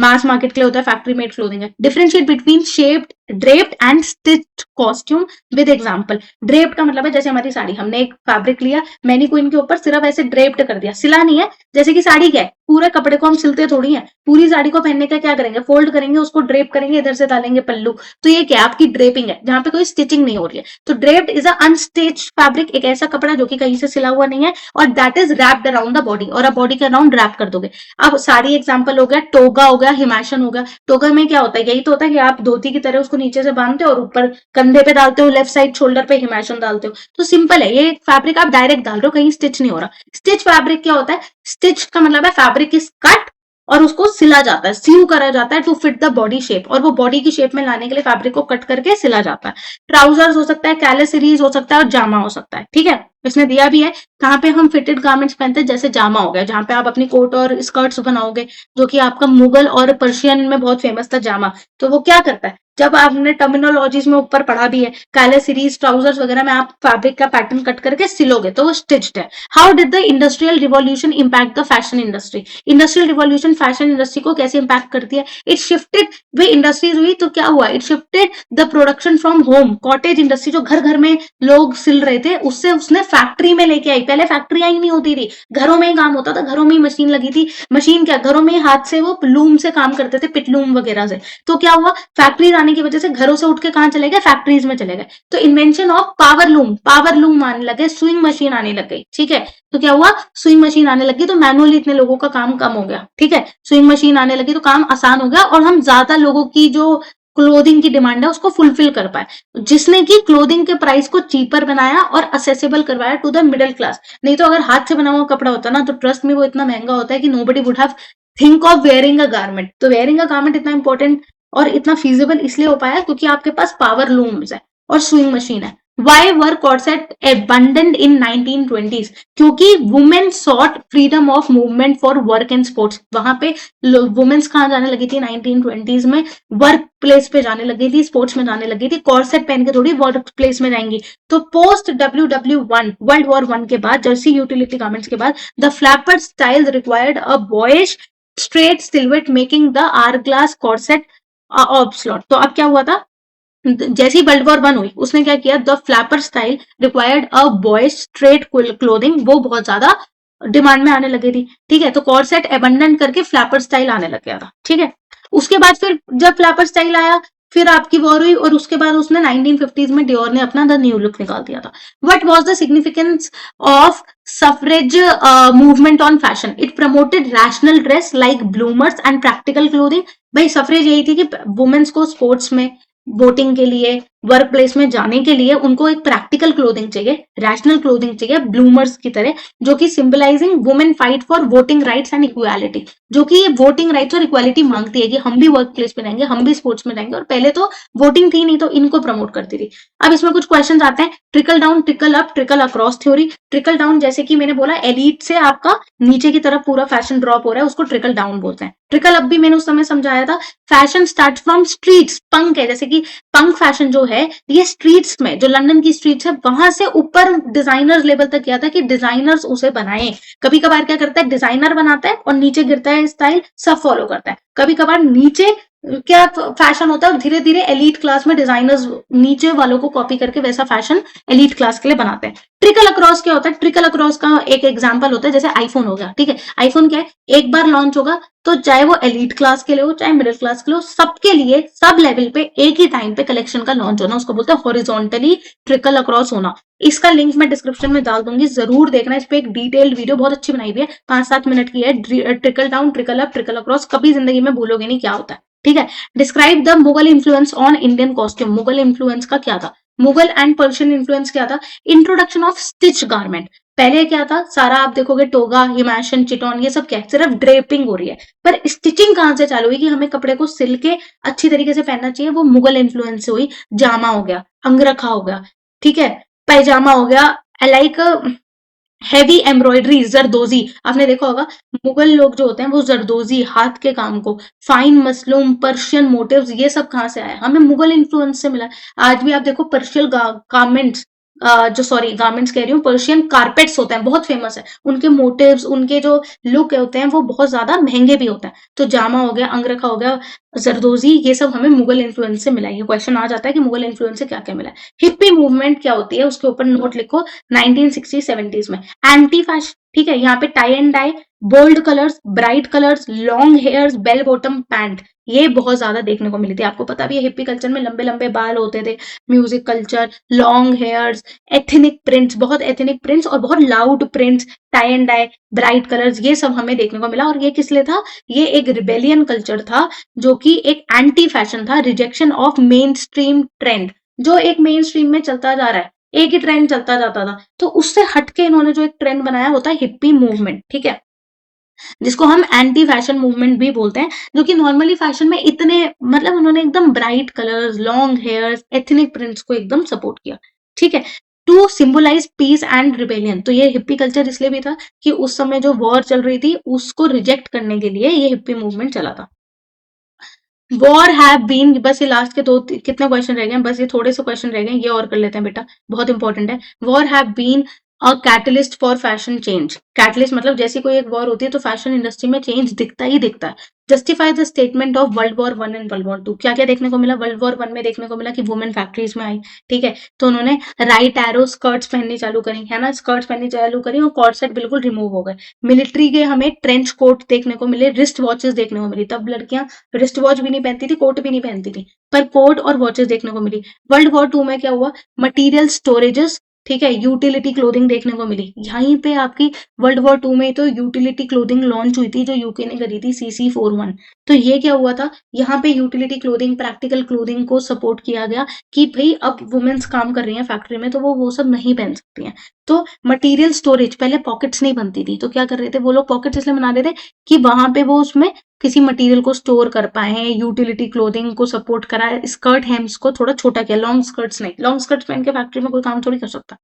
मास मार्केट के लिए होता है, फैक्ट्री मेड क्लोथिंग है। Differentiate between shaped draped and stitched costume with example. Draped का मतलब है जैसे हमारी साड़ी, हमने एक फैब्रिक लिया, मैनीक्विन के ऊपर सिर्फ ऐसे ड्रेप्ड कर दिया, सिला नहीं है। जैसे कि साड़ी क्या है, पूरे कपड़े को हम सिलते थोड़ी है, पूरी साड़ी को पहनने का क्या करेंगे? फोल्ड करेंगे, उसको ड्रेप करेंगे, इधर से डालेंगे पल्लू। तो ये क्या आपकी ड्रेपिंग है, जहां पे कोई स्टिचिंग नहीं हो रही है। तो draped is a unstitched fabric, एक ऐसा कपड़ा जो कि कहीं से सिला हुआ नहीं है, और that is wrapped around the body, और आप बॉडी के अराउंड रैप कर दोगे। अब साड़ी एग्जांपल हो गया, टोगा हो गया, हिमाशन हो गया। टोगा में क्या होता है? यही तो होता है कि आप धोती की तरह उसको नीचे से बांधते हो और ऊपर कंधे पे डालते हो, लेफ्ट साइड शोल्डर पे हिमाशन डालते हो। तो सिंपल है, ये फैब्रिक आप डायरेक्ट डाल रहे हो, कहीं स्टिच नहीं हो रहा। स्टिच फैब्रिक क्या होता है? स्टिच का मतलब है फैब्रिक इज कट और उसको सिला जाता है, सीव करा जाता है to fit the body shape, और वो बॉडी की शेप में लाने के लिए फैब्रिक को कट करके सिला जाता है। ट्राउजर्स हो सकता है, कैले सीरीज हो सकता है, और जामा हो सकता है, ठीक है। इसने दिया भी है कहाँ पे हम फिटेड गारमेंट्स पहनते हैं, जैसे जामा हो गया, जहां पे आप अपनी कोट और स्कर्ट्स बनाओगे, जो कि आपका मुगल और पर्शियन में बहुत फेमस था जामा। तो वो क्या करता है, जब आपने टर्मिनोलॉजीज में ऊपर पढ़ा भी है, कैले सीरीज ट्राउजर्स वगैरह में आप फैब्रिक का पैटर्न कट करके सिलोगे तो वो स्टिच्ड है। How did the industrial revolution impact the fashion industry? Industrial revolution fashion industry को कैसे इंपैक्ट करती है? इट शिफ्टेड, वे इंडस्ट्रीज हुई तो क्या हुआ? It shifted the production from home, cottage industry जो घर घर में लोग सिल रहे थे, उससे उसने फैक्ट्री में लेके आई। पहले फैक्ट्रियां ही नहीं होती थी, घरों में ही काम होता था, घरों में ही मशीन लगी थी। मशीन क्या, घरों में हाथ से वो लूम से काम करते थे, पिटलूम वगैरह से। तो क्या हुआ, फैक्ट्रीज आने की वजह से घरों से उठ के कहां चले गए? फैक्ट्रीज में चले गए। तो इन्वेंशन ऑफ पावर लूम आने लगे, स्विंग मशीन आने लग गई, ठीक है। तो क्या हुआ, स्विंग मशीन आने लगी तो मैनुअली इतने लोगों का काम कम हो गया, ठीक है। स्विंग मशीन आने लगी तो काम आसान हो गया, और हम ज्यादा लोगों की जो क्लोथिंग की डिमांड है उसको फुलफिल कर पाए, जिसने की क्लोथिंग के प्राइस को चीपर बनाया और असेसेबल करवाया टू द मिडिल क्लास। नहीं तो अगर हाथ से बना हुआ कपड़ा होता ना, तो ट्रस्ट में वो इतना महंगा होता है कि nobody would have think of wearing a garment. तो वेयरिंग अ गारमेंट इतना इंपॉर्टेंट और इतना फीजिबल इसलिए हो पाया क्योंकि आपके पास पावर लूम्स है और स्विंग मशीन है। Why were corset abandoned in 1920s? क्योंकि women sought freedom of movement for work and sports. वहां पे वुमेन्स कहाँ जाने लगी थी 1920s में? वर्क प्लेस पे जाने लगी थी, स्पोर्ट्स में जाने लगी थी। कॉर्सेट पहन के थोड़ी वर्क प्लेस में जाएंगी। तो पोस्ट WW1 वर्ल्ड वॉर 1 के बाद, जर्सी यूटिलिटी गारमेंट्स के बाद, the flapper style required a boys straight silhouette making the hourglass corset obsolete. तो अब क्या हुआ था, जैसे ही वर्ल्ड वॉर वन हुई उसने क्या किया, the flapper style required a boys straight clothing, वो बहुत ज्यादा डिमांड में आने लगी थी। ठीक है, तो कॉर्सेट एबंडन करके फ्लैपर स्टाइल आने लग गया था। ठीक है, उसके बाद फिर जब फ्लैपर स्टाइल आया, फिर आपकी वॉर हुई और उसके बाद उसने 1950s में डियोर ने अपना द न्यू लुक निकाल दिया था। What was the significance of suffrage movement on fashion? It promoted rational dress like bloomers and practical clothing. भाई सफरेज यही थी कि वुमेन्स को स्पोर्ट्स में, वोटिंग के लिए, वर्क प्लेस में जाने के लिए उनको एक प्रैक्टिकल क्लोथिंग चाहिए, रैशनल क्लोथिंग चाहिए, ब्लूमर्स की तरह, जो कि symbolising women fight for voting rights and equality, जो कि ये वोटिंग राइट्स और इक्वालिटी मांगती है कि हम भी वर्क प्लेस में रहेंगे, हम भी स्पोर्ट्स में रहेंगे। और पहले तो वोटिंग थी नहीं, तो इनको प्रमोट करती थी। अब इसमें कुछ क्वेश्चन आते हैं। Trickle down, trickle up, trickle across theory. Trickle down जैसे कि मैंने बोला, एलीट से आपका नीचे की तरफ पूरा फैशन ड्रॉप हो रहा है, उसको ट्रिकल डाउन बोलते हैं। ट्रिकल अप भी मैंने उस समय समझाया था, फैशन स्टार्ट फ्रॉम स्ट्रीट्स, पंक है, जैसे कि पंक फैशन जो है ये स्ट्रीट्स में, जो लंदन की स्ट्रीट्स है वहां से ऊपर डिजाइनर्स लेवल तक गया था कि डिजाइनर्स उसे बनाए। कभी कभार क्या करता है, डिजाइनर बनाता है और नीचे गिरता है स्टाइल, सब फॉलो करता है। कभी कभार नीचे क्या फैशन होता है, धीरे धीरे एलीट क्लास में डिजाइनर्स नीचे वालों को कॉपी करके वैसा फैशन एलीट क्लास के लिए बनाते हैं। ट्रिकल अक्रॉस क्या होता है? ट्रिकल अक्रॉस का एक एग्जांपल होता है जैसे आईफोन हो गया। ठीक है, आईफोन क्या है, एक बार लॉन्च होगा तो चाहे वो एलीट क्लास के लिए हो, चाहे मिडिल क्लास के लिए हो, सबके लिए सब लेवल पे एक ही टाइम पे कलेक्शन का लॉन्च होना, उसको बोलते हैं हॉरिजॉन्टली ट्रिकल अक्रॉस होना। इसका लिंक मैं डिस्क्रिप्शन में डाल दूंगी, जरूर देखना। इस पे एक डिटेल्ड वीडियो बहुत अच्छी बनाई हुई है, 5-7 मिनट की है। Trickle down, trickle up, trickle across, कभी जिंदगी में भूलोगे नहीं क्या होता है। ठीक है, describe the Mughal influence on Indian costume. Mughal influence का क्या था? मुगल एंड पर्शियन इन्फ्लुएंस क्या था? Introduction of stitch garment. पहले क्या था, सारा आप देखोगे टोगा, हिमाशन, चिटॉन, ये सब क्या है, सिर्फ ड्रेपिंग हो रही है। पर स्टिचिंग कहां से चालू हुई कि हमें कपड़े को सिल के अच्छी तरीके से पहनना चाहिए? वो मुगल इन्फ्लुएंस से हुई। जामा हो गया, अंगरखा हो गया, ठीक है, पैजामा हो गया, लाइक हैवी एम्ब्रॉयडरी, जरदोजी। आपने देखा होगा मुगल लोग जो होते हैं वो जरदोजी, हाथ के काम को, फाइन मसलूम, पर्शियन मोटिव्स, ये सब कहां से आया? हमें मुगल इन्फ्लुएंस से मिला। आज भी आप देखो पर्शियल गारमेंट्स, जो सॉरी गारमेंट्स कह रही हूँ, पर्शियन कारपेट्स होते हैं, बहुत फेमस है। उनके मोटिव्स, उनके जो लुक होते हैं वो बहुत ज्यादा महंगे भी होते हैं। तो जामा हो गया, अंगरखा हो गया, जरदोजी, ये सब हमें मुगल इन्फ्लुएंस से मिला है। ये क्वेश्चन आ जाता है कि मुगल इन्फ्लुएंस से क्या क्या मिला है। हिप्पी मूवमेंट क्या होती है, उसके ऊपर नोट लिखो। 1960-70s में एंटी फैशन, ठीक है, यहाँ पे tie and dye, bold colours, bright colours, long hairs, bell bottom pant, ये बहुत ज्यादा देखने को मिली थी। आपको पता भी है हिप्पी कल्चर में लंबे लंबे बाल होते थे, music culture, long hairs, ethnic prints, बहुत एथनिक प्रिंट्स और बहुत loud prints, tie and dye, bright colours, ये सब हमें देखने को मिला। और ये किस लिए था? ये एक रिबेलियन कल्चर था, जो कि एक एंटी फैशन था, rejection of main stream trend. जो एक मेन स्ट्रीम में चलता जा रहा है, एक ही ट्रेंड चलता जाता था, तो उससे हटके इन्होंने जो एक ट्रेंड बनाया होता है हिप्पी मूवमेंट। ठीक है, जिसको हम एंटी फैशन मूवमेंट भी बोलते हैं, जो कि नॉर्मली फैशन में इतने, मतलब उन्होंने एकदम bright colours, long hairs, ethnic prints को एकदम सपोर्ट किया। ठीक है, to symbolise peace and rebellion. तो ये हिप्पी कल्चर इसलिए भी था कि उस समय जो वॉर चल रही थी उसको रिजेक्ट करने के लिए ये हिप्पी मूवमेंट चला था। वॉर हैव बीन, बस ये लास्ट के दो कितने क्वेश्चन रह गए हैं, बस ये थोड़े से क्वेश्चन रह गए, ये और कर लेते हैं बेटा, बहुत इंपॉर्टेंट है। War have been a catalyst for fashion change. Catalyst मतलब जैसी कोई एक वॉर होती है तो फैशन इंडस्ट्री में चेंज दिखता ही दिखता है। Justify the statement of world war one and world war two. क्या क्या देखने को मिला? वर्ल्ड वॉर वन में देखने को मिला कि वुमेन फैक्ट्रीज में आई। ठीक है, तो उन्होंने राइट एरो स्कर्ट्स पहननी चालू करी, है ना, स्कर्ट्स पहननी चालू करी और कॉर्ड सेट बिल्कुल रिमूव हो गए। मिलिट्री के हमें ट्रेंच कोट देखने को मिले, रिस्ट वॉचेस देखने को मिली। तब लड़कियां रिस्ट वॉच भी नहीं पहनती थी, कोट भी नहीं पहनती थी, पर कोट और वॉचेस देखने को मिली। वर्ल्ड वॉर टू में क्या हुआ? मटीरियल स्टोरेजेस, ठीक है, यूटिलिटी क्लोथिंग देखने को मिली। यहीं पे आपकी वर्ल्ड वॉर टू में तो यूटिलिटी क्लोथिंग लॉन्च हुई थी, जो यूके ने करी थी, CC41। तो ये क्या हुआ था, यहाँ पे यूटिलिटी क्लोथिंग, प्रैक्टिकल क्लोथिंग को सपोर्ट किया गया कि भाई अब वुमेन्स काम कर रही हैं फैक्ट्री में तो वो सब नहीं पहन सकती हैं। तो मटेरियल स्टोरेज, पहले पॉकेट्स नहीं बनती थी, तो क्या कर रहे थे वो लोग, पॉकेट्स इसलिए बना रहे थे कि वहां पे वो उसमें किसी मटेरियल को स्टोर कर पाए, यूटिलिटी क्लोथिंग को सपोर्ट करा। स्कर्ट हेम्स को थोड़ा छोटा किया, लॉन्ग स्कर्ट्स नहीं, लॉन्ग स्कर्ट्स पहन के फैक्ट्री में कोई काम थोड़ी कर सकता।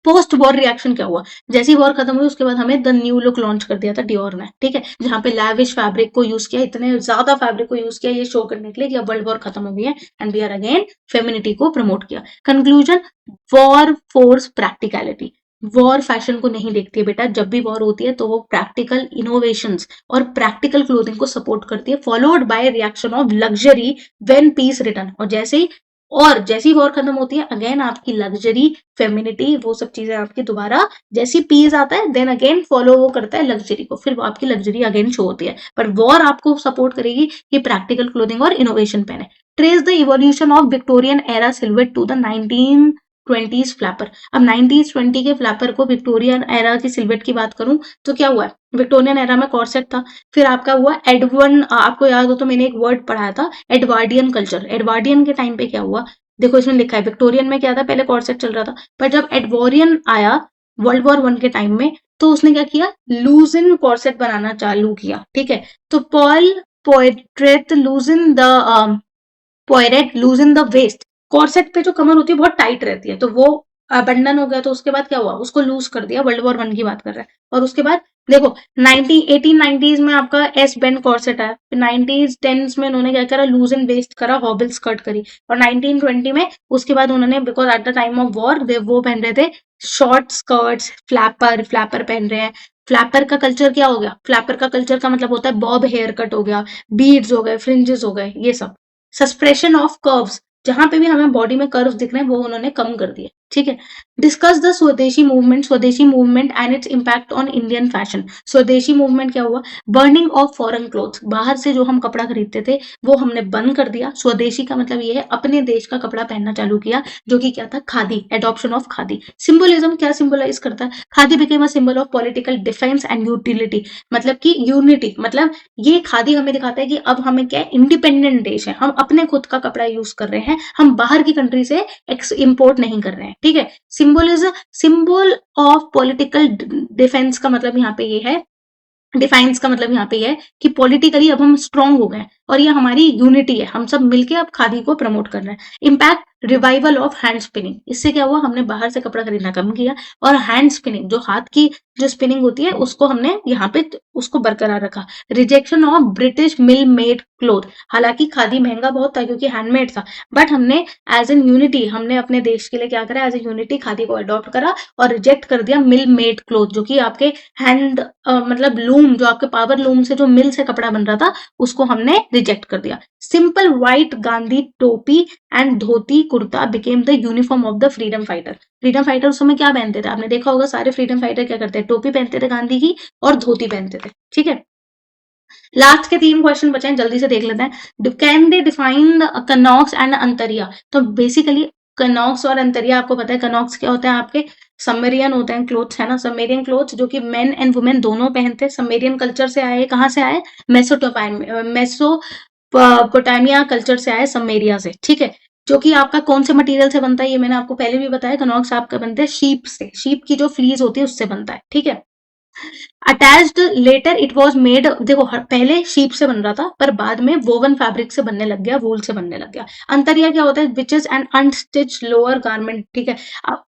पोस्ट वॉर रिएक्शन क्या हुआ? जैसी वॉर खत्म हुई उसके बाद हमें द न्यू लुक लॉन्च कर दिया था डियोर ने। ठीक है, जहां पे लैविश फैब्रिक को यूज किया, इतने ज्यादा फैब्रिक को यूज किया, ये शो करने के लिए कि अब वर्ल्ड वॉर खत्म हो गई है and we are again femininity को प्रमोट किया। Conclusion, war force practicality. War fashion को नहीं देखती है बेटा। जब भी वॉर होती है तो वो प्रैक्टिकल इनोवेशंस और प्रैक्टिकल क्लोथिंग को सपोर्ट करती है, followed by reaction of luxury when peace return. और जैसे ही वॉर खत्म होती है अगेन आपकी लग्जरी, फेमिनिटी, वो सब चीजें आपकी दोबारा, जैसी पीस आता है देन अगेन फॉलो वो करता है लग्जरी को, फिर आपकी लग्जरी अगेन शो होती है। पर वॉर आपको सपोर्ट करेगी कि प्रैक्टिकल क्लोथिंग और इनोवेशन पहने। Trace the evolution of Victorian era silhouette to the 1920s flapper. अब 1920 के फ्लैपर को विक्टोरियन एरा की सिल्हूट की बात करूं तो क्या हुआ है, विक्टोरियन एरा में कॉर्सेट था, फिर आपका हुआ एडवन, आपको याद हो तो मैंने एक वर्ड पढ़ाया था एडवार्डियन कल्चर। एडवार्डियन के टाइम पे क्या हुआ, देखो इसमें लिखा है विक्टोरियन में क्या था, पहले कॉर्सेट चल रहा था, पर जब एडवोरियन आया वर्ल्ड वॉर वन के टाइम में तो उसने क्या किया, लूजन कॉर्सेट बनाना चालू किया। ठीक है, तो Paul Poiret loosen the Poiret loosen the waist. Corset पे जो कमर होती है बहुत टाइट रहती है, तो वो अबंडन हो गया, तो उसके बाद क्या हुआ, उसको लूज कर दिया। वर्ल्ड वॉर वन की बात कर रहा है। और उसके बाद देखो 1890s में आपका एस बेंड कॉर्सेट आया, फिर 1910s में उन्होंने क्या करा, लूज एंड वेस्ट करा, हॉबल स्कर्ट करी, और 1920 में उसके बाद उन्होंने, because at the time of war वो पहन रहे थे शॉर्ट स्कर्ट्स, फ्लैपर फ्लैपर पहन रहे हैं। फ्लैपर का कल्चर क्या हो गया, फ्लैपर का कल्चर का मतलब होता है बॉब हेयर कट हो गया, बीड्स हो गए, फ्रिंजेस हो गए, ये सब। सस्प्रेशन ऑफ कर्व्स, जहां पे भी हमें बॉडी में कर्व्स दिख रहे हैं वो उन्होंने कम कर दिए। ठीक है, डिस्कस द स्वदेशी movement and its impact on Indian fashion. स्वदेशी मूवमेंट क्या हुआ, बर्निंग ऑफ फॉरेन क्लोथ्स, बाहर से जो हम कपड़ा खरीदते थे वो हमने बंद कर दिया। स्वदेशी का मतलब ये है अपने देश का कपड़ा पहनना चालू किया, जो कि क्या था, khadi, adoption of khadi. Symbolism क्या सिंबलाइज करता है, khadi became a symbol of political defence and utility, मतलब कि यूनिटी, मतलब ये खादी हमें दिखाता है कि अब हमें क्या है, इंडिपेंडेंट देश है, हम अपने खुद का कपड़ा यूज कर रहे हैं, हम बाहर की कंट्री से इंपोर्ट नहीं कर रहे हैं। ठीक है, symbol symbol of political defence का मतलब यहाँ पे ये है, डिफाइंस का मतलब यहाँ पे ये है कि पॉलिटिकली अब हम स्ट्रांग हो गए और ये हमारी यूनिटी है, हम सब मिलके अब खादी को प्रमोट कर रहे हैं। Impact revival of hand spinning, इससे क्या हुआ, हमने बाहर से कपड़ा खरीदना कम किया और हैंड स्पिनिंग, जो हाथ की जो स्पिनिंग होती है उसको हमने यहाँ पे उसको बरकरार रखा। Rejection of British mill made cloth, हालांकि खादी महंगा बहुत था क्योंकि हैंडमेड था, बट हमने एज एन यूनिटी, हमने अपने देश के लिए क्या करा, एज ए यूनिटी खादी को अडॉप्ट करा और रिजेक्ट कर दिया मिल मेड क्लोथ, जो कि आपके हैंड मतलब लूम, जो आपके पावर लूम से जो मिल से कपड़ा बन रहा था उसको हमने रिजेक्ट कर दिया। सिंपल व्हाइट गांधी टोपी and dhoti kurta became the uniform of the freedom fighter. Freedom fighter उस समय क्या पहनते थे, आपने देखा होगा सारे फ्रीडम फाइटर क्या करते हैं, टोपी पहनते थे गांधी की और धोती पहनते थे। ठीक है, लास्ट के 3 क्वेश्चन बचे हैं, जल्दी से देख लेते हैं। Can they define kaunakes and antariya. तो बेसिकली कनॉक्स और अंतरिया, आपको पता है कनॉक्स क्या होता है, आपके समेरियन होते हैं क्लोथ्स, है ना, समेरियन क्लोथ्स जो कि मेन एंड वुमेन दोनों पहनते हैं। समेरियन कल्चर से आए, कहाँ से आए, मेसोपोटामिया कल्चर से आए, समेरिया से। ठीक है, जो कि आपका कौन से मटेरियल से बनता है, ये मैंने आपको पहले भी बताया, कनॉक्स आपका बनते हैं शीप से, शीप की जो फ्लीज होती है उससे बनता है। ठीक है, attached later it was made, देखो पहले शीप से बन रहा था पर बाद में वोवन फैब्रिक से बनने लग गया, वूल से बनने लग गया। अंतरिया क्या होता है, which is an unstitch lower garment. ठीक है,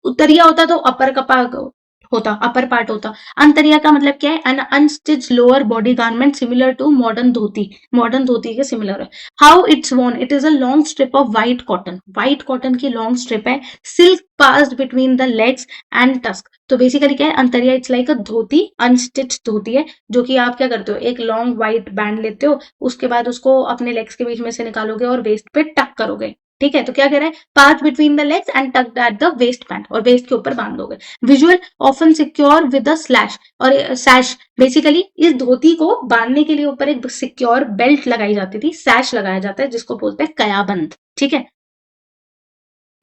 उत्तरिया होता तो अपर का होता, अपर पार्ट होता। अंतरिया का मतलब क्या है, an unstitch lower body garment similar to modern dhoti, modern dhoti के सिमिलर है। How it's worn, it is a long strip of white cotton, white cotton की लॉन्ग स्ट्रिप है, silk passed between the legs and tusk. तो basically क्या है, antariya it's like a dhoti, unstitch dhoti है, जो कि आप क्या करते हो, एक लॉन्ग व्हाइट बैंड लेते हो, उसके बाद उसको अपने लेग्स के बीच में से निकालोगे और वेस्ट पे टक करोगे। ठीक है, तो क्या कह रहा है, pass between the legs and tucked at the waist band, और वेस्ट के ऊपर बांध दोगे। Visual often secure with a slash or sash, basically इस धोती को बांधने के लिए ऊपर एक सिक्योर बेल्ट लगाई जाती थी, सैश लगाया जाता है जिसको बोलते हैं कयाबंद। ठीक है,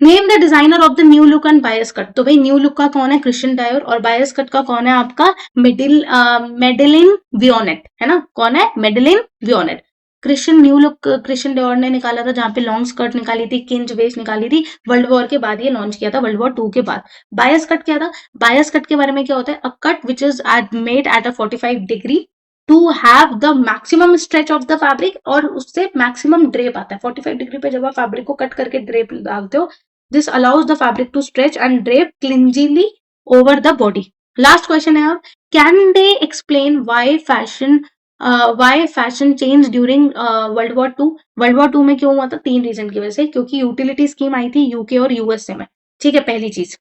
name the designer of the new look and bias cut. तो भाई न्यू लुक का कौन है, क्रिश्चियन डायोर, और बायस कट का कौन है आपका, मेडेलिन वियोनेट, है ना, कौन है, Madeleine Vionnet. Christian new look Christian Dior ने निकाला था, जहां पे लॉन्ग स्कर्ट निकाली थी, किंज वेस्ट निकाली थी, वर्ल्ड वॉर के बाद ये लॉन्च किया था, वर्ल्ड वॉर 2 के बाद। बायस कट क्या था, बायस कट के बारे में क्या होता है, a cut which is made at a 45 degree to have the maximum stretch of the fabric, और उससे मैक्सिमम ड्रेप आता है। 45 डिग्री पे जब आप फैब्रिक को कट करके ड्रेप डालते हो, this allows the fabric to stretch and drape clingingly over the body. Last question है, can they explain why fashion changed during World War II? World War II में क्यों हुआ था, 3 रीजन की वजह से, क्योंकि यूटिलिटी स्कीम आई थी यूके और यूएसए में। ठीक है, पहली चीज।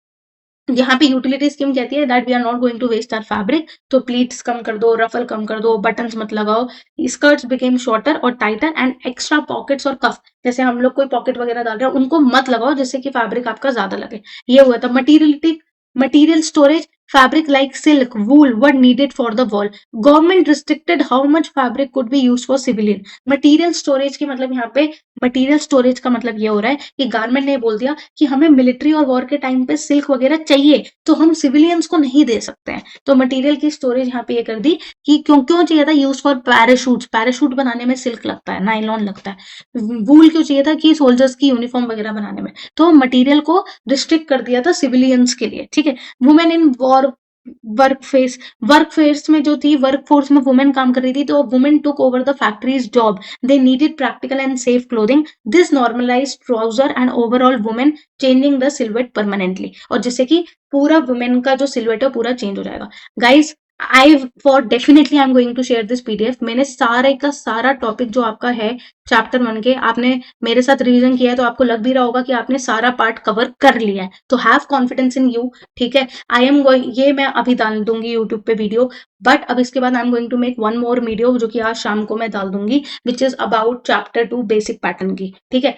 यहाँ पे यूटिलिटी स्कीम कहती है that we are not going to waste our fabric, तो प्लीट्स कम कर दो, रफल कम कर दो, बटन्स मत लगाओ, स्कर्ट्स बिकेम शॉर्टर और टाइटर एंड एक्स्ट्रा पॉकेट्स और कफ, जैसे हम लोग कोई पॉकेट वगैरह डाल रहे हैं उनको मत लगाओ जिससे कि फैब्रिक आपका ज्यादा लगे। ये हुआ था materiality. Material storage, fabric like silk, wool were needed for the wall. Government restricted how much fabric could be used for civilian. Material storage की मतलब यहाँ पे मटीरियल स्टोरेज का मतलब ये हो रहा है कि गवर्नमेंट ने बोल दिया कि हमें मिलिट्री और वॉर के टाइम पे सिल्क वगैरह चाहिए तो हम सिविलियंस को नहीं दे सकते हैं, तो मटेरियल की स्टोरेज यहाँ पे ये कर दी कि क्यों क्यों चाहिए था, यूज फॉर पैराशूट, पैराशूट बनाने में सिल्क लगता है, नाइलॉन लगता है। वूल क्यों चाहिए था कि सोल्जर्स की यूनिफॉर्म वगैरह बनाने में, तो मटेरियल को रिस्ट्रिक्ट कर दिया था सिविलियंस के लिए, ठीक है। Women in war workforce में जो थी, वर्क फोर्स में वुमेन काम कर रही थी, तो women took over the factories job, they needed practical and safe clothing, this normalize trouser and overall women changing the silhouette permanently, और जिससे कि पूरा वुमेन का जो सिल्हूएट है पूरा चेंज हो जाएगा। Guys I for definitely I am going to share this PDF. मैंने सारे का सारा टॉपिक जो आपका है चैप्टर 1 के, आपने मेरे साथ रिवीजन किया है तो आपको लग भी रहा होगा कि आपने सारा पार्ट कवर कर लिया है, तो हैव कॉन्फिडेंस इन यू, ठीक है। आई एम गोइंग, ये मैं अभी डाल दूंगी यूट्यूब पे वीडियो, बट अब इसके बाद I am going to make one more video जो कि आज शाम को मैं डाल दूंगी, which is about chapter 2 basic pattern की, ठीक है।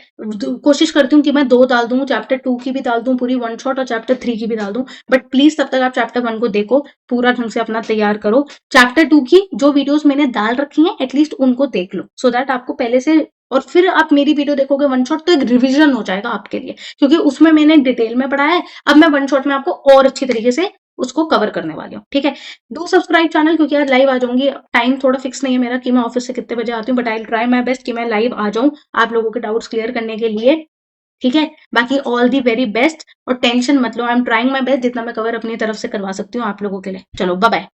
कोशिश करती हूँ कि मैं 2 डाल दूं, चैप्टर 2 की भी डाल दूं पूरी वन शॉट और चैप्टर 3 की भी डाल दूं, बट प्लीज तब तक आप चैप्टर 1 को देखो, पूरा ढंग से अपना तैयार करो। चैप्टर 2 की जो वीडियोस मैंने डाल रखी हैं एटलीस्ट उनको देख लो, सो दैट आपको पहले से, और फिर आप मेरी वीडियो देखोगे वन शॉट तो एक रिवीजन हो जाएगा आपके लिए, क्योंकि उसमें मैंने डिटेल में पढ़ाया है, अब मैं वन शॉट में आपको और अच्छी तरीके से उसको कवर करने वाली हूँ, ठीक है। डू सब्सक्राइब चैनल, क्योंकि आज लाइव आ जाऊंगी, टाइम थोड़ा फिक्स नहीं है मेरा कि मैं ऑफिस से कितने बजे आती हूँ, but I try my best कि मैं लाइव आ जाऊं आप लोगों के डाउट्स क्लियर करने के लिए, ठीक है। बाकी ऑल दी वेरी बेस्ट, और टेंशन मत लो, I am trying my best, जितना मैं कवर अपनी तरफ से करवा सकती हूँ आप लोगों के लिए। चलो बाय बाय।